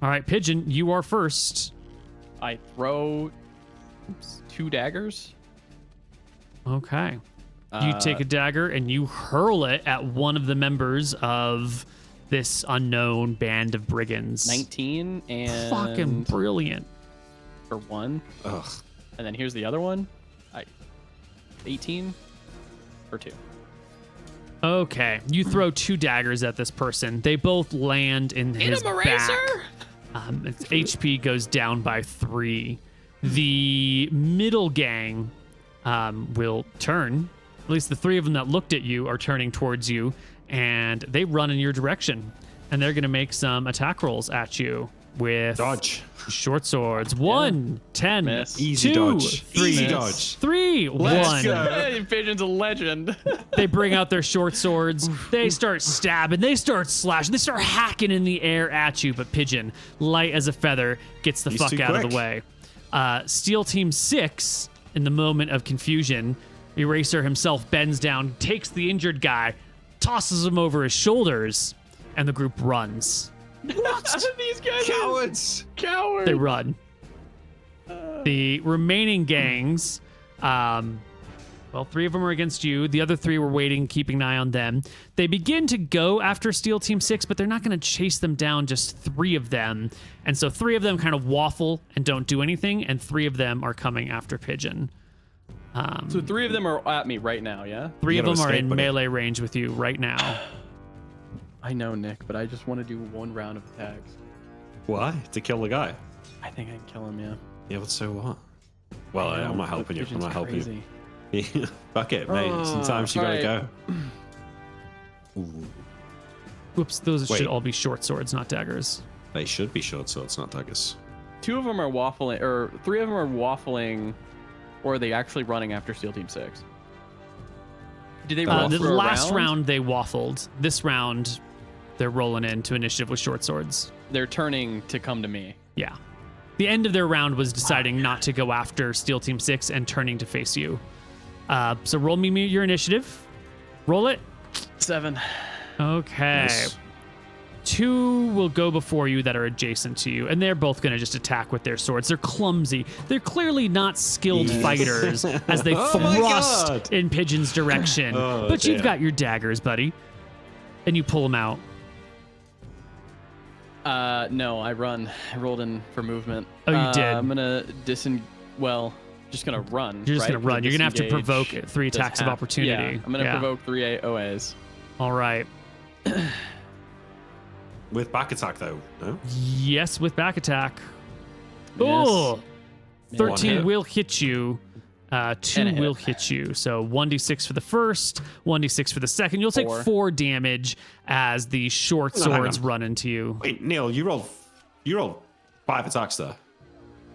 Speaker 1: All right, Pigeon, you are first.
Speaker 2: I throw 2 daggers.
Speaker 1: Okay. You take a dagger and you hurl it at one of the members of this unknown band of brigands.
Speaker 2: 19 and
Speaker 1: fucking brilliant.
Speaker 2: For 1.
Speaker 3: Ugh.
Speaker 2: And then here's the other one. 18 for 2.
Speaker 1: Okay. You throw 2 daggers at this person. They both land in his back. Its HP goes down by 3. The middle gang will turn. At least the 3 of them that looked at you are turning towards you, and they run in your direction. And they're going to make some attack rolls at you with
Speaker 3: Dodge.
Speaker 1: short swords. 1, 10,
Speaker 2: Miss.
Speaker 3: Easy
Speaker 1: 2,
Speaker 3: dodge.
Speaker 1: 3,
Speaker 3: Easy dodge.
Speaker 1: 3, 1.
Speaker 2: Hey, Pigeon's a legend.
Speaker 1: They bring out their short swords. They start stabbing. They start slashing. They start hacking in the air at you. But Pigeon, light as a feather, gets the
Speaker 3: He's
Speaker 1: fuck
Speaker 3: too
Speaker 1: out of
Speaker 3: quick.
Speaker 1: the way. Steel Team 6, in the moment of confusion, Eraser himself bends down, takes the injured guy, tosses him over his shoulders, and the group runs.
Speaker 2: These guys
Speaker 3: Cowards.
Speaker 2: cowards.
Speaker 1: They run. The remaining gangs, well, 3 of them are against you. The other 3 were waiting, keeping an eye on them. They begin to go after Steel Team 6, but they're not going to chase them down, just 3 of them. And so 3 of them kind of waffle and don't do anything, and 3 of them are coming after Pigeon.
Speaker 2: So 3 of them are at me right now, yeah?
Speaker 1: 3 of
Speaker 3: You
Speaker 1: them
Speaker 3: gotta
Speaker 1: are
Speaker 3: escape,
Speaker 1: in
Speaker 3: buddy.
Speaker 1: melee range with you right now.
Speaker 2: I know, Nick, but I just want to do 1 round of attacks.
Speaker 3: Why? To kill the guy.
Speaker 2: I think I can kill him, yeah.
Speaker 3: Yeah, but so what? Well,
Speaker 2: I know,
Speaker 3: I'm not
Speaker 2: but
Speaker 3: helping you. I'm
Speaker 2: Pigeon's
Speaker 3: not helping
Speaker 2: crazy.
Speaker 3: you. Fuck it, mate. Sometimes you gotta
Speaker 2: alright.
Speaker 3: go. Ooh.
Speaker 1: Whoops, those
Speaker 3: Wait.
Speaker 1: should all be short swords, not daggers.
Speaker 3: They should be short swords, not daggers.
Speaker 2: 2 of them are waffling, or 3 of them are waffling, or are they actually running after Steel Team 6? Did they roll
Speaker 1: The
Speaker 2: for a
Speaker 1: last round they waffled. This round, they're rolling into initiative with short swords.
Speaker 2: They're turning to come to me.
Speaker 1: Yeah. The end of their round was deciding not to go after Steel Team 6 and turning to face you. So roll me your initiative. Roll it.
Speaker 2: 7.
Speaker 1: Okay.
Speaker 3: Nice.
Speaker 1: 2 will go before you that are adjacent to you, and they're both going to just attack with their swords. They're clumsy. They're clearly not skilled
Speaker 3: Yes.
Speaker 1: fighters as they
Speaker 3: Oh my
Speaker 1: thrust
Speaker 3: God.
Speaker 1: in Pigeon's direction.
Speaker 3: Oh,
Speaker 1: but you've
Speaker 3: dear.
Speaker 1: got your daggers, buddy. And you pull them out.
Speaker 2: No, I run. I rolled in for movement.
Speaker 1: Oh, you did.
Speaker 2: I'm gonna just gonna run.
Speaker 1: You're just
Speaker 2: right?
Speaker 1: going to run. You're going to have to
Speaker 2: Disengage
Speaker 1: provoke 3
Speaker 2: does
Speaker 1: attacks of
Speaker 2: half-
Speaker 1: opportunity.
Speaker 2: Yeah, I'm gonna provoke 3 AOAs.
Speaker 1: All right.
Speaker 3: With back attack, though, no?
Speaker 1: Yes, with back attack.
Speaker 2: Miss.
Speaker 1: Oh, 13
Speaker 3: hit.
Speaker 1: will hit you. 2
Speaker 2: And a hit.
Speaker 1: will hit you. So 1d6 for the first, 1d6 for the second. You'll take
Speaker 2: 4.
Speaker 1: 4 damage as the short
Speaker 3: No, hang
Speaker 1: swords
Speaker 3: on.
Speaker 1: run into you.
Speaker 3: Wait, Neil, you rolled 5 attacks there.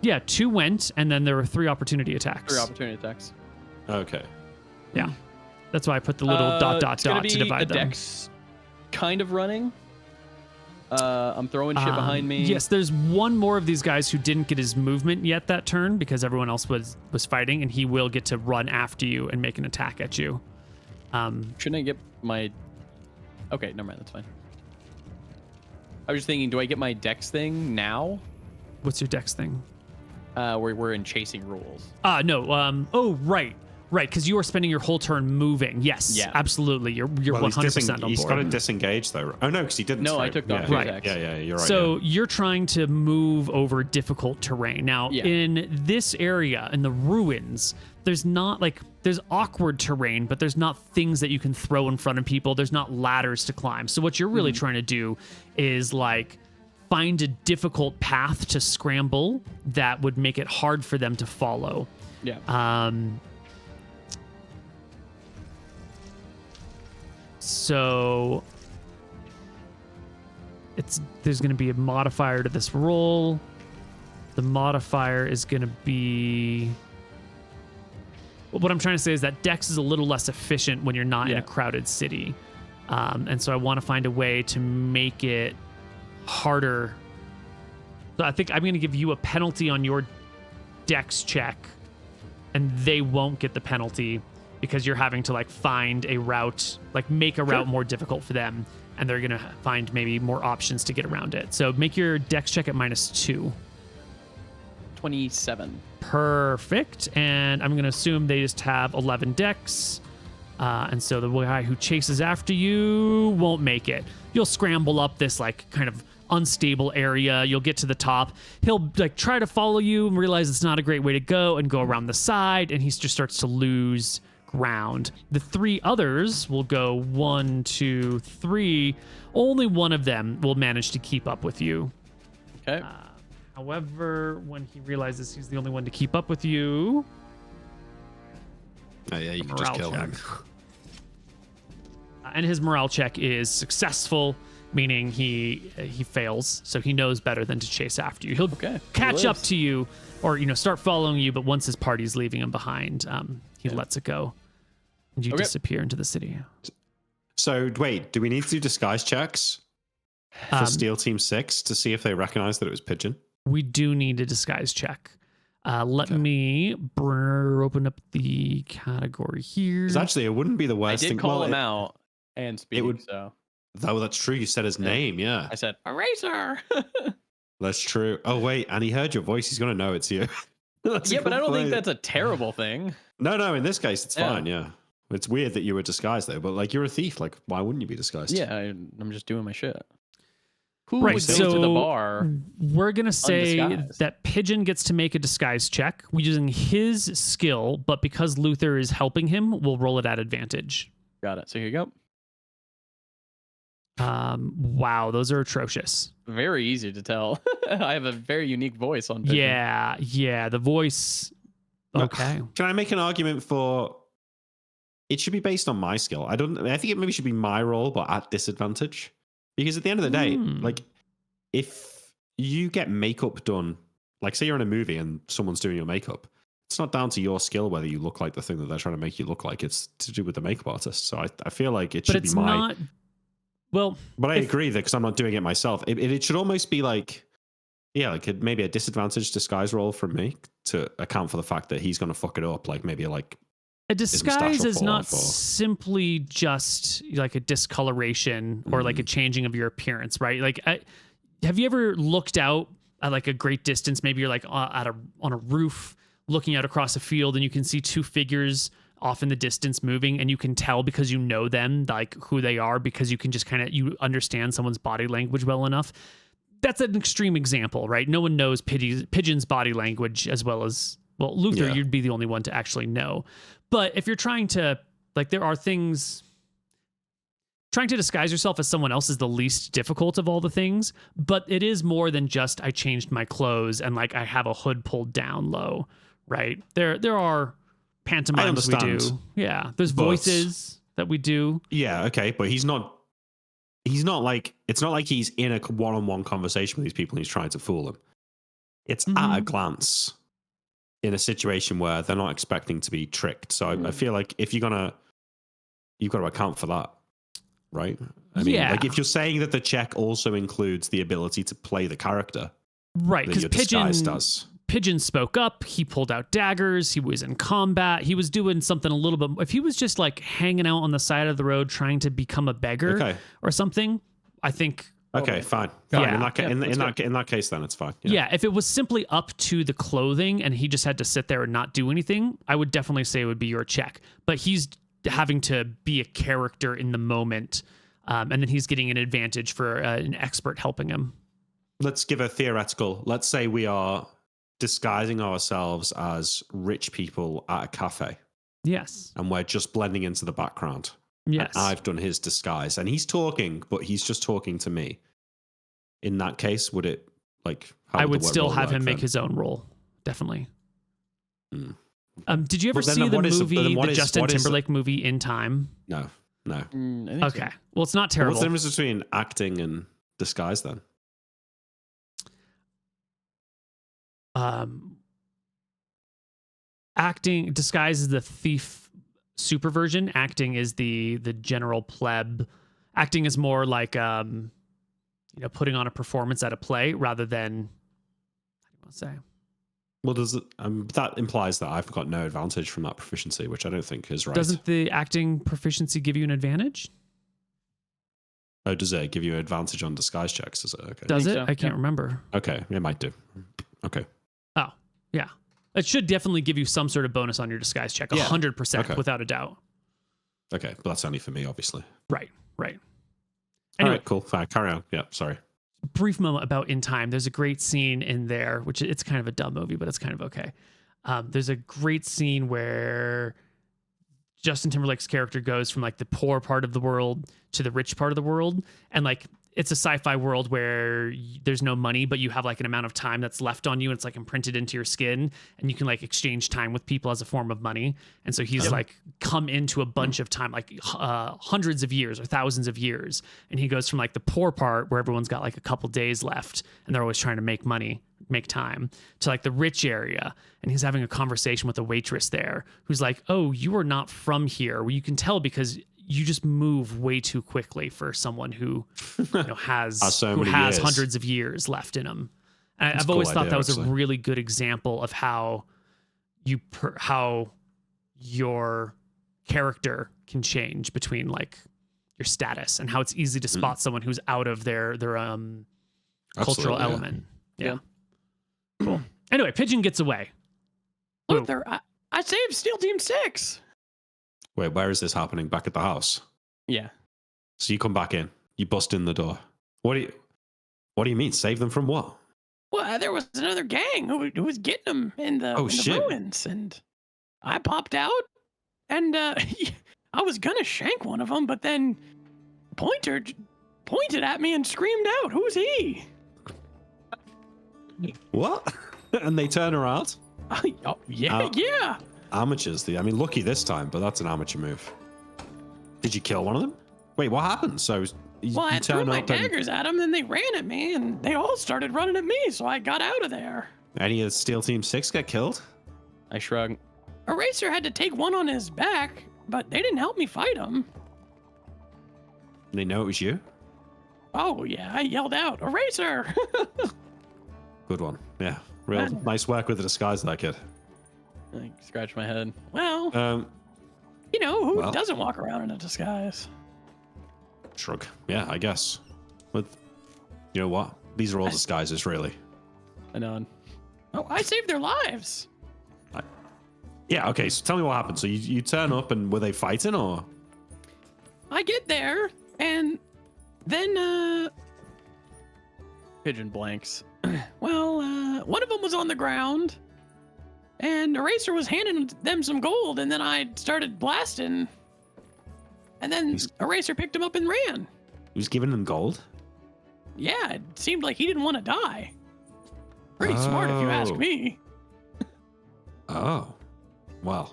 Speaker 1: Yeah, 2 went, and then there were 3 opportunity attacks.
Speaker 2: 3 opportunity attacks.
Speaker 3: Okay.
Speaker 1: Yeah. That's why I put the little dot, dot,
Speaker 2: it's gonna
Speaker 1: dot
Speaker 2: be
Speaker 1: to divide
Speaker 2: a
Speaker 1: them.
Speaker 2: dex kind of running. I'm throwing shit behind me.
Speaker 1: Yes, there's one more of these guys who didn't get his movement yet that turn because everyone else was fighting, and he will get to run after you and make an attack at you.
Speaker 2: Shouldn't I get my... Okay, never mind. That's fine. I was just thinking, do I get my dex thing now?
Speaker 1: What's your dex thing?
Speaker 2: We're in chasing rules.
Speaker 1: No. Oh, right. Right, because you are spending your whole turn moving. Yes,
Speaker 2: Yeah.
Speaker 1: absolutely. You're
Speaker 3: Well,
Speaker 1: 100% on
Speaker 3: he's
Speaker 1: board.
Speaker 3: got to disengage, though. Oh, no, because he didn't.
Speaker 2: No, I
Speaker 3: right?
Speaker 2: took the
Speaker 3: yeah.
Speaker 2: opportunity
Speaker 1: Right.
Speaker 2: attacks.
Speaker 3: Yeah, you're right.
Speaker 1: So
Speaker 3: yeah.
Speaker 1: you're trying to move over difficult terrain. Now,
Speaker 2: Yeah.
Speaker 1: in this area, in the ruins, there's not there's awkward terrain, but there's not things that you can throw in front of people. There's not ladders to climb. So what you're really trying to do is find a difficult path to scramble that would make it hard for them to follow.
Speaker 2: Yeah.
Speaker 1: So there's going to be a modifier to this roll. The modifier is going to be... What I'm trying to say is that Dex is a little less efficient when you're not in
Speaker 2: Yeah.
Speaker 1: a crowded city. And so I want to find a way to make it harder So I think I'm going to give you a penalty on your dex check, and they won't get the penalty because you're having to like find a route, like make a route more difficult for them, and they're going to find maybe more options to get around it. So make your dex check at -2.
Speaker 2: 27.
Speaker 1: Perfect. And I'm going to assume they just have 11 dex. And so the guy who chases after you won't make it. You'll scramble up this like kind of unstable area. You'll get to the top. He'll like try to follow you and realize it's not a great way to go and go around the side. And he just starts to lose ground. The 3 others will go 1, 2, 3. Only one of them will manage to keep up with you.
Speaker 2: Okay.
Speaker 1: However, when he realizes he's the only one to keep up with you...
Speaker 3: Oh yeah, you can just kill him.
Speaker 1: And his morale check is successful, meaning he fails, so he knows better than to chase after you. He'll catch up to you, or start following you. But once his party's leaving him behind, he lets it go, and you disappear into the city.
Speaker 3: So wait, do we need to do disguise checks for Steel Team 6 to see if they recognize that it was Pigeon?
Speaker 1: We do need a disguise check. Let me open up the category here.
Speaker 3: Because actually, it wouldn't be the worst thing.
Speaker 2: I did call him out and speak, so.
Speaker 3: Though that's true. You said his name, yeah.
Speaker 2: I said, Eraser!
Speaker 3: That's true. Oh, wait, and he heard your voice. He's going to know it's you.
Speaker 2: Yeah, but I don't think that's a terrible thing.
Speaker 3: No, in this case, it's fine, yeah. It's weird that you were disguised, though, but like you're a thief. Like, why wouldn't you be disguised?
Speaker 2: Yeah, I'm just doing my shit. Who
Speaker 1: would
Speaker 2: go to the bar?
Speaker 1: We're going to say
Speaker 2: undisguised?
Speaker 1: that Pigeon gets to make a disguise check using his skill, but because Luther is helping him, we'll roll it at advantage.
Speaker 2: Got it. So here you go.
Speaker 1: Wow, those are atrocious.
Speaker 2: Very easy to tell. I have a very unique voice on Pigeon.
Speaker 1: Yeah, the voice. Okay.
Speaker 3: Can I make an argument for it should be based on my skill? I think it maybe should be my roll, but at disadvantage. Because at the end of the day, like, if you get makeup done, like say you're in a movie and someone's doing your makeup, it's not down to your skill whether you look like the thing that they're trying to make you look like. It's to do with the makeup artist. So I feel like it should be my... But I agree that because I'm not doing it myself. It should almost be like, maybe a disadvantage disguise roll from me to account for the fact that he's going to fuck it up. Like maybe like...
Speaker 1: A disguise is not simply just like a discoloration or like a changing of your appearance, right? Like, have you ever looked out at like a great distance? Maybe you're like on a roof looking out across a field and you can see 2 figures off in the distance moving, and you can tell because you know them, like who they are, because you can just you understand someone's body language well enough. That's an extreme example, right? No one knows Pigeon's body language as well as, well, Luther, you'd be the only one to actually know. But if you're trying to, like, there are things, trying to disguise yourself as someone else is the least difficult of all the things, but it is more than just I changed my clothes and like I have a hood pulled down low, right? There are pantomimes we do. Yeah, there's voices that we do.
Speaker 3: Yeah, okay, but he's not like, it's not like he's in a one-on-one conversation with these people and he's trying to fool them. It's at a glance. In a situation where they're not expecting to be tricked. So I feel like if you've got to account for that, right? I mean, like if you're saying that the check also includes the ability to play the character,
Speaker 1: right? Because Pigeon spoke up. He pulled out daggers. He was in combat. He was doing something a little bit. If he was just like hanging out on the side of the road trying to become a beggar or something, I think.
Speaker 3: Okay, fine. In that case, then it's fine.
Speaker 1: Yeah, if it was simply up to the clothing and he just had to sit there and not do anything, I would definitely say it would be your check. But he's having to be a character in the moment, and then he's getting an advantage for an expert helping him.
Speaker 3: Let's give a theoretical. Let's say we are disguising ourselves as rich people at a cafe.
Speaker 1: Yes.
Speaker 3: And we're just blending into the background.
Speaker 1: Yes.
Speaker 3: And I've done his disguise and he's talking, but he's just talking to me. In that case, would it like...
Speaker 1: I would still have him make his own role. Definitely. Did you ever see the movie, the Justin Timberlake movie In Time?
Speaker 3: No.
Speaker 1: Okay. Well, it's not terrible.
Speaker 3: What's the difference between acting and disguise then?
Speaker 1: Acting, disguise is the thief super version. Acting is the general pleb. Acting is more like putting on a performance at a play rather than want to say.
Speaker 3: Well, does it? That implies that I've got no advantage from that proficiency, which I don't think is right.
Speaker 1: Doesn't the acting proficiency give you an advantage?
Speaker 3: Oh, does it give you an advantage on disguise checks? Does it? Okay.
Speaker 1: Does it?
Speaker 2: so,
Speaker 1: I can't remember.
Speaker 3: Okay, it might do. Okay.
Speaker 1: Oh, yeah. It should definitely give you some sort of bonus on your disguise check, 100%,
Speaker 3: Okay.
Speaker 1: without a doubt.
Speaker 3: Okay, but that's only for me, obviously.
Speaker 1: Right.
Speaker 3: Anyway,
Speaker 1: Anyway,
Speaker 3: all right, cool. Fine, carry on. Yeah, sorry.
Speaker 1: brief moment about In Time. There's a great scene in there, which it's kind of a dumb movie, but it's kind of okay. There's a great scene where Justin Timberlake's character goes from like the poor part of the world to the rich part of the world. And like, it's a sci-fi world where there's no money, but you have like an amount of time that's left on you. And it's like imprinted into your skin, and you can like exchange time with people as a form of money. And so he's like come into a bunch of time, like hundreds of years or thousands of years. And he goes from like the poor part where everyone's got like a couple days left and they're always trying to make money, make time, to like the rich area. And he's having a conversation with a waitress there who's like, "Oh, you are not from here." Well, you can tell because you just move way too quickly for someone who has
Speaker 3: years.
Speaker 1: hundreds of years left in them. And
Speaker 3: That's
Speaker 1: I've always
Speaker 3: cool
Speaker 1: thought
Speaker 3: idea,
Speaker 1: that was
Speaker 3: actually.
Speaker 1: a really good example of how how your character can change between like your status, and how it's easy to spot someone who's out of their cultural
Speaker 3: Absolutely, yeah.
Speaker 1: element. Yeah. Cool. Anyway, Pigeon gets away.
Speaker 4: Look, I saved Steel Team 6.
Speaker 3: Wait, where is this happening? Back at the house?
Speaker 2: Yeah.
Speaker 3: So you come back in, you bust in the door. What do you mean? Save them from what?
Speaker 4: Well, there was another gang who was getting them in the ruins, and I popped out, and I was gonna shank one of them, but then Pointer pointed at me and screamed out, "Who's he?"
Speaker 3: What? And they turn around?
Speaker 4: Yeah.
Speaker 3: Amateurs. Lucky this time, but that's an amateur move. Did you kill one of them? Wait, what happened? So
Speaker 4: Well, I
Speaker 3: you
Speaker 4: threw
Speaker 3: turn
Speaker 4: my
Speaker 3: up
Speaker 4: daggers at them, and they ran at me, and they all started running at me, so I got out of there.
Speaker 3: Any of Steel Team 6 get killed?
Speaker 2: I shrug.
Speaker 4: Eraser had to take one on his back, but they didn't help me fight him.
Speaker 3: They know it was you?
Speaker 4: Oh, yeah, I yelled out, "Eraser!"
Speaker 3: Good one. Yeah. Real nice work with the disguise there, kid.
Speaker 2: I scratch my head.
Speaker 4: Well, who doesn't walk around in a disguise?
Speaker 3: Shrug. Yeah, I guess. But you know what? These are all disguises, really.
Speaker 2: I know.
Speaker 4: Oh, I saved their lives.
Speaker 3: Yeah, okay, so tell me what happened. So you turn up, and were they fighting, or?
Speaker 4: I get there, and then,
Speaker 2: Pigeon blanks.
Speaker 4: well, one of them was on the ground, and Eraser was handing them some gold, and then I started blasting, and then Eraser picked him up and ran.
Speaker 3: He was giving them gold?
Speaker 4: Yeah, it seemed like he didn't want to die. Pretty smart, if you ask me.
Speaker 3: Oh. Well.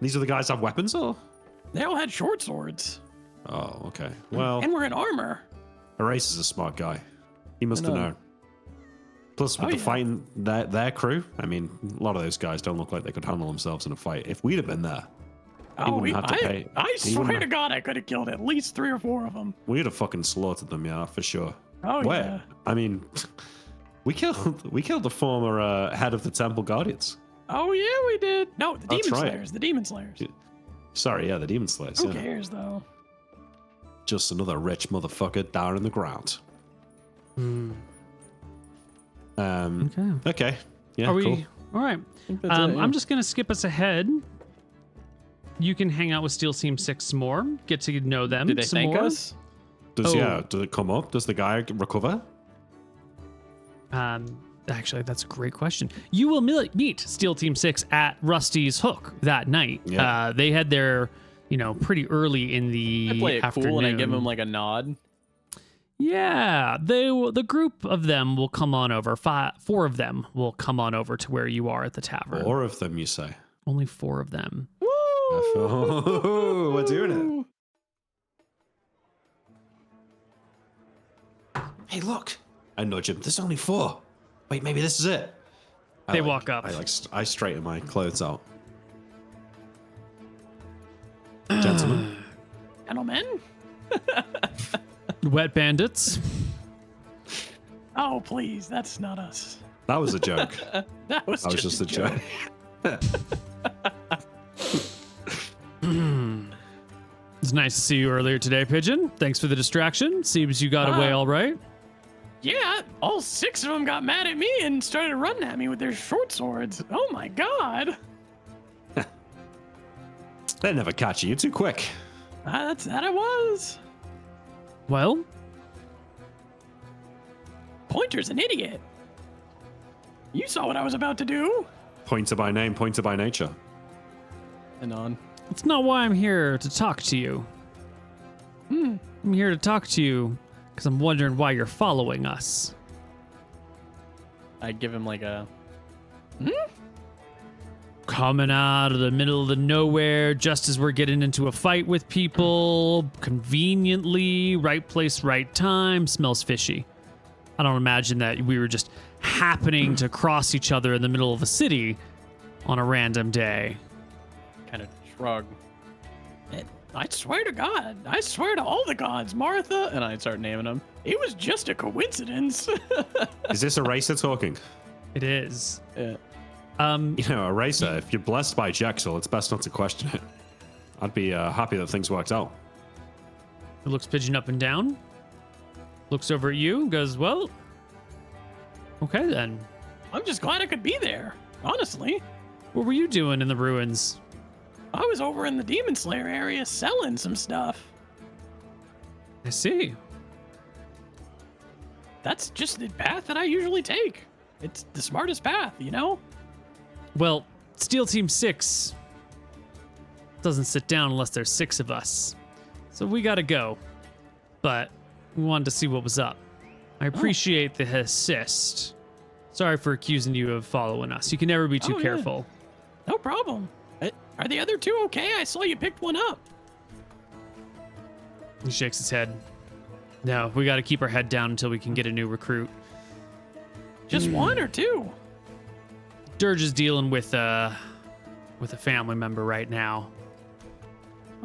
Speaker 3: These are the guys that have weapons, or?
Speaker 4: They all had short swords.
Speaker 3: Oh, okay. Well,
Speaker 4: And were in armor.
Speaker 3: Eraser's a smart guy. He must have
Speaker 2: know.
Speaker 3: known. Plus, with
Speaker 4: Oh,
Speaker 3: the
Speaker 4: yeah.
Speaker 3: fighting, their crew, a lot of those guys don't look like they could handle themselves in a fight. If we'd have been there, wouldn't have to pay.
Speaker 4: I
Speaker 3: He wouldn't
Speaker 4: swear
Speaker 3: have-
Speaker 4: to God, I could have killed at least 3 or 4 of them.
Speaker 3: we'd have fucking slaughtered them, yeah, for sure.
Speaker 4: Oh,
Speaker 3: Where?
Speaker 4: yeah.
Speaker 3: We killed the former head of the Temple Guardians.
Speaker 4: Oh, yeah, we did. No, the
Speaker 3: That's
Speaker 4: Demon
Speaker 3: right.
Speaker 4: Slayers. The Demon Slayers.
Speaker 3: Sorry, yeah, the Demon Slayers.
Speaker 4: Who
Speaker 3: Yeah.
Speaker 4: cares, though?
Speaker 3: Just another rich motherfucker down in the ground. Okay. Yeah,
Speaker 1: Are we
Speaker 3: cool.
Speaker 1: all right? I'm just gonna skip us ahead. You can hang out with Steel Team 6 some more, get to know them.
Speaker 2: Did they
Speaker 1: some
Speaker 2: thank
Speaker 1: more.
Speaker 2: us?
Speaker 3: Does it come up? Does the guy recover?
Speaker 1: Actually, that's a great question. You will meet Steel Team 6 at Rusty's Hook that night.
Speaker 3: Yeah.
Speaker 1: They had their, pretty early in the
Speaker 2: I play it
Speaker 1: afternoon.
Speaker 2: cool and I give him like a nod.
Speaker 1: Yeah, the group of them will come on over. 4 of them will come on over to where you are at the tavern.
Speaker 3: 4 of them, you say?
Speaker 1: Only 4 of them.
Speaker 3: Oh, we're doing it. Hey, look. I nudge him. There's only 4. Wait, maybe this is it.
Speaker 1: They walk up.
Speaker 3: I straighten my clothes out. Gentlemen.
Speaker 4: Gentlemen?
Speaker 1: Wet bandits.
Speaker 4: Oh, please, that's not us.
Speaker 3: That was a joke.
Speaker 4: that was
Speaker 3: just a joke.
Speaker 1: It's nice to see you earlier today, Pigeon. Thanks for the distraction. Seems you got away all right.
Speaker 4: Yeah, all 6 of them got mad at me and started running at me with their short swords. Oh my god.
Speaker 3: They never catch you. You're too quick.
Speaker 4: That I was.
Speaker 1: Well,
Speaker 4: Pointer's an idiot. You saw what I was about to do.
Speaker 3: Pointer by name, pointer by nature.
Speaker 2: And on.
Speaker 1: it's not why I'm here to talk to you. I'm here to talk to you because I'm wondering why you're following us.
Speaker 2: I give him like a.
Speaker 1: Coming out of the middle of the nowhere just as we're getting into a fight with people, conveniently, right place, right time, smells fishy. I don't imagine that we were just happening to cross each other in the middle of a city on a random day.
Speaker 2: Kind of shrug.
Speaker 4: I swear to God. I swear to all the gods, Martha.
Speaker 2: And I start naming them.
Speaker 4: It was just a coincidence.
Speaker 3: Is this Eraser talking?
Speaker 1: It is.
Speaker 2: Yeah.
Speaker 3: You know, Eraser, if you're blessed by Jaxel, it's best not to question it. I'd be happy that things worked out.
Speaker 1: It looks Pigeon up and down. Looks over at you and goes, well, okay then.
Speaker 4: I'm just glad I could be there, honestly.
Speaker 1: What were you doing in the ruins?
Speaker 4: I was over in the Demon Slayer area selling some stuff.
Speaker 1: I see.
Speaker 4: That's just the path that I usually take. It's the smartest path, you know?
Speaker 1: Well, Steel Team 6 doesn't sit down unless there's 6 of us. So we gotta go. But we wanted to see what was up. I appreciate the assist. Sorry for accusing you of following us. You can never be too careful.
Speaker 4: No problem. Are the other 2 okay? I saw you picked one up.
Speaker 1: He shakes his head. No, we gotta keep our head down until we can get a new recruit.
Speaker 4: Just 1 or 2?
Speaker 1: Dirge is dealing with a family member right now.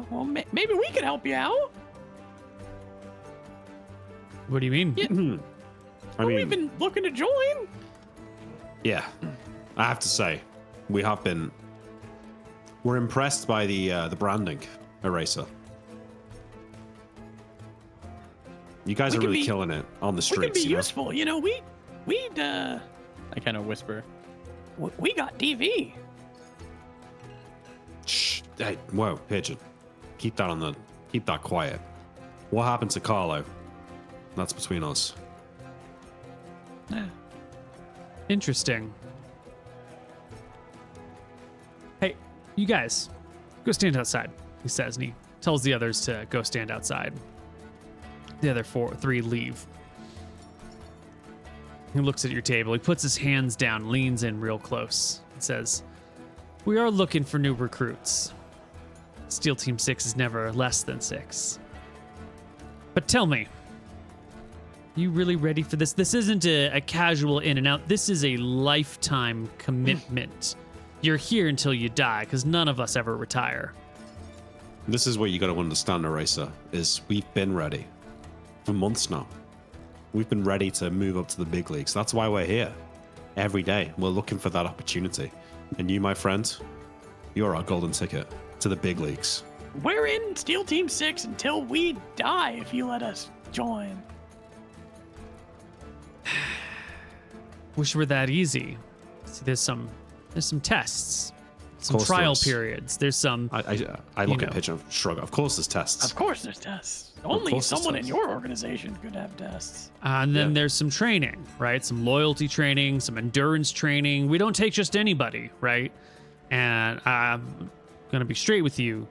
Speaker 4: Well, maybe we could help you out.
Speaker 1: What do you mean?
Speaker 4: Yeah. We've been looking to join.
Speaker 3: Yeah, I have to say, we're impressed by the branding, Eraser. You guys are really killing it on the streets.
Speaker 4: We can be useful, you know. We'd
Speaker 2: I kind of whisper.
Speaker 4: We got DV.
Speaker 3: Shh! Hey, whoa, Pigeon. Keep that quiet. What happened to Carlo? That's between us.
Speaker 1: Interesting. Hey, you guys, go stand outside, he says, and he tells the others to go stand outside. The other 3 leave. He looks at your table. He puts his hands down, leans in real close, and says, we are looking for new recruits. Steel Team 6 is never less than 6. But tell me, you really ready for this? This isn't a casual in and out. This is a lifetime commitment. You're here until you die, because none of us ever retire.
Speaker 3: This is what you got to understand, Eraser, is we've been ready for months now. We've been ready to move up to the big leagues. That's why we're here. Every day, we're looking for that opportunity. And you, my friend, you're our golden ticket to the big leagues.
Speaker 4: We're in Steel Team 6 until we die if you let us join.
Speaker 1: Wish it were that easy. See, there's some tests, some trial periods. There's some.
Speaker 3: I look at Pigeon and shrug. Of course, there's tests.
Speaker 4: Of course, there's tests. Only someone in your organization could have tests.
Speaker 1: And then there's some training, right? Some loyalty training, some endurance training. We don't take just anybody, right? And I'm gonna be straight with you.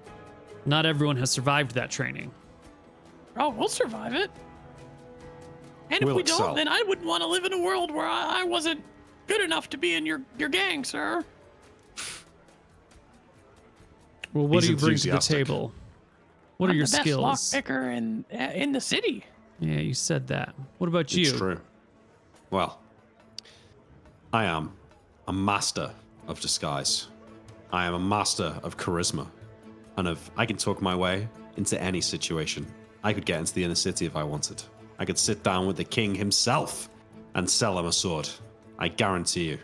Speaker 1: Not everyone has survived that training.
Speaker 4: Oh, we'll survive it. And if we don't, then I wouldn't want to live in a world where I wasn't good enough to be in your gang, sir.
Speaker 1: Well, what do you bring to the table? What are your skills?
Speaker 4: I'm the best lockpicker in the city.
Speaker 1: Yeah, you said that. What about you?
Speaker 3: It's true. Well, I am a master of disguise. I am a master of charisma. And I can talk my way into any situation. I could get into the inner city if I wanted. I could sit down with the king himself and sell him a sword. I guarantee you.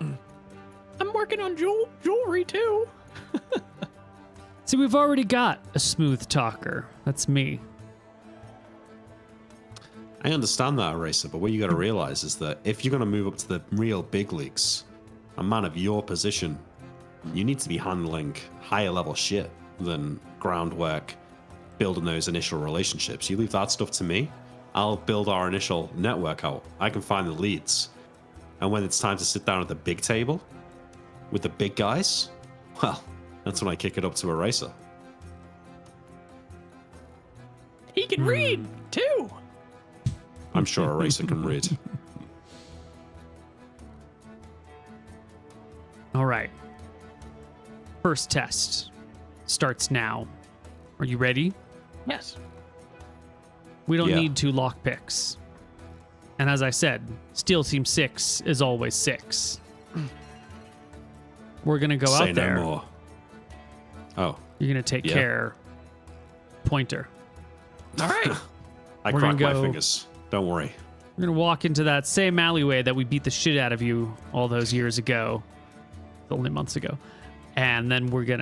Speaker 2: I'm working on jewelry too.
Speaker 1: See, we've already got a smooth talker. That's me.
Speaker 3: I understand that, Eraser, but what you got to realize is that if you're going to move up to the real big leagues, a man of your position, you need to be handling higher level shit than groundwork, building those initial relationships. You leave that stuff to me, I'll build our initial network out. I can find the leads. And when it's time to sit down at the big table with the big guys, well, that's when I kick it up to Eraser.
Speaker 2: He can read too.
Speaker 3: I'm sure Eraser can read.
Speaker 1: All right. First test starts now. Are you ready?
Speaker 2: Yes.
Speaker 1: We don't need 2 lockpicks. And as I said, Steel Team 6 is always 6. We're going to go
Speaker 3: Say
Speaker 1: out there.
Speaker 3: No more. Oh.
Speaker 1: You're going to take care. Pointer.
Speaker 2: All right.
Speaker 3: I
Speaker 1: We're
Speaker 3: crack
Speaker 1: gonna
Speaker 3: my
Speaker 1: go-
Speaker 3: fingers. Don't worry.
Speaker 1: We're going to walk into that same alleyway that we beat the shit out of you all those years ago. Only months ago. And then you're going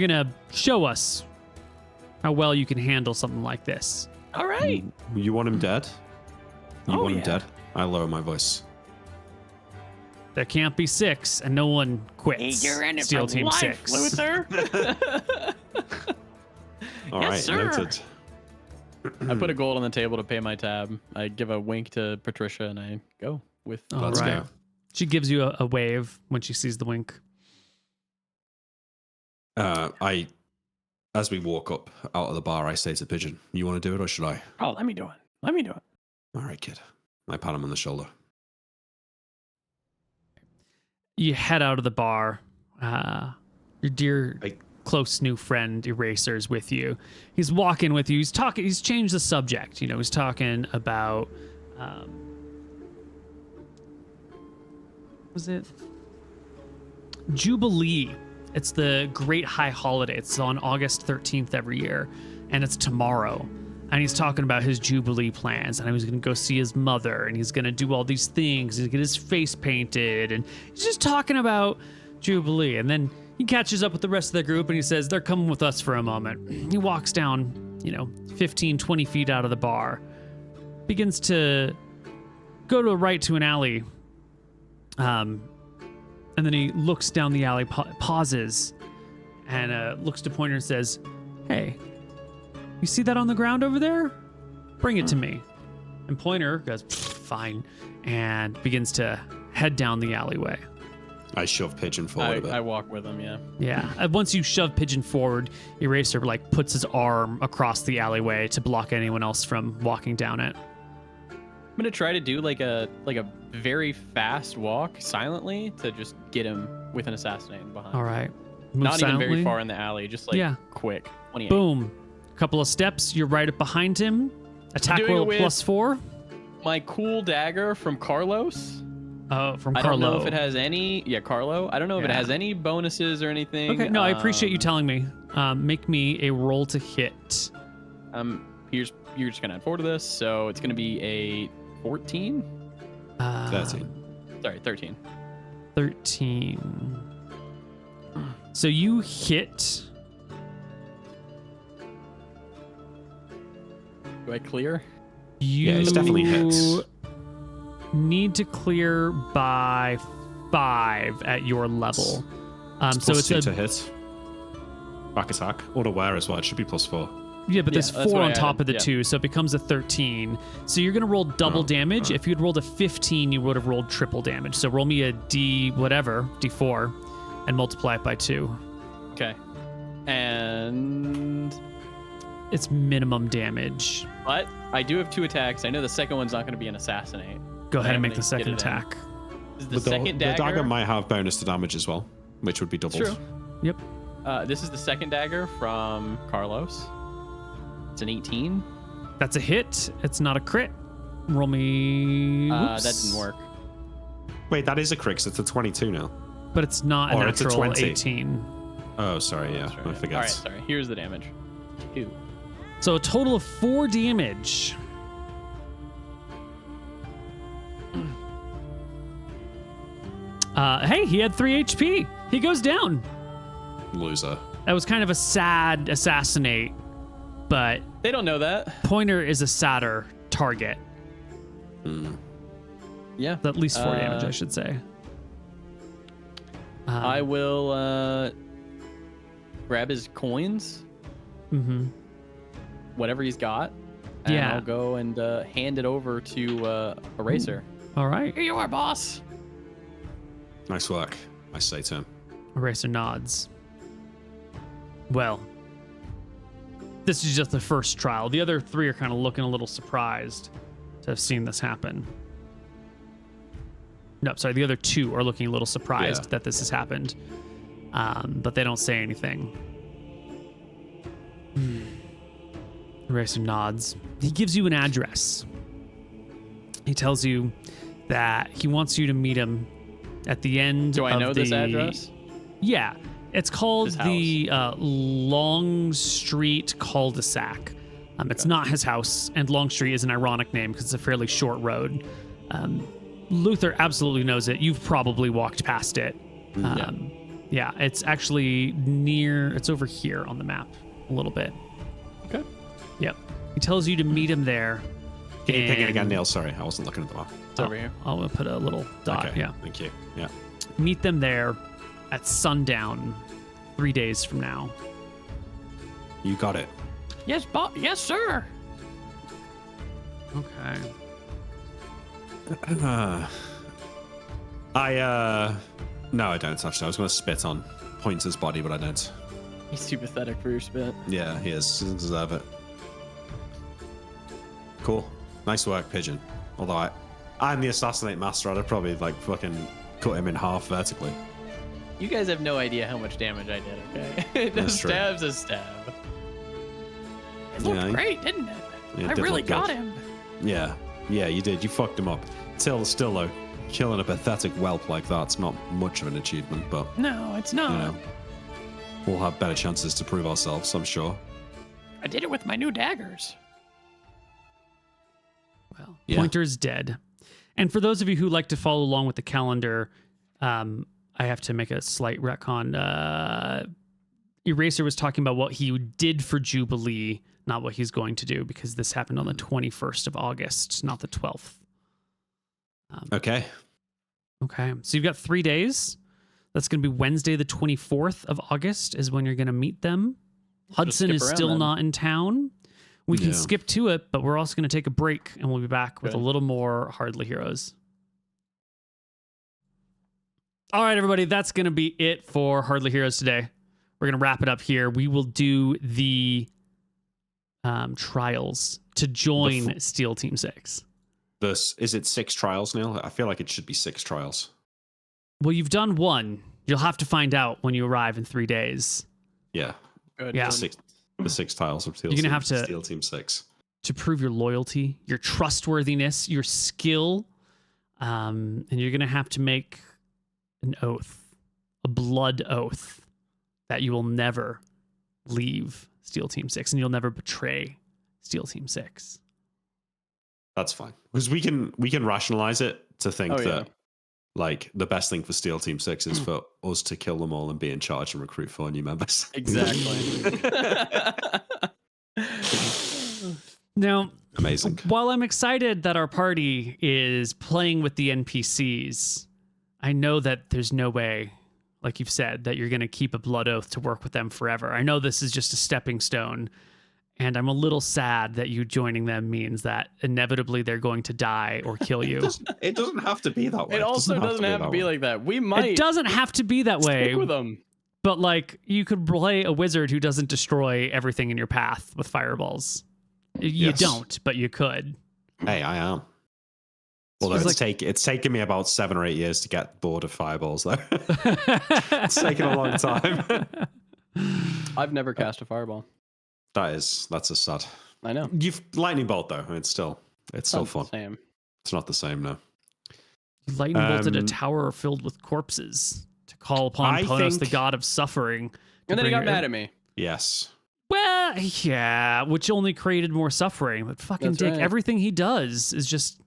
Speaker 1: to show us how well you can handle something like this.
Speaker 2: All right.
Speaker 3: You want him dead? You
Speaker 2: Oh,
Speaker 3: want him
Speaker 2: yeah.
Speaker 3: dead? I lower my voice.
Speaker 1: There can't be 6 and no one quits.
Speaker 2: You're in it
Speaker 1: Steel
Speaker 2: for
Speaker 1: Team
Speaker 2: life,
Speaker 1: 6.
Speaker 2: Luther.
Speaker 3: All
Speaker 2: Yes,
Speaker 3: right,
Speaker 2: sir.
Speaker 3: noted.
Speaker 2: I put a gold on the table to pay my tab. I give a wink to Patricia and I go with.
Speaker 1: All
Speaker 3: Let's
Speaker 1: right.
Speaker 3: go.
Speaker 1: She gives you a wave when she sees the wink.
Speaker 3: As we walk up out of the bar, I say to Pigeon, "You want to do it, or should I?"
Speaker 2: Oh, let me do it. Let me do it.
Speaker 3: All right, kid. I pat him on the shoulder.
Speaker 1: You head out of the bar. Your dear close new friend Eraser's with you. He's walking with you. He's talking. He's changed the subject. He's talking about was it Jubilee? It's the great high holiday. It's on August 13th every year, and it's tomorrow. And he's talking about his Jubilee plans, and he's going to go see his mother, and he's going to do all these things. He's going to get his face painted, and he's just talking about Jubilee. And then he catches up with the rest of the group, and he says, they're coming with us for a moment. He walks down, 15, 20 feet out of the bar, begins to go to the right to an alley, and then he looks down the alley, pauses, and looks to Pointer and says, hey, you see that on the ground over there? Bring it to me. And Pointer goes, fine, and begins to head down the alleyway.
Speaker 3: I shove Pigeon forward a bit.
Speaker 2: I walk with him, yeah.
Speaker 1: Yeah. Once you shove Pigeon forward, Eraser puts his arm across the alleyway to block anyone else from walking down it.
Speaker 2: I'm gonna try to do like a very fast walk silently to just get him with an assassinate behind.
Speaker 1: All right. Move
Speaker 2: Not
Speaker 1: silently.
Speaker 2: even very far in the alley, just like quick. 28.
Speaker 1: Boom. Couple of steps, you're right up behind him. Attack
Speaker 2: doing
Speaker 1: roll
Speaker 2: it with
Speaker 1: +4.
Speaker 2: My cool dagger from Carlos.
Speaker 1: From Carlo.
Speaker 2: I don't know if it has any. Yeah, Carlo. I don't know if it
Speaker 1: Yeah.
Speaker 2: has any bonuses or anything.
Speaker 1: Okay, no, I appreciate you telling me. Make me a roll to hit.
Speaker 2: You're just gonna add 4 to this, so it's gonna be a 14.
Speaker 3: 13.
Speaker 2: Sorry, 13.
Speaker 1: 13. So you hit.
Speaker 2: Do I clear?
Speaker 1: You
Speaker 3: it's definitely hits.
Speaker 1: Need to clear by 5 at your level. So it's
Speaker 3: +2
Speaker 1: a
Speaker 3: to hit. Back attack. Unaware as well. It should be +4.
Speaker 1: yeah, but there's
Speaker 2: that's
Speaker 1: 4
Speaker 2: what
Speaker 1: on
Speaker 2: I
Speaker 1: top
Speaker 2: added,
Speaker 1: of the
Speaker 2: yeah.
Speaker 1: 2, so it becomes a 13. So you're gonna roll double damage. If you'd rolled a 15, you would have rolled triple damage. So roll me a D4, and multiply it by 2.
Speaker 2: Okay. And
Speaker 1: It's minimum damage.
Speaker 2: but I do have 2 attacks. I know the second one's not going to be an assassinate.
Speaker 1: Go ahead
Speaker 2: I'm
Speaker 1: and make
Speaker 2: gonna
Speaker 1: the second
Speaker 2: get it in.
Speaker 1: attack.
Speaker 2: This is the
Speaker 3: But
Speaker 2: second
Speaker 3: the
Speaker 2: dagger.
Speaker 3: dagger might have bonus to damage as well, which would be doubled.
Speaker 2: True.
Speaker 1: Yep.
Speaker 2: This is the second dagger from Carlos. It's an 18.
Speaker 1: That's a hit. It's not a crit. Roll me.
Speaker 2: That didn't work.
Speaker 3: Wait, that is a crit, 'cause it's a 22 now.
Speaker 1: But it's not a
Speaker 3: Or it's a
Speaker 1: natural
Speaker 3: 20.
Speaker 1: 18.
Speaker 3: Oh, sorry, yeah.
Speaker 2: That's right.
Speaker 3: I forget.
Speaker 2: All right, sorry. Here's the damage. 2.
Speaker 1: So a total of 4 damage. Hey, he had 3 HP. He goes down.
Speaker 3: Loser.
Speaker 1: That was kind of a sad assassinate, but
Speaker 2: They don't know that.
Speaker 1: Pointer is a sadder target.
Speaker 2: Yeah.
Speaker 1: At least 4 damage, I should say.
Speaker 2: I will grab his coins.
Speaker 1: Mm-hmm.
Speaker 2: Whatever he's got. And
Speaker 1: Yeah.
Speaker 2: I'll go and hand it over to Eraser.
Speaker 1: All right.
Speaker 4: Here you are, boss.
Speaker 3: Nice work, I say to him.
Speaker 1: Eraser nods. Well, this is just the first trial. The other 3 are kind of looking a little surprised to have seen this happen. No, sorry, the other 2 are looking a little surprised that this has happened, but they don't say anything. Eraser nods. He gives you an address. He tells you that he wants you to meet him at the end.
Speaker 2: Do I know this address?
Speaker 1: Yeah. It's called
Speaker 2: His
Speaker 1: the Long Street cul-de-sac. It's not his house, and Long Street is an ironic name because it's a fairly short road. Luther absolutely knows it. You've probably walked past it. Yeah, it's actually it's over here on the map a little bit.
Speaker 2: Okay.
Speaker 1: Yep. He tells you to meet him there.
Speaker 3: Can you pick it again, Neil? Sorry, I wasn't looking at the map.
Speaker 2: It's over here.
Speaker 1: I'll put a little dot.
Speaker 3: Okay,
Speaker 1: Yeah.
Speaker 3: thank you. Yeah.
Speaker 1: Meet them there at sundown 3 days from now.
Speaker 3: You got it.
Speaker 4: Yes, yes, sir.
Speaker 1: Okay.
Speaker 3: No, I don't actually. I was going to spit on Pointer's body, but I don't.
Speaker 2: He's too pathetic for your spit.
Speaker 3: Yeah, he is. He doesn't deserve it. Cool. Nice work, Pigeon. Although I'm the assassinate master, I'd have probably like fucking cut him in half vertically.
Speaker 2: You guys have no idea how much damage I did, okay? The
Speaker 3: That's true.
Speaker 2: stab's a stab.
Speaker 4: It looked
Speaker 3: Yeah,
Speaker 4: great, didn't it?
Speaker 3: Yeah,
Speaker 4: I
Speaker 3: did
Speaker 4: really
Speaker 3: look
Speaker 4: got
Speaker 3: good.
Speaker 4: him.
Speaker 3: Yeah, you did. You fucked him up. Still though, killing a pathetic whelp like that's not much of an achievement, but
Speaker 4: No, it's not.
Speaker 3: you know, we'll have better chances to prove ourselves, I'm sure.
Speaker 4: I did it with my new daggers.
Speaker 1: Well,
Speaker 3: Yeah.
Speaker 1: Pointer's dead. And for those of you who like to follow along with the calendar, I have to make a slight retcon. Eraser was talking about what he did for Jubilee, not what he's going to do, because this happened on the 21st of August, not the 12th.
Speaker 3: Okay.
Speaker 1: Okay. So you've got 3 days. That's going to be Wednesday, the 24th of August is when you're going to meet them. Hudson
Speaker 2: skip
Speaker 1: is
Speaker 2: around
Speaker 1: still
Speaker 2: then.
Speaker 1: not in town. We can
Speaker 3: Yeah.
Speaker 1: skip to it, but we're also going to take a break and we'll be back with
Speaker 2: Good.
Speaker 1: a little more Hardly Heroes. All right, everybody, that's going to be it for Hardly Heroes today. We're going to wrap it up here. We will do the trials to join Steel Team 6.
Speaker 3: Is it 6 trials, Neil? I feel like it should be 6 trials.
Speaker 1: Well, you've done one. You'll have to find out when you arrive in 3 days.
Speaker 3: Yeah.
Speaker 2: Good.
Speaker 1: Yeah.
Speaker 3: The six tiles of
Speaker 1: You're gonna have to-
Speaker 3: Steel Team 6.
Speaker 1: To prove your loyalty, your trustworthiness, your skill, and you're going to have to make an oath, a blood oath, that you will never leave Steel Team 6 and you'll never betray Steel Team 6.
Speaker 3: That's fine. Because we can rationalize it to think
Speaker 2: Oh, yeah.
Speaker 3: that like the best thing for Steel Team 6 is for us to kill them all and be in charge and recruit 4 new members.
Speaker 2: Exactly.
Speaker 1: Now,
Speaker 3: Amazing.
Speaker 1: while I'm excited that our party is playing with the NPCs, I know that there's no way, like you've said, that you're going to keep a blood oath to work with them forever. I know this is just a stepping stone, and I'm a little sad that you joining them means that inevitably they're going to die or kill you.
Speaker 3: It doesn't have to be that way.
Speaker 2: It also doesn't have to be like that. We might
Speaker 1: It doesn't have to be that way,
Speaker 2: stick with them.
Speaker 1: but like you could play a wizard who doesn't destroy everything in your path with fireballs. You
Speaker 3: Yes.
Speaker 1: don't, but you could.
Speaker 3: Hey, I am. Although it's taken me about 7 or 8 years to get bored of fireballs, though. It's taken a long time.
Speaker 2: I've never cast a fireball.
Speaker 3: That's a sad.
Speaker 2: I know.
Speaker 3: You've lightning bolt though. It's still
Speaker 2: Not
Speaker 3: fun.
Speaker 2: the same.
Speaker 3: It's not the same, no.
Speaker 1: Lightning bolted a tower filled with corpses to call upon
Speaker 3: I
Speaker 1: Ponos, the
Speaker 3: think-
Speaker 1: god of suffering.
Speaker 2: And then he got mad at me.
Speaker 3: Yes.
Speaker 1: Well, yeah, which only created more suffering. But fucking
Speaker 2: That's
Speaker 1: dick,
Speaker 2: right.
Speaker 1: everything he does is just.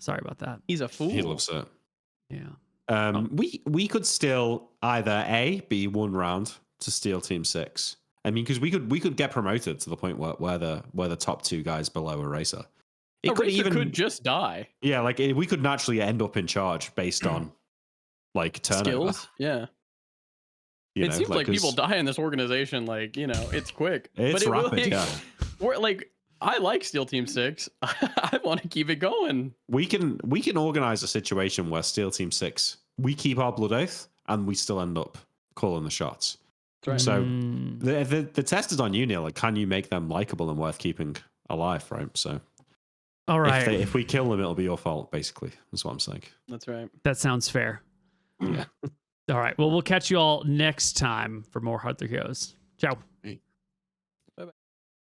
Speaker 1: Sorry about that.
Speaker 2: He's a fool.
Speaker 3: He loves it.
Speaker 1: Yeah.
Speaker 3: We could still either be one round to steal Team 6. I mean, because we could get promoted to the point where the top 2 guys below a racer.
Speaker 2: It could just die.
Speaker 3: Yeah, like we could naturally end up in charge based on like turnover.
Speaker 2: Skills. Yeah. It seems like people die in this organization. Like, it's quick.
Speaker 3: It's rapid. Yeah.
Speaker 2: We're like, I like Steel Team 6. I want to keep it going.
Speaker 3: We can organize a situation where Steel Team 6, we keep our blood oath and we still end up calling the shots.
Speaker 2: Right.
Speaker 3: So the test is on you, Neil. Like, can you make them likable and worth keeping alive, right? So,
Speaker 1: all right.
Speaker 3: If we kill them, it'll be your fault, basically. That's what I'm saying.
Speaker 2: That's right.
Speaker 1: That sounds fair.
Speaker 3: Yeah.
Speaker 1: All right. Well, we'll catch you all next time for more Hard Heroes. Ciao.
Speaker 3: Hey.